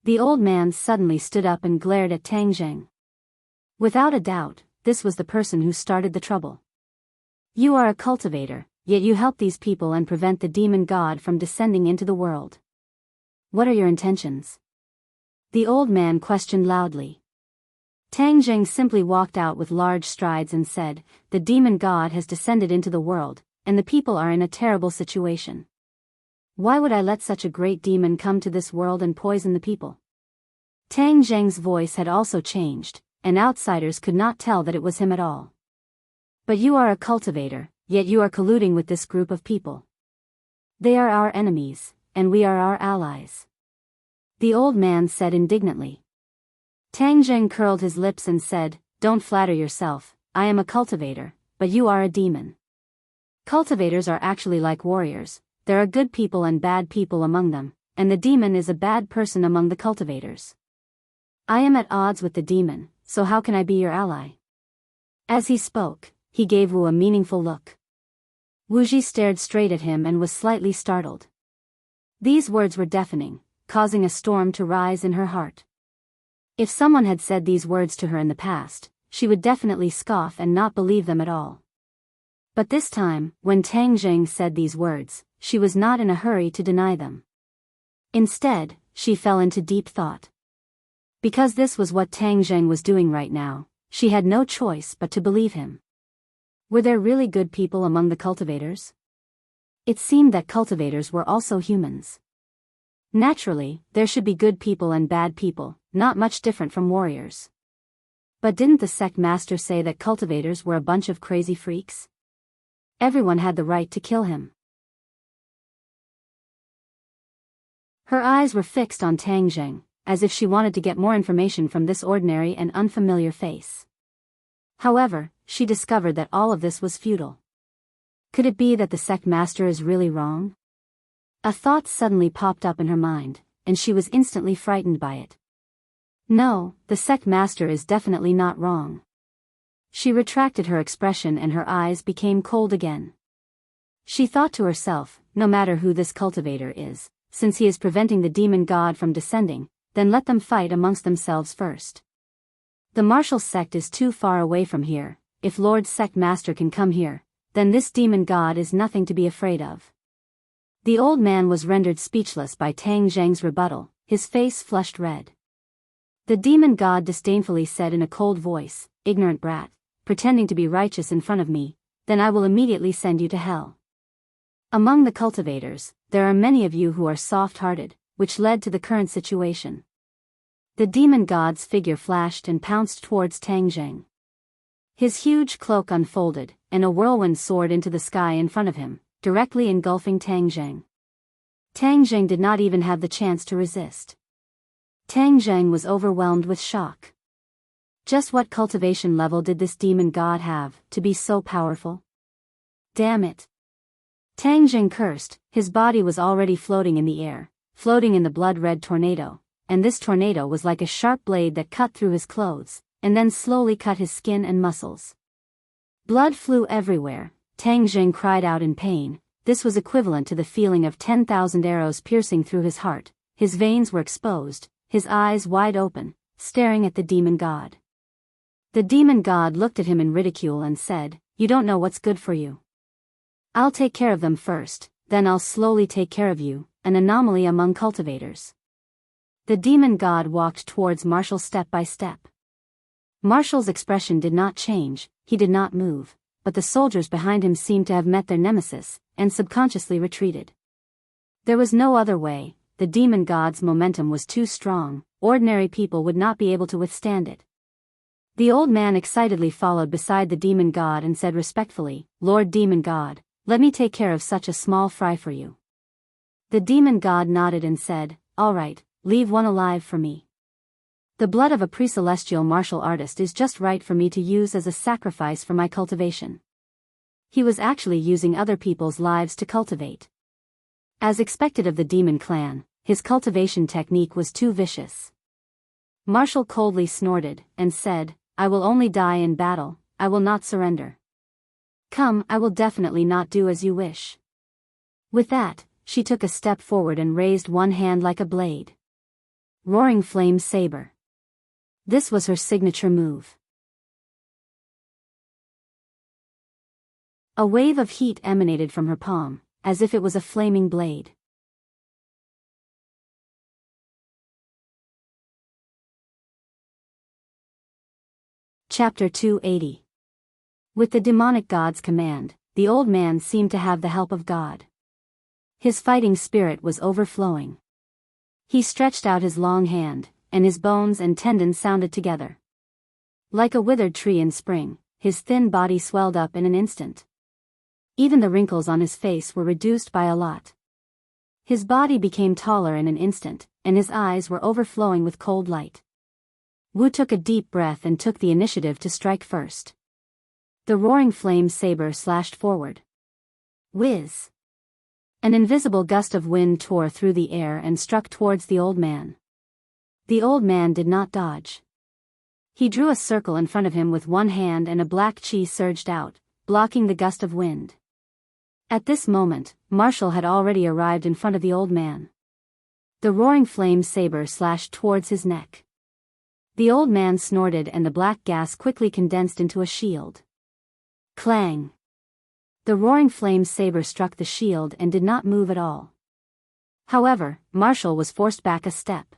Speaker 1: The old man suddenly stood up and glared at Tang Zheng. Without a doubt, this was the person who started the trouble. You are a cultivator, yet you help these people and prevent the demon god from descending into the world. What are your intentions? The old man questioned loudly. Tang Zheng simply walked out with large strides and said, "The demon god has descended into the world, and the people are in a terrible situation. Why would I let such a great demon come to this world and poison the people?" Tang Zheng's voice had also changed, and outsiders could not tell that it was him at all. But you are a cultivator, yet you are colluding with this group of people. They are our enemies, and we are our allies. The old man said indignantly. Tang Zheng curled his lips and said, "Don't flatter yourself, I am a cultivator, but you are a demon. Cultivators are actually like warriors. There are good people and bad people among them, and the demon is a bad person among the cultivators. I am at odds with the demon, so how can I be your ally?" As he spoke, he gave Wu a meaningful look. Wuji stared straight at him and was slightly startled. These words were deafening, causing a storm to rise in her heart. If someone had said these words to her in the past, she would definitely scoff and not believe them at all. But this time, when Tang Zheng said these words, she was not in a hurry to deny them. Instead, she fell into deep thought. Because this was what Tang Zheng was doing right now, she had no choice but to believe him. Were there really good people among the cultivators? It seemed that cultivators were also humans. Naturally, there should be good people and bad people, not much different from warriors. But didn't the sect master say that cultivators were a bunch of crazy freaks? Everyone had the right to kill him. Her eyes were fixed on Tang Zheng, as if she wanted to get more information from this ordinary and unfamiliar face. However, she discovered that all of this was futile. Could it be that the sect master is really wrong? A thought suddenly popped up in her mind, and she was instantly frightened by it. No, the sect master is definitely not wrong. She retracted her expression and her eyes became cold again. She thought to herself, no matter who this cultivator is, since he is preventing the demon god from descending, then let them fight amongst themselves first. The martial sect is too far away from here. If Lord Sect Master can come here, then this demon god is nothing to be afraid of. The old man was rendered speechless by Tang Zheng's rebuttal, his face flushed red. The demon god disdainfully said in a cold voice, "Ignorant brat, pretending to be righteous in front of me, then I will immediately send you to hell." Among the cultivators, there are many of you who are soft-hearted, which led to the current situation. The demon god's figure flashed and pounced towards Tang Zheng. His huge cloak unfolded, and a whirlwind soared into the sky in front of him, directly engulfing Tang Zheng. Tang Zheng did not even have the chance to resist. Tang Zheng was overwhelmed with shock. Just what cultivation level did this demon god have, to be so powerful? Damn it! Tang Zheng cursed. His body was already floating in the air, floating in the blood-red tornado, and this tornado was like a sharp blade that cut through his clothes, and then slowly cut his skin and muscles. Blood flew everywhere. Tang Zheng cried out in pain. This was equivalent to the feeling of 10,000 arrows piercing through his heart. His veins were exposed, his eyes wide open, staring at the demon god. The demon god looked at him in ridicule and said, "You don't know what's good for you. I'll take care of them first, then I'll slowly take care of you," an anomaly among cultivators. The demon god walked towards Marshall step by step. Marshall's expression did not change, he did not move, but the soldiers behind him seemed to have met their nemesis, and subconsciously retreated. There was no other way, the demon god's momentum was too strong, ordinary people would not be able to withstand it. The old man excitedly followed beside the demon god and said respectfully, "Lord Demon God, let me take care of such a small fry for you." The demon god nodded and said, "All right, leave one alive for me. The blood of a pre-celestial martial artist is just right for me to use as a sacrifice for my cultivation." He was actually using other people's lives to cultivate. As expected of the demon clan, his cultivation technique was too vicious. Marshall coldly snorted, and said, "I will only die in battle, I will not surrender. Come, I will definitely not do as you wish." With that, she took a step forward and raised one hand like a blade. Roaring Flame Saber. This was her signature move. A wave of heat emanated from her palm, as if it was a flaming blade. Chapter 280. With the demonic god's command, the old man seemed to have the help of God. His fighting spirit was overflowing. He stretched out his long hand, and his bones and tendons sounded together. Like a withered tree in spring, his thin body swelled up in an instant. Even the wrinkles on his face were reduced by a lot. His body became taller in an instant, and his eyes were overflowing with cold light. Wu took a deep breath and took the initiative to strike first. The roaring flame saber slashed forward. Whiz! An invisible gust of wind tore through the air and struck towards the old man. The old man did not dodge. He drew a circle in front of him with one hand and a black chi surged out, blocking the gust of wind. At this moment, Marshall had already arrived in front of the old man. The roaring flame saber slashed towards his neck. The old man snorted and the black gas quickly condensed into a shield. Clang! The roaring flame saber struck the shield and did not move at all. However, Marshall was forced back a step.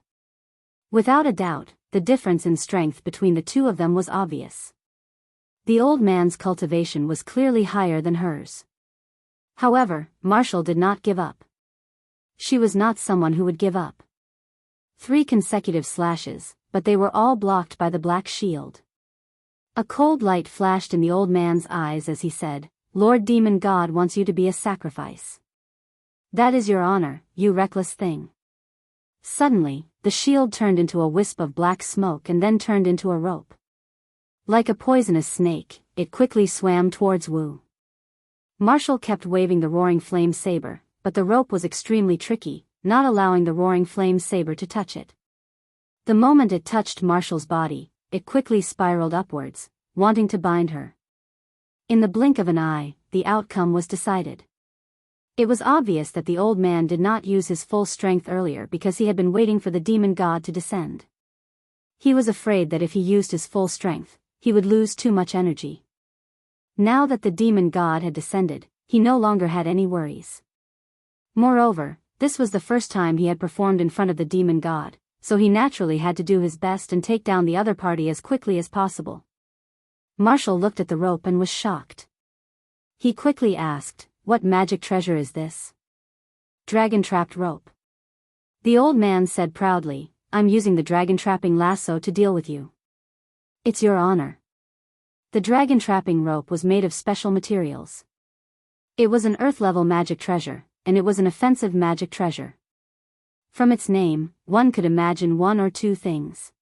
Speaker 1: Without a doubt, the difference in strength between the two of them was obvious. The old man's cultivation was clearly higher than hers. However, Marshall did not give up. She was not someone who would give up. 3 consecutive slashes, but they were all blocked by the black shield. A cold light flashed in the old man's eyes as he said, "Lord Demon God wants you to be a sacrifice. That is your honor, you reckless thing." Suddenly, the shield turned into a wisp of black smoke and then turned into a rope. Like a poisonous snake, it quickly swam towards Wu. Marshall kept waving the roaring flame saber, but the rope was extremely tricky, not allowing the roaring flame saber to touch it. The moment it touched Marshall's body, it quickly spiraled upwards, wanting to bind her. In the blink of an eye, the outcome was decided. It was obvious that the old man did not use his full strength earlier because he had been waiting for the demon god to descend. He was afraid that if he used his full strength, he would lose too much energy. Now that the demon god had descended, he no longer had any worries. Moreover, this was the first time he had performed in front of the demon god, so he naturally had to do his best and take down the other party as quickly as possible. Marshall looked at the rope and was shocked. He quickly asked, "What magic treasure is this?" "Dragon-trapped rope." The old man said proudly, "I'm using the dragon-trapping lasso to deal with you." "It's your honor." The dragon-trapping rope was made of special materials. It was an earth-level magic treasure, and it was an offensive magic treasure. From its name, one could imagine one or two things.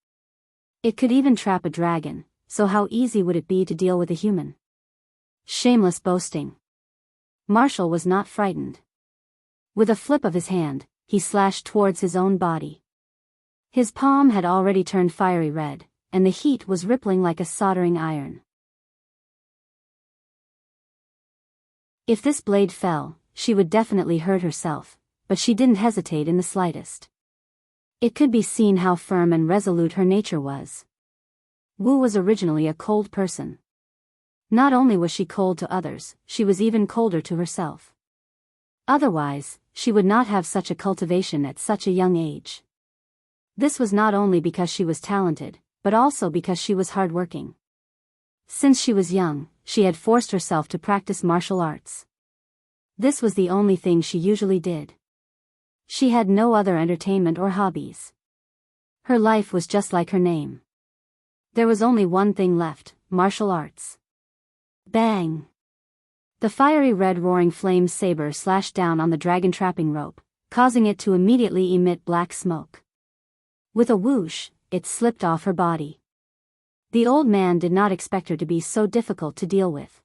Speaker 1: It could even trap a dragon, so how easy would it be to deal with a human? Shameless boasting. Marshall was not frightened. With a flip of his hand, he slashed towards his own body. His palm had already turned fiery red, and the heat was rippling like a soldering iron. If this blade fell, she would definitely hurt herself, but she didn't hesitate in the slightest. It could be seen how firm and resolute her nature was. Wu was originally a cold person. Not only was she cold to others, she was even colder to herself. Otherwise, she would not have such a cultivation at such a young age. This was not only because she was talented, but also because she was hardworking. Since she was young, she had forced herself to practice martial arts. This was the only thing she usually did. She had no other entertainment or hobbies. Her life was just like her name. There was only one thing left, martial arts. Bang! The fiery red roaring flame saber slashed down on the dragon-trapping rope, causing it to immediately emit black smoke. With a whoosh, it slipped off her body. The old man did not expect her to be so difficult to deal with.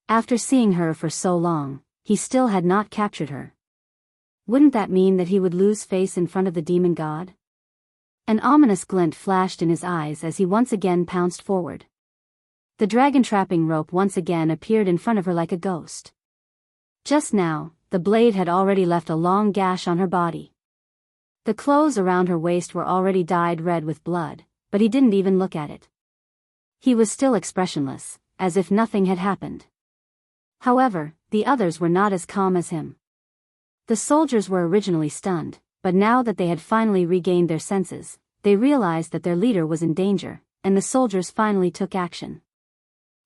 Speaker 1: After seeing her for so long, he still had not captured her. Wouldn't that mean that he would lose face in front of the demon god? An ominous glint flashed in his eyes as he once again pounced forward. The dragon-trapping rope once again appeared in front of her like a ghost. Just now, the blade had already left a long gash on her body. The clothes around her waist were already dyed red with blood, but he didn't even look at it. He was still expressionless, as if nothing had happened. However, the others were not as calm as him. The soldiers were originally stunned, but now that they had finally regained their senses, they realized that their leader was in danger, and the soldiers finally took action.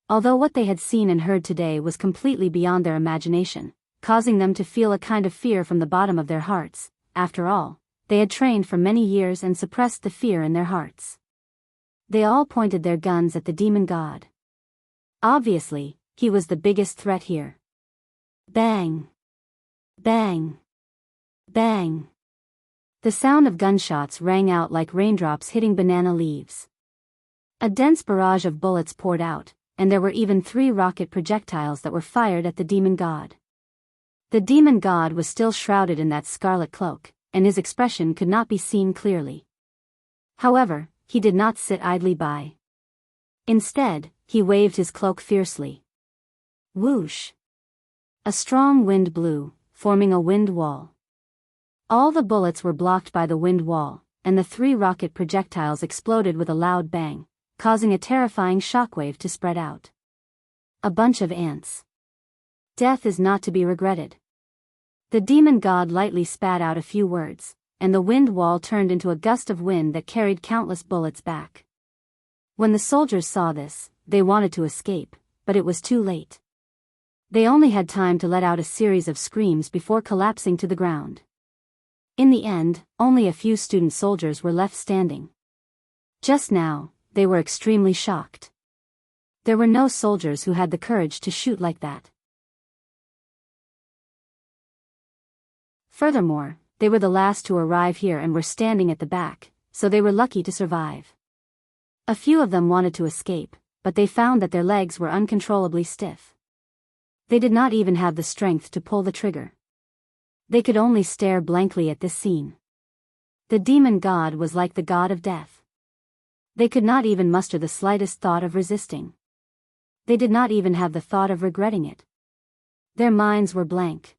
Speaker 1: Although what they had seen and heard today was completely beyond their imagination, causing them to feel a kind of fear from the bottom of their hearts, after all, they had trained for many years and suppressed the fear in their hearts. They all pointed their guns at the demon god. Obviously, he was the biggest threat here. Bang! Bang! Bang! The sound of gunshots rang out like raindrops hitting banana leaves. A dense barrage of bullets poured out, and there were even 3 rocket projectiles that were fired at the demon god. The demon god was still shrouded in that scarlet cloak, and his expression could not be seen clearly. However, he did not sit idly by. Instead, he waved his cloak fiercely. Whoosh! A strong wind blew, forming a wind wall. All the bullets were blocked by the wind wall, and the 3 rocket projectiles exploded with a loud bang, causing a terrifying shockwave to spread out. A bunch of ants. Death is not to be regretted. The demon god lightly spat out a few words, and the wind wall turned into a gust of wind that carried countless bullets back. When the soldiers saw this, they wanted to escape, but it was too late. They only had time to let out a series of screams before collapsing to the ground. In the end, only a few student soldiers were left standing. Just now, they were extremely shocked. There were no soldiers who had the courage to shoot like that. Furthermore, they were the last to arrive here and were standing at the back, so they were lucky to survive. A few of them wanted to escape, but they found that their legs were uncontrollably stiff. They did not even have the strength to pull the trigger. They could only stare blankly at this scene. The demon god was like the god of death. They could not even muster the slightest thought of resisting. They did not even have the thought of regretting it. Their minds were blank.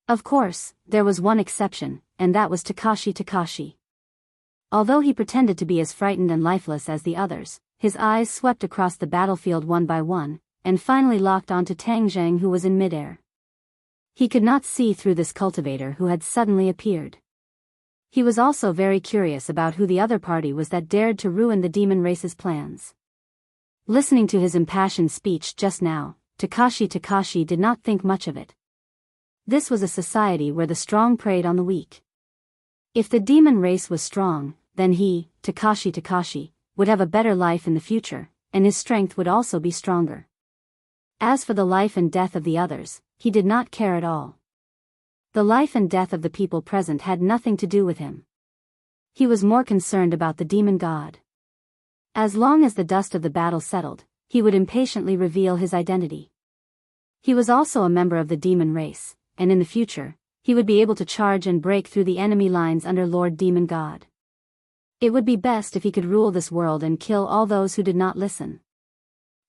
Speaker 1: Of course, there was one exception, and that was Takashi. Although he pretended to be as frightened and lifeless as the others, his eyes swept across the battlefield one by one, and finally locked onto Tang Zheng, who was in midair. He could not see through this cultivator who had suddenly appeared. He was also very curious about who the other party was that dared to ruin the demon race's plans. Listening to his impassioned speech just now, Takashi did not think much of it. This was a society where the strong preyed on the weak. If the demon race was strong, then he, Takashi, would have a better life in the future, and his strength would also be stronger. As for the life and death of the others, he did not care at all. The life and death of the people present had nothing to do with him. He was more concerned about the demon god. As long as the dust of the battle settled, he would impatiently reveal his identity. He was also a member of the demon race, and in the future, he would be able to charge and break through the enemy lines under Lord Demon God. It would be best if he could rule this world and kill all those who did not listen.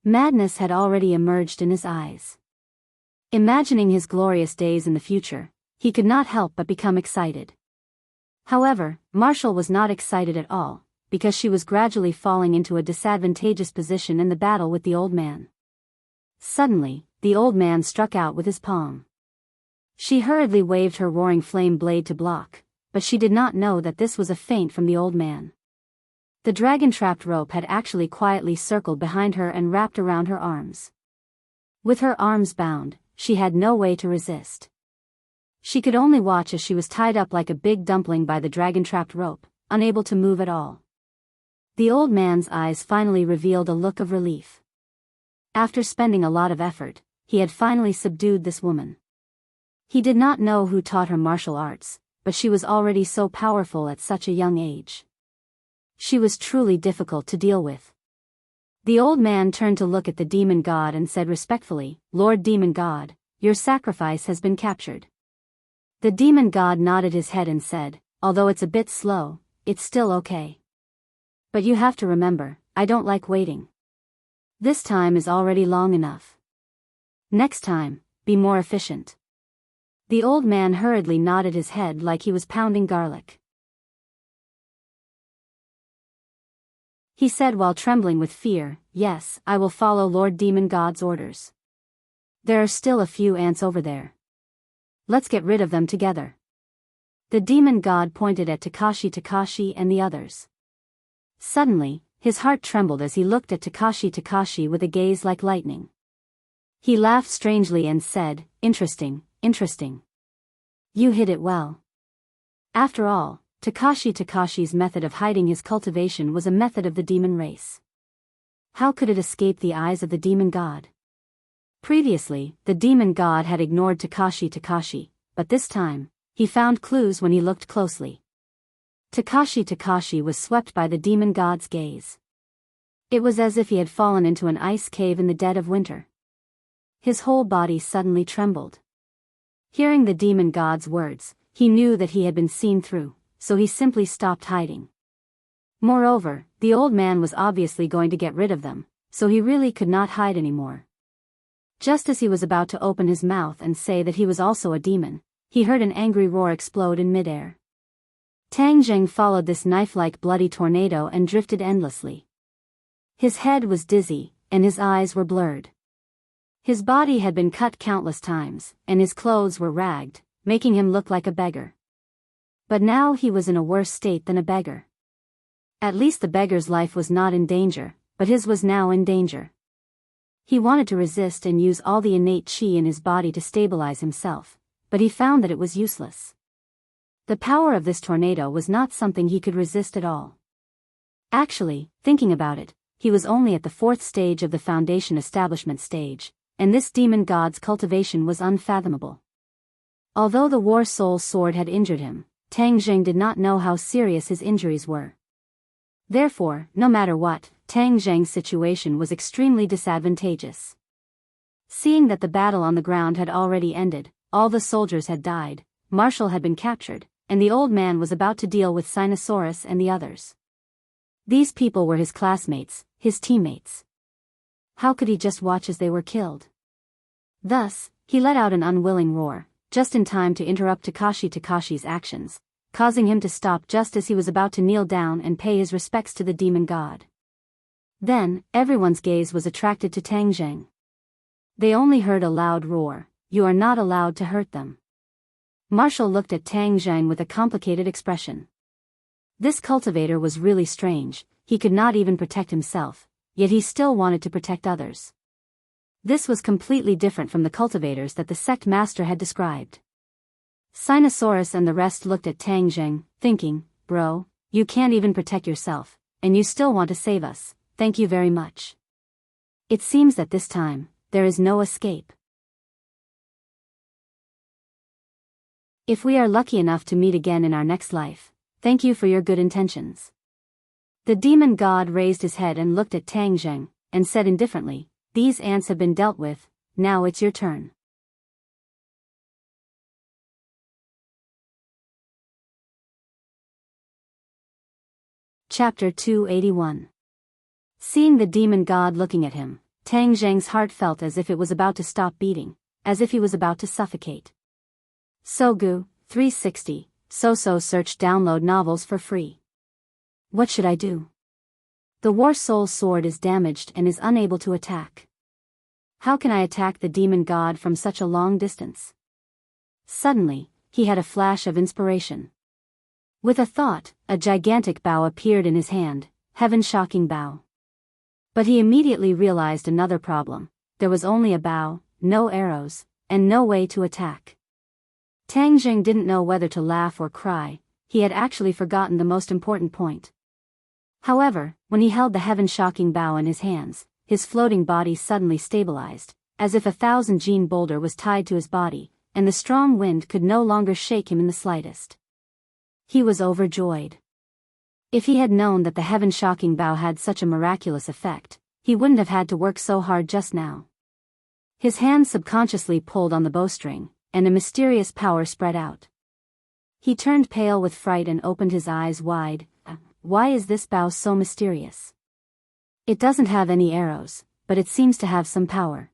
Speaker 1: Madness had already emerged in his eyes. Imagining his glorious days in the future, he could not help but become excited. However, Marshall was not excited at all, because she was gradually falling into a disadvantageous position in the battle with the old man. Suddenly, the old man struck out with his palm. She hurriedly waved her roaring flame blade to block, but she did not know that this was a feint from the old man. The dragon-trapped rope had actually quietly circled behind her and wrapped around her arms. With her arms bound, she had no way to resist. She could only watch as she was tied up like a big dumpling by the dragon-trapped rope, unable to move at all. The old man's eyes finally revealed a look of relief. After spending a lot of effort, he had finally subdued this woman. He did not know who taught her martial arts, but she was already so powerful at such a young age. She was truly difficult to deal with. The old man turned to look at the demon god and said respectfully, "Lord Demon God, your sacrifice has been captured." The demon god nodded his head and said, "Although it's a bit slow, it's still okay. But you have to remember, I don't like waiting. This time is already long enough. Next time, be more efficient." The old man hurriedly nodded his head like he was pounding garlic. He said while trembling with fear, "Yes, I will follow Lord Demon God's orders. There are still a few ants over there. Let's get rid of them together." The demon god pointed at Takashi and the others. Suddenly, his heart trembled as he looked at Takashi with a gaze like lightning. He laughed strangely and said, Interesting. You hid it well." After all, Takashi's method of hiding his cultivation was a method of the demon race. How could it escape the eyes of the demon god? Previously, the demon god had ignored Takashi, but this time, he found clues when he looked closely. Takashi was swept by the demon god's gaze. It was as if he had fallen into an ice cave in the dead of winter. His whole body suddenly trembled. Hearing the demon god's words, he knew that he had been seen through, so he simply stopped hiding. Moreover, the old man was obviously going to get rid of them, so he really could not hide anymore. Just as he was about to open his mouth and say that he was also a demon, he heard an angry roar explode in midair. Tang Zheng followed this knife-like bloody tornado and drifted endlessly. His head was dizzy, and his eyes were blurred. His body had been cut countless times, and his clothes were ragged, making him look like a beggar. But now he was in a worse state than a beggar. At least the beggar's life was not in danger, but his was now in danger. He wanted to resist and use all the innate qi in his body to stabilize himself, but he found that it was useless. The power of this tornado was not something he could resist at all. Actually, thinking about it, he was only at the 4th stage of the foundation establishment stage, and this demon god's cultivation was unfathomable. Although the War Soul sword had injured him, Tang Zheng did not know how serious his injuries were. Therefore, no matter what, Tang Zheng's situation was extremely disadvantageous. Seeing that the battle on the ground had already ended, all the soldiers had died, Marshall had been captured, and the old man was about to deal with Sinosaurus and the others. These people were his classmates, his teammates. How could he just watch as they were killed? Thus, he let out an unwilling roar, just in time to interrupt Takashi's actions, causing him to stop just as he was about to kneel down and pay his respects to the demon god. Then, everyone's gaze was attracted to Tang Zheng. They only heard a loud roar. You are not allowed to hurt them. Marshall looked at Tang Zheng with a complicated expression. This cultivator was really strange. He could not even protect himself, yet he still wanted to protect others. This was completely different from the cultivators that the sect master had described. Sinosaurus and the rest looked at Tang Zheng, thinking, bro, you can't even protect yourself, and you still want to save us, thank you very much. It seems that this time, there is no escape. If we are lucky enough to meet again in our next life, thank you for your good intentions. The demon god raised his head and looked at Tang Zheng, and said indifferently, these ants have been dealt with, now it's your turn. Chapter 281. Seeing the demon god looking at him, Tang Zheng's heart felt as if it was about to stop beating, as if he was about to suffocate. Sogu, 360, So search download novels for free. What should I do? The War Soul sword is damaged and is unable to attack. How can I attack the demon god from such a long distance? Suddenly, he had a flash of inspiration. With a thought, a gigantic bow appeared in his hand, heaven-shocking bow. But he immediately realized another problem. There was only a bow, no arrows, and no way to attack. Tang Zheng didn't know whether to laugh or cry. He had actually forgotten the most important point. However, when he held the heaven-shocking bow in his hands, his floating body suddenly stabilized, as if a 1,000-gene boulder was tied to his body, and the strong wind could no longer shake him in the slightest. He was overjoyed. If he had known that the heaven-shocking bow had such a miraculous effect, he wouldn't have had to work so hard just now. His hand subconsciously pulled on the bowstring, and a mysterious power spread out. He turned pale with fright and opened his eyes wide. Why is this bow so mysterious? It doesn't have any arrows, but it seems to have some power.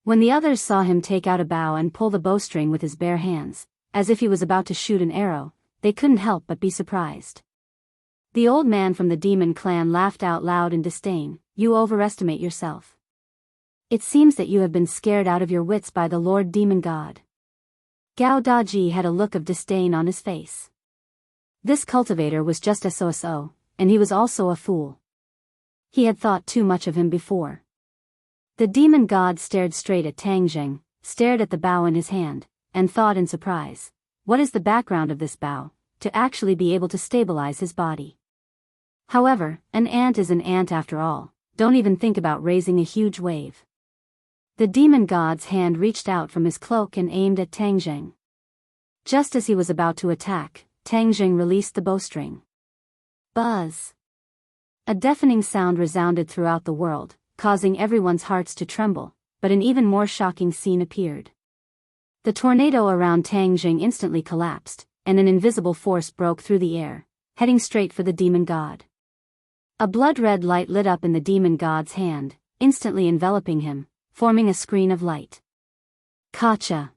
Speaker 1: When the others saw him take out a bow and pull the bowstring with his bare hands, as if he was about to shoot an arrow, they couldn't help but be surprised. The old man from the demon clan laughed out loud in disdain. You overestimate yourself. It seems that you have been scared out of your wits by the Lord Demon God. Gao Daji had a look of disdain on his face. This cultivator was just a so-so, and he was also a fool. He had thought too much of him before. The demon god stared straight at Tang Zheng, stared at the bow in his hand, and thought in surprise, what is the background of this bow, to actually be able to stabilize his body? However, an ant is an ant after all, don't even think about raising a huge wave. The demon god's hand reached out from his cloak and aimed at Tang Zheng. Just as he was about to attack, Tang Zheng released the bowstring. Buzz! A deafening sound resounded throughout the world, causing everyone's hearts to tremble, but an even more shocking scene appeared. The tornado around Tang Zheng instantly collapsed, and an invisible force broke through the air, heading straight for the demon god. A blood-red light lit up in the demon god's hand, instantly enveloping him, forming a screen of light. Kacha!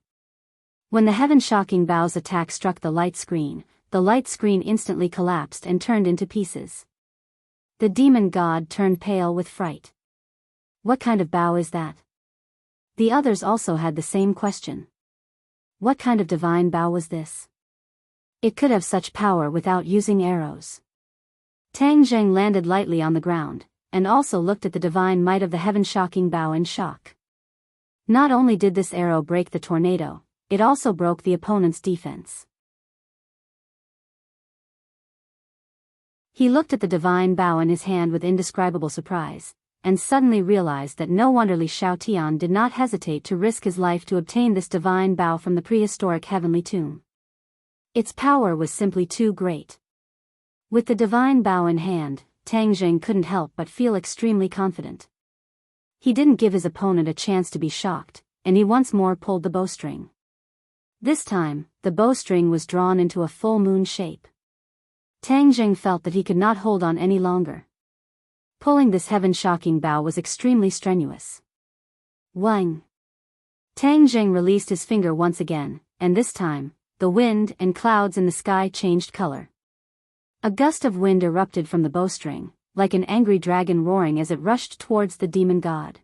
Speaker 1: When the heaven-shocking bow's attack struck the light screen instantly collapsed and turned into pieces. The demon god turned pale with fright. What kind of bow is that? The others also had the same question. What kind of divine bow was this? It could have such power without using arrows. Tang Zheng landed lightly on the ground, and also looked at the divine might of the heaven-shocking bow in shock. Not only did this arrow break the tornado, it also broke the opponent's defense. He looked at the divine bow in his hand with indescribable surprise, and suddenly realized that no wonder Li Shaotian did not hesitate to risk his life to obtain this divine bow from the prehistoric heavenly tomb. Its power was simply too great. With the divine bow in hand, Tang Zheng couldn't help but feel extremely confident. He didn't give his opponent a chance to be shocked, and he once more pulled the bowstring. This time, the bowstring was drawn into a full moon shape. Tang Zheng felt that he could not hold on any longer. Pulling this heaven-shocking bow was extremely strenuous. Wang! Tang Zheng released his finger once again, and this time, the wind and clouds in the sky changed color. A gust of wind erupted from the bowstring, like an angry dragon roaring as it rushed towards the demon god.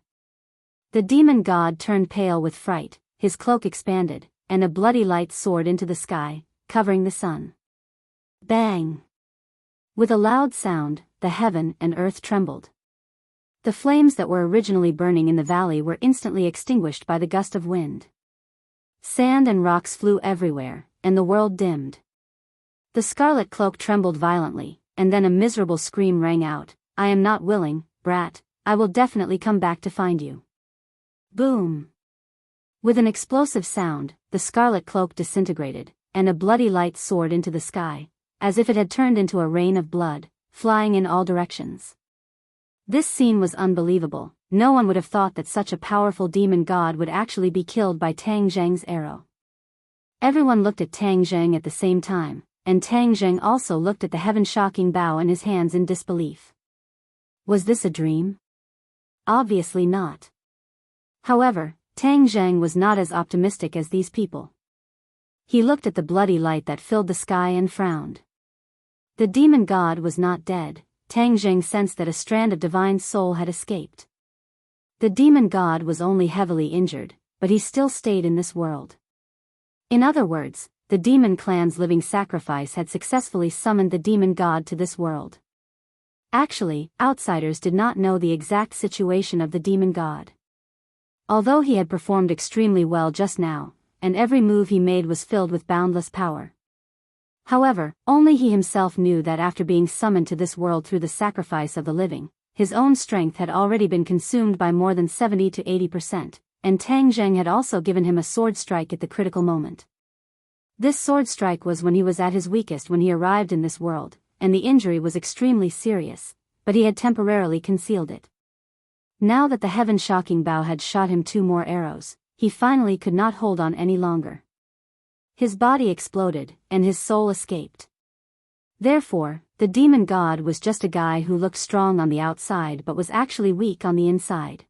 Speaker 1: The demon god turned pale with fright, his cloak expanded, and a bloody light soared into the sky, covering the sun. Bang! With a loud sound, the heaven and earth trembled. The flames that were originally burning in the valley were instantly extinguished by the gust of wind. Sand and rocks flew everywhere, and the world dimmed. The scarlet cloak trembled violently, and then a miserable scream rang out, "I am not willing, brat, I will definitely come back to find you." Boom! With an explosive sound, the scarlet cloak disintegrated, and a bloody light soared into the sky, as if it had turned into a rain of blood, flying in all directions. This scene was unbelievable. No one would have thought that such a powerful demon god would actually be killed by Tang Zheng's arrow. Everyone looked at Tang Zheng at the same time, and Tang Zheng also looked at the heaven-shocking bow in his hands in disbelief. Was this a dream? Obviously not. However, Tang Zheng was not as optimistic as these people. He looked at the bloody light that filled the sky and frowned. The demon god was not dead. Tang Zheng sensed that a strand of divine soul had escaped. The demon god was only heavily injured, but he still stayed in this world. In other words, the demon clan's living sacrifice had successfully summoned the demon god to this world. Actually, outsiders did not know the exact situation of the demon god. Although he had performed extremely well just now, and every move he made was filled with boundless power. However, only he himself knew that after being summoned to this world through the sacrifice of the living, his own strength had already been consumed by more than 70 to 80%, and Tang Zheng had also given him a sword strike at the critical moment. This sword strike was when he was at his weakest when he arrived in this world, and the injury was extremely serious, but he had temporarily concealed it. Now that the heaven-shocking bow had shot him 2 more arrows, he finally could not hold on any longer. His body exploded, and his soul escaped. Therefore, the demon god was just a guy who looked strong on the outside but was actually weak on the inside.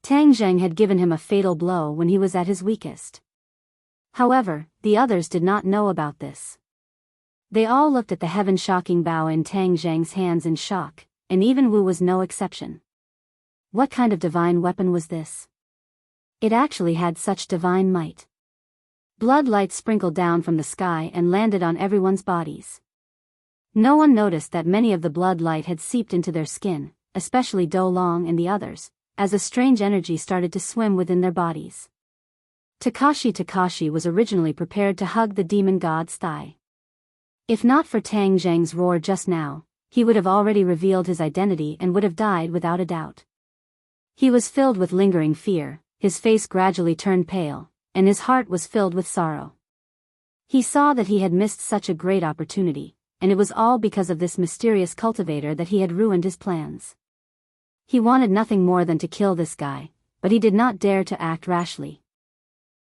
Speaker 1: Tang Zheng had given him a fatal blow when he was at his weakest. However, the others did not know about this. They all looked at the heaven-shocking bow in Tang Zheng's hands in shock, and even Wu was no exception. What kind of divine weapon was this? It actually had such divine might. Blood light sprinkled down from the sky and landed on everyone's bodies. No one noticed that many of the blood light had seeped into their skin, especially Do Long and the others, as a strange energy started to swim within their bodies. Takashi was originally prepared to hug the demon god's thigh. If not for Tang Zheng's roar just now, he would have already revealed his identity and would have died without a doubt. He was filled with lingering fear, his face gradually turned pale, and his heart was filled with sorrow. He saw that he had missed such a great opportunity, and it was all because of this mysterious cultivator that he had ruined his plans. He wanted nothing more than to kill this guy, but he did not dare to act rashly.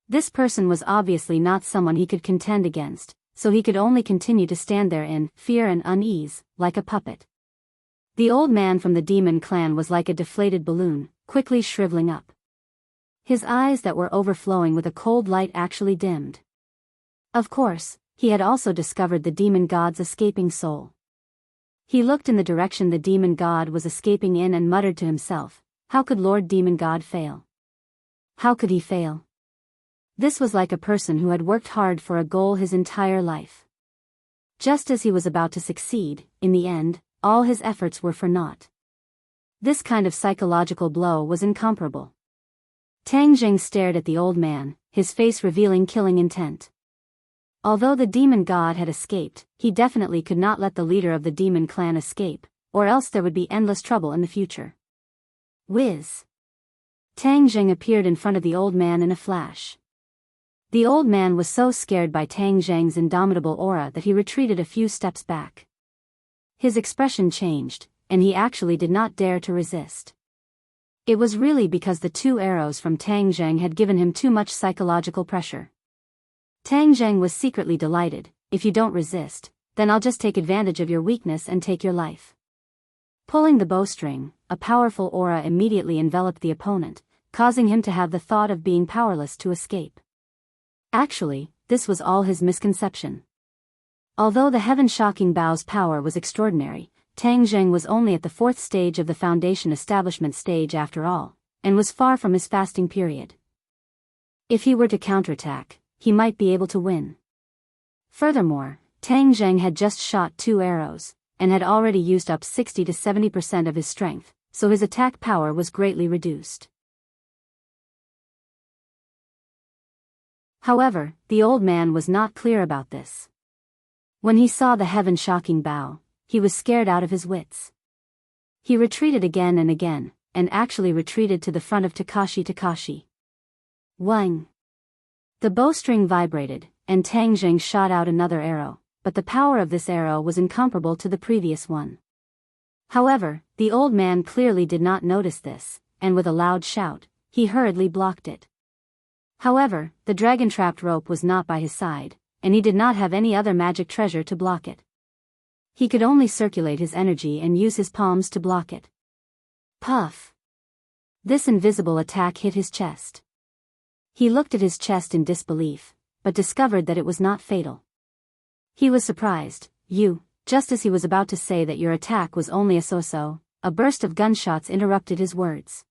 Speaker 1: This person was obviously not someone he could contend against, so he could only continue to stand there in fear and unease, like a puppet. The old man from the demon clan was like a deflated balloon, quickly shriveling up. His eyes that were overflowing with a cold light actually dimmed. Of course, he had also discovered the demon god's escaping soul. He looked in the direction the demon god was escaping in and muttered to himself, "How could Lord Demon God fail? How could he fail?" This was like a person who had worked hard for a goal his entire life. Just as he was about to succeed, in the end, all his efforts were for naught. This kind of psychological blow was incomparable. Tang Zheng stared at the old man, his face revealing killing intent. Although the demon god had escaped, he definitely could not let the leader of the demon clan escape, or else there would be endless trouble in the future. Whiz! Tang Zheng appeared in front of the old man in a flash. The old man was so scared by Tang Zheng's indomitable aura that he retreated a few steps back. His expression changed, and he actually did not dare to resist. It was really because the 2 arrows from Tang Zheng had given him too much psychological pressure. Tang Zheng was secretly delighted. "If you don't resist, then I'll just take advantage of your weakness and take your life." Pulling the bowstring, a powerful aura immediately enveloped the opponent, causing him to have the thought of being powerless to escape. Actually, this was all his misconception. Although the heaven-shocking bow's power was extraordinary, Tang Zheng was only at the 4th stage of the foundation establishment stage after all, and was far from his fasting period. If he were to counterattack, he might be able to win. Furthermore, Tang Zheng had just shot 2 arrows, and had already used up 60 to 70% of his strength, so his attack power was greatly reduced. However, the old man was not clear about this. When he saw the heaven-shocking bow, he was scared out of his wits. He retreated again, and actually retreated to the front of Takashi. Wang! The bowstring vibrated, and Tang Zheng shot out another arrow, but the power of this arrow was incomparable to the previous one. However, the old man clearly did not notice this, and with a loud shout, he hurriedly blocked it. However, the dragon-trapped rope was not by his side, and he did not have any other magic treasure to block it. He could only circulate his energy and use his palms to block it. Puff! This invisible attack hit his chest. He looked at his chest in disbelief, but discovered that it was not fatal. He was surprised. Just as he was about to say that your attack was only a so-so, a burst of gunshots interrupted his words.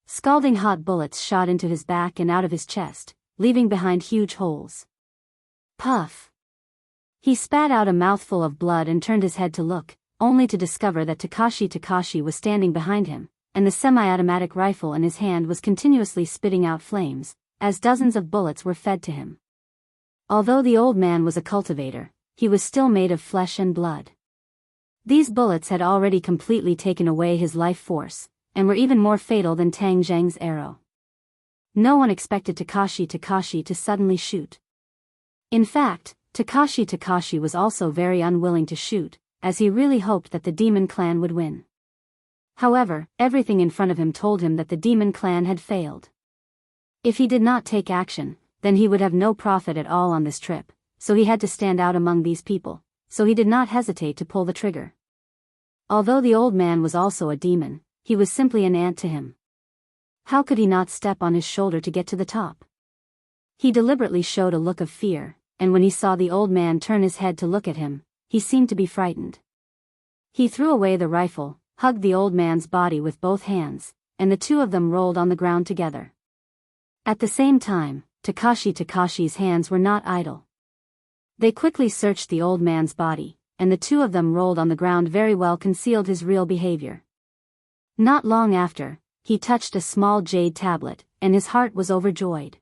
Speaker 1: Scalding hot bullets shot into his back and out of his chest, leaving behind huge holes. Puff! He spat out a mouthful of blood and turned his head to look, only to discover that Takashi was standing behind him, and the semi-automatic rifle in his hand was continuously spitting out flames, as dozens of bullets were fed to him. Although the old man was a cultivator, he was still made of flesh and blood. These bullets had already completely taken away his life force, and were even more fatal than Tang Zheng's arrow. No one expected Takashi to suddenly shoot. In fact, Takashi was also very unwilling to shoot, as he really hoped that the demon clan would win. However, everything in front of him told him that the demon clan had failed. If he did not take action, then he would have no profit at all on this trip, so he had to stand out among these people, so he did not hesitate to pull the trigger. Although the old man was also a demon, he was simply an ant to him. How could he not step on his shoulder to get to the top? He deliberately showed a look of fear, and when he saw the old man turn his head to look at him, he seemed to be frightened. He threw away the rifle, hugged the old man's body with both hands, and the two of them rolled on the ground together. At the same time, Takashi's hands were not idle. They quickly searched the old man's body, and the two of them rolled on the ground very well concealed his real behavior. Not long after, he touched a small jade tablet, and his heart was overjoyed.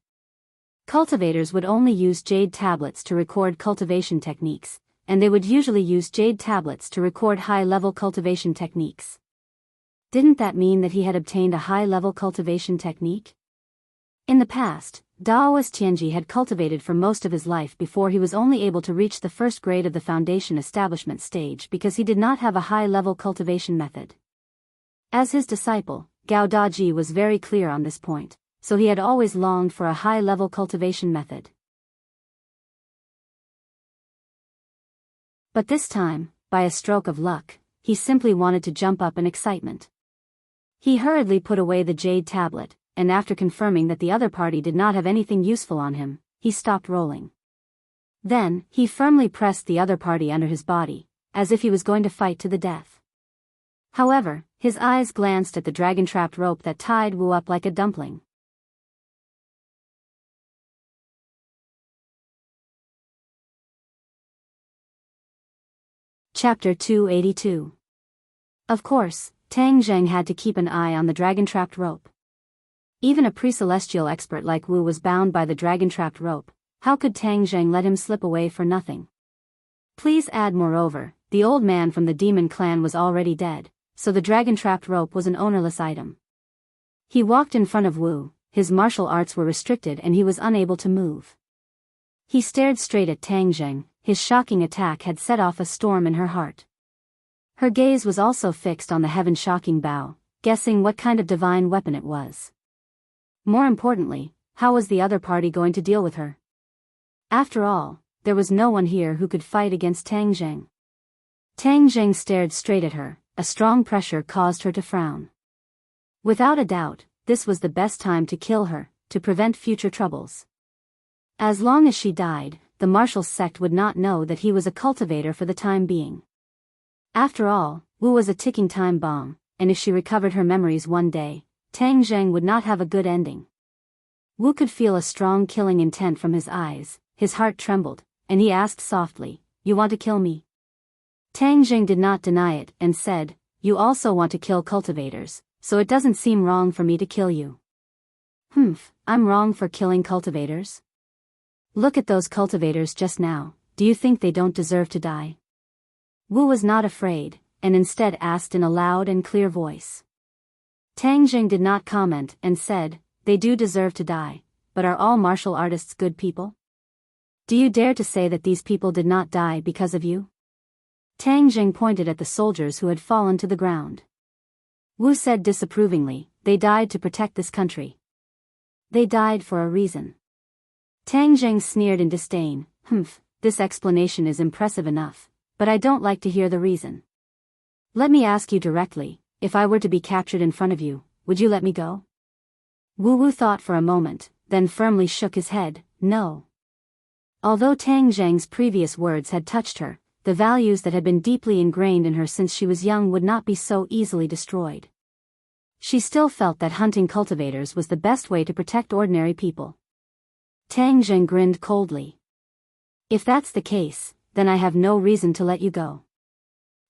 Speaker 1: Cultivators would only use jade tablets to record cultivation techniques, and they would usually use jade tablets to record high-level cultivation techniques. Didn't that mean that he had obtained a high-level cultivation technique? In the past, Daoist Tianji had cultivated for most of his life before he was only able to reach the 1st grade of the foundation establishment stage because he did not have a high-level cultivation method. As his disciple, Gao Daji was very clear on this point, so he had always longed for a high-level cultivation method. But this time, by a stroke of luck, he simply wanted to jump up in excitement. He hurriedly put away the jade tablet, and after confirming that the other party did not have anything useful on him, he stopped rolling. Then, he firmly pressed the other party under his body, as if he was going to fight to the death. However, his eyes glanced at the dragon-trapped rope that tied Wu up like a dumpling. Chapter 282. Of course, Tang Zheng had to keep an eye on the dragon-trapped rope. Even a pre-celestial expert like Wu was bound by the dragon-trapped rope. How could Tang Zheng let him slip away for nothing? Please add moreover, the old man from the demon clan was already dead, so the dragon-trapped rope was an ownerless item. He walked in front of Wu, his martial arts were restricted and he was unable to move. He stared straight at Tang Zheng, his shocking attack had set off a storm in her heart. Her gaze was also fixed on the heaven-shocking bow, guessing what kind of divine weapon it was. More importantly, how was the other party going to deal with her? After all, there was no one here who could fight against Tang Zheng. Tang Zheng stared straight at her, a strong pressure caused her to frown. Without a doubt, this was the best time to kill her, to prevent future troubles. As long as she died, the martial sect would not know that he was a cultivator for the time being. After all, Wu was a ticking time bomb, and if she recovered her memories one day, Tang Zheng would not have a good ending. Wu could feel a strong killing intent from his eyes, his heart trembled, and he asked softly, "You want to kill me?" Tang Zheng did not deny it and said, "You also want to kill cultivators, so it doesn't seem wrong for me to kill you." I'm wrong for killing cultivators? Look at those cultivators just now, do you think they don't deserve to die? Wu was not afraid, and instead asked in a loud and clear voice. Tang Zheng did not comment and said, "They do deserve to die, but are all martial artists good people? Do you dare to say that these people did not die because of you?" Tang Zheng pointed at the soldiers who had fallen to the ground. Wu said disapprovingly, "They died to protect this country. They died for a reason." Tang Zheng sneered in disdain, This explanation is impressive enough, but I don't like to hear the reason. Let me ask you directly, if I were to be captured in front of you, would you let me go?" Wu thought for a moment, then firmly shook his head, "No." Although Tang Zheng's previous words had touched her, the values that had been deeply ingrained in her since she was young would not be so easily destroyed. She still felt that hunting cultivators was the best way to protect ordinary people. Tang Zheng grinned coldly. "If that's the case, then I have no reason to let you go."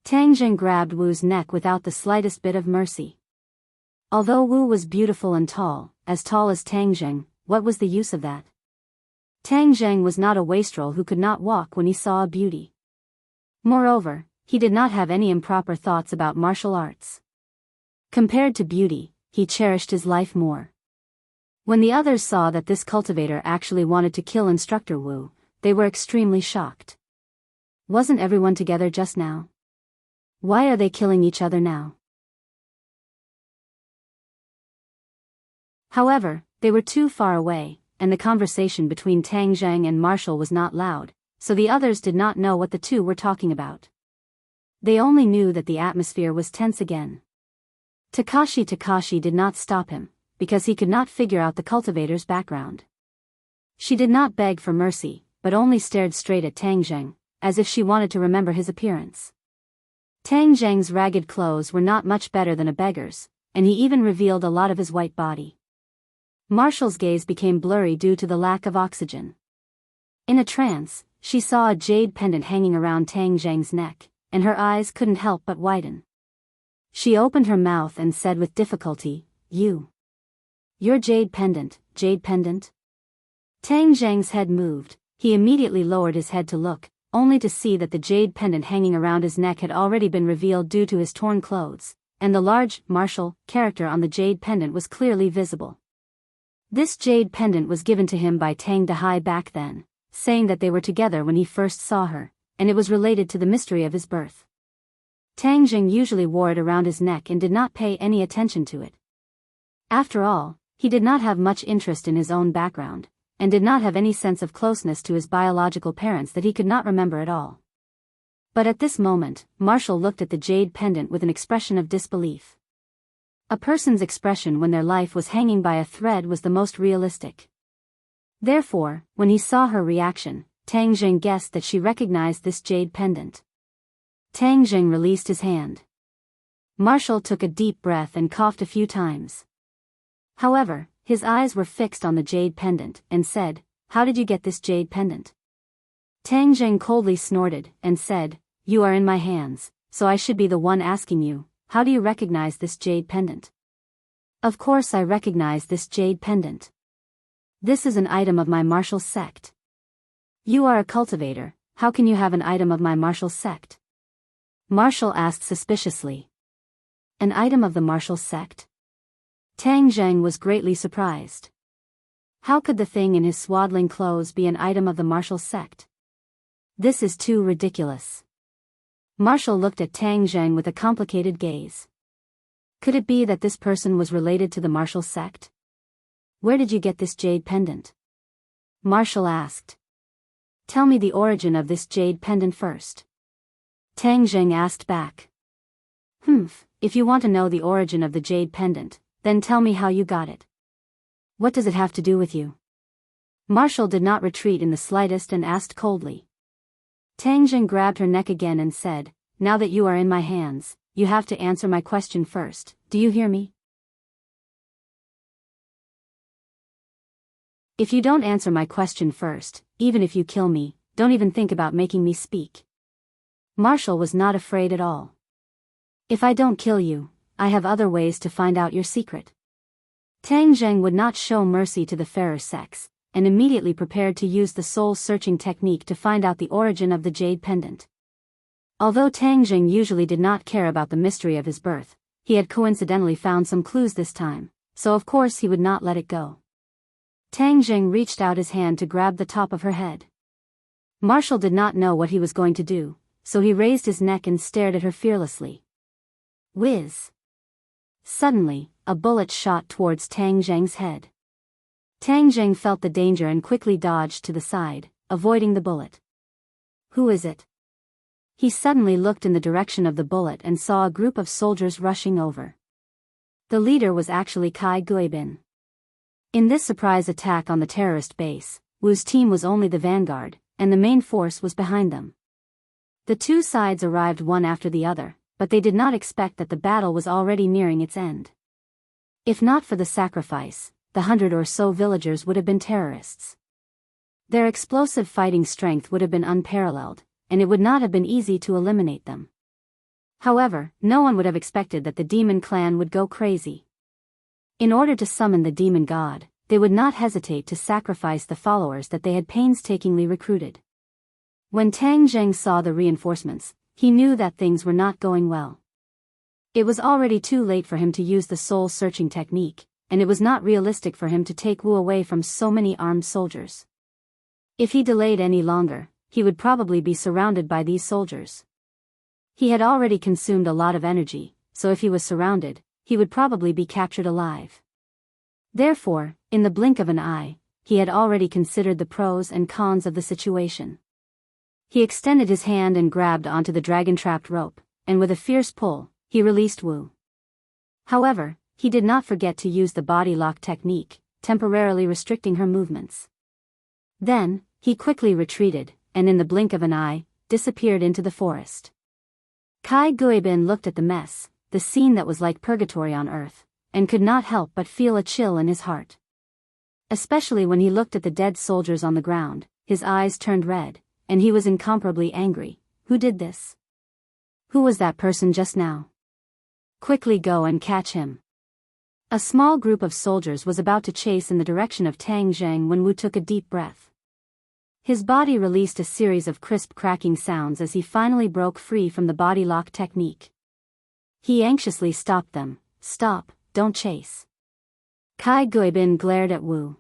Speaker 1: Tang Zheng grabbed Wu's neck without the slightest bit of mercy. Although Wu was beautiful and tall as Tang Zheng, what was the use of that? Tang Zheng was not a wastrel who could not walk when he saw a beauty. Moreover, he did not have any improper thoughts about martial arts. Compared to beauty, he cherished his life more. When the others saw that this cultivator actually wanted to kill Instructor Wu, they were extremely shocked. Wasn't everyone together just now? Why are they killing each other now? However, they were too far away, and the conversation between Tang Zheng and Marshall was not loud, so the others did not know what the two were talking about. They only knew that the atmosphere was tense again. Takashi did not stop him, because he could not figure out the cultivator's background. She did not beg for mercy, but only stared straight at Tang Zheng, as if she wanted to remember his appearance. Tang Zheng's ragged clothes were not much better than a beggar's, and he even revealed a lot of his white body. Marshall's gaze became blurry due to the lack of oxygen. In a trance, she saw a jade pendant hanging around Tang Zheng's neck, and her eyes couldn't help but widen. She opened her mouth and said with difficulty, Your jade pendant, jade pendant?" Tang Zheng's head moved. He immediately lowered his head to look, only to see that the jade pendant hanging around his neck had already been revealed due to his torn clothes, and the large, Marshall, character on the jade pendant was clearly visible. This jade pendant was given to him by Tang Dahai back then, saying that they were together when he first saw her, and it was related to the mystery of his birth. Tang Zheng usually wore it around his neck and did not pay any attention to it. After all, he did not have much interest in his own background, and did not have any sense of closeness to his biological parents that he could not remember at all. But at this moment, Marshall looked at the jade pendant with an expression of disbelief. A person's expression when their life was hanging by a thread was the most realistic. Therefore, when he saw her reaction, Tang Zheng guessed that she recognized this jade pendant. Tang Zheng released his hand. Marshall took a deep breath and coughed a few times. However, his eyes were fixed on the jade pendant and said, "How did you get this jade pendant?" Tang Zheng coldly snorted and said, "You are in my hands, so I should be the one asking you, how do you recognize this jade pendant?" "Of course I recognize this jade pendant. This is an item of my martial sect." "You are a cultivator, how can you have an item of my martial sect?" Marshall asked suspiciously. "An item of the martial sect?" Tang Zheng was greatly surprised. How could the thing in his swaddling clothes be an item of the martial sect? This is too ridiculous. Marshall looked at Tang Zheng with a complicated gaze. Could it be that this person was related to the martial sect? "Where did you get this jade pendant?" Marshall asked. "Tell me the origin of this jade pendant first." Tang Zheng asked back. If you want to know the origin of the jade pendant, then tell me how you got it. What does it have to do with you?" Marshall did not retreat in the slightest and asked coldly. Tang Zheng grabbed her neck again and said, now that you are in my hands, you have to answer my question first, do you hear me? If you don't answer my question first, even if you kill me, don't even think about making me speak. Marshall was not afraid at all. If I don't kill you, I have other ways to find out your secret. Tang Zheng would not show mercy to the fairer sex, and immediately prepared to use the soul-searching technique to find out the origin of the jade pendant. Although Tang Zheng usually did not care about the mystery of his birth, he had coincidentally found some clues this time, so of course he would not let it go. Tang Zheng reached out his hand to grab the top of her head. Marshall did not know what he was going to do, so he raised his neck and stared at her fearlessly. Whiz! Suddenly, a bullet shot towards Tang Zheng's head. Tang Zheng felt the danger and quickly dodged to the side, avoiding the bullet. Who is it? He suddenly looked in the direction of the bullet and saw a group of soldiers rushing over. The leader was actually Kai Guibin. In this surprise attack on the terrorist base, Wu's team was only the vanguard, and the main force was behind them. The two sides arrived one after the other, but they did not expect that the battle was already nearing its end. If not for the sacrifice, the 100 or so villagers would have been terrorists. Their explosive fighting strength would have been unparalleled, and it would not have been easy to eliminate them. However, no one would have expected that the demon clan would go crazy. In order to summon the demon god, they would not hesitate to sacrifice the followers that they had painstakingly recruited. When Tang Zheng saw the reinforcements, he knew that things were not going well. It was already too late for him to use the soul-searching technique, and it was not realistic for him to take Wu away from so many armed soldiers. If he delayed any longer, he would probably be surrounded by these soldiers. He had already consumed a lot of energy, so if he was surrounded, he would probably be captured alive. Therefore, in the blink of an eye, he had already considered the pros and cons of the situation. He extended his hand and grabbed onto the dragon-trapped rope, and with a fierce pull, he released Wu. However, he did not forget to use the body lock technique, temporarily restricting her movements. Then, he quickly retreated, and in the blink of an eye, disappeared into the forest. Kai Guibin looked at the mess, the scene that was like purgatory on earth, and could not help but feel a chill in his heart. Especially when he looked at the dead soldiers on the ground, his eyes turned red, and he was incomparably angry. Who did this? Who was that person just now? Quickly go and catch him. A small group of soldiers was about to chase in the direction of Tang Zheng when Wu took a deep breath. His body released a series of crisp cracking sounds as he finally broke free from the body lock technique. He anxiously stopped them. Stop, don't chase. Kai Guibin glared at Wu.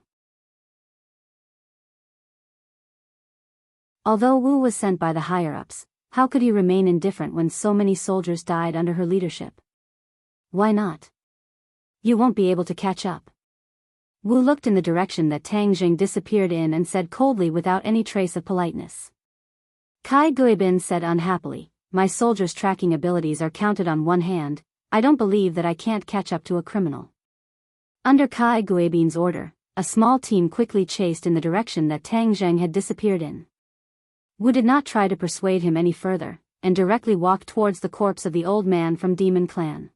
Speaker 1: Although Wu was sent by the higher-ups, how could he remain indifferent when so many soldiers died under her leadership? Why not? You won't be able to catch up. Wu looked in the direction that Tang Zheng disappeared in and said coldly without any trace of politeness. Kai Guibin said unhappily, my soldiers' tracking abilities are counted on one hand, I don't believe that I can't catch up to a criminal. Under Kai Guibin's order, a small team quickly chased in the direction that Tang Zheng had disappeared in. Wu did not try to persuade him any further, and directly walked towards the corpse of the old man from Demon Clan.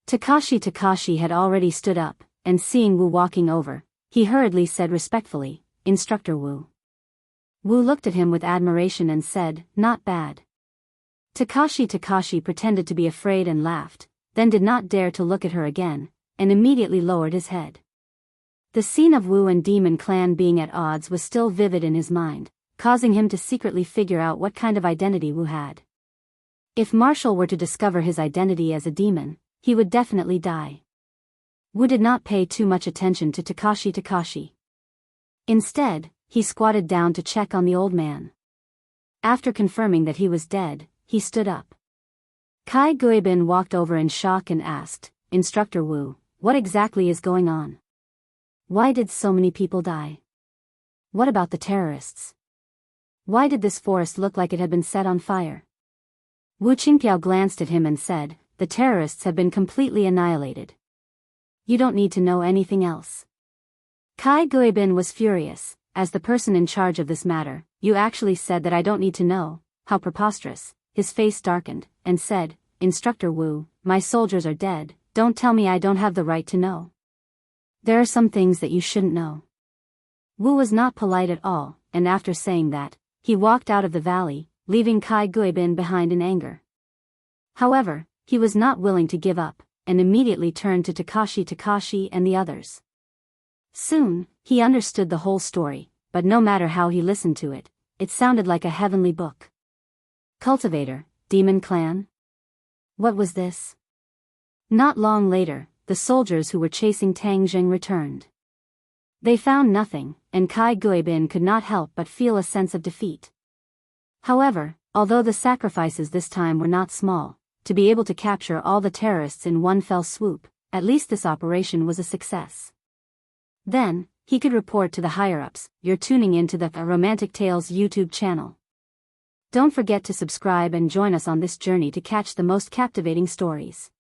Speaker 1: Takashi had already stood up, and seeing Wu walking over, he hurriedly said respectfully, Instructor Wu. Wu looked at him with admiration and said, not bad. Takashi pretended to be afraid and laughed, then did not dare to look at her again, and immediately lowered his head. The scene of Wu and Demon Clan being at odds was still vivid in his mind, causing him to secretly figure out what kind of identity Wu had. If Marshall were to discover his identity as a demon, he would definitely die. Wu did not pay too much attention to Takashi. Instead, he squatted down to check on the old man. After confirming that he was dead, he stood up. Kai Guibin walked over in shock and asked, Instructor Wu, what exactly is going on? Why did so many people die? What about the terrorists? Why did this forest look like it had been set on fire? Wu Qingpiao glanced at him and said, the terrorists have been completely annihilated. You don't need to know anything else. Kai Guibin was furious. As the person in charge of this matter, you actually said that I don't need to know. How preposterous. his face darkened, and said, "Instructor Wu, my soldiers are dead, don't tell me I don't have the right to know. There are some things that you shouldn't know." Wu was not polite at all, and after saying that, he walked out of the valley, leaving Kai Guibin behind in anger. However, he was not willing to give up, and immediately turned to Takashi and the others. Soon, he understood the whole story, but no matter how he listened to it, it sounded like a heavenly book. Cultivator, Demon Clan? What was this? Not long later, the soldiers who were chasing Tang Jing returned. They found nothing, and Kai Guibin could not help but feel a sense of defeat. However, although the sacrifices this time were not small, to be able to capture all the terrorists in one fell swoop, at least this operation was a success. Then, he could report to the higher-ups, "You're tuning into the Romantic Tales YouTube channel. Don't forget to subscribe and join us on this journey to catch the most captivating stories."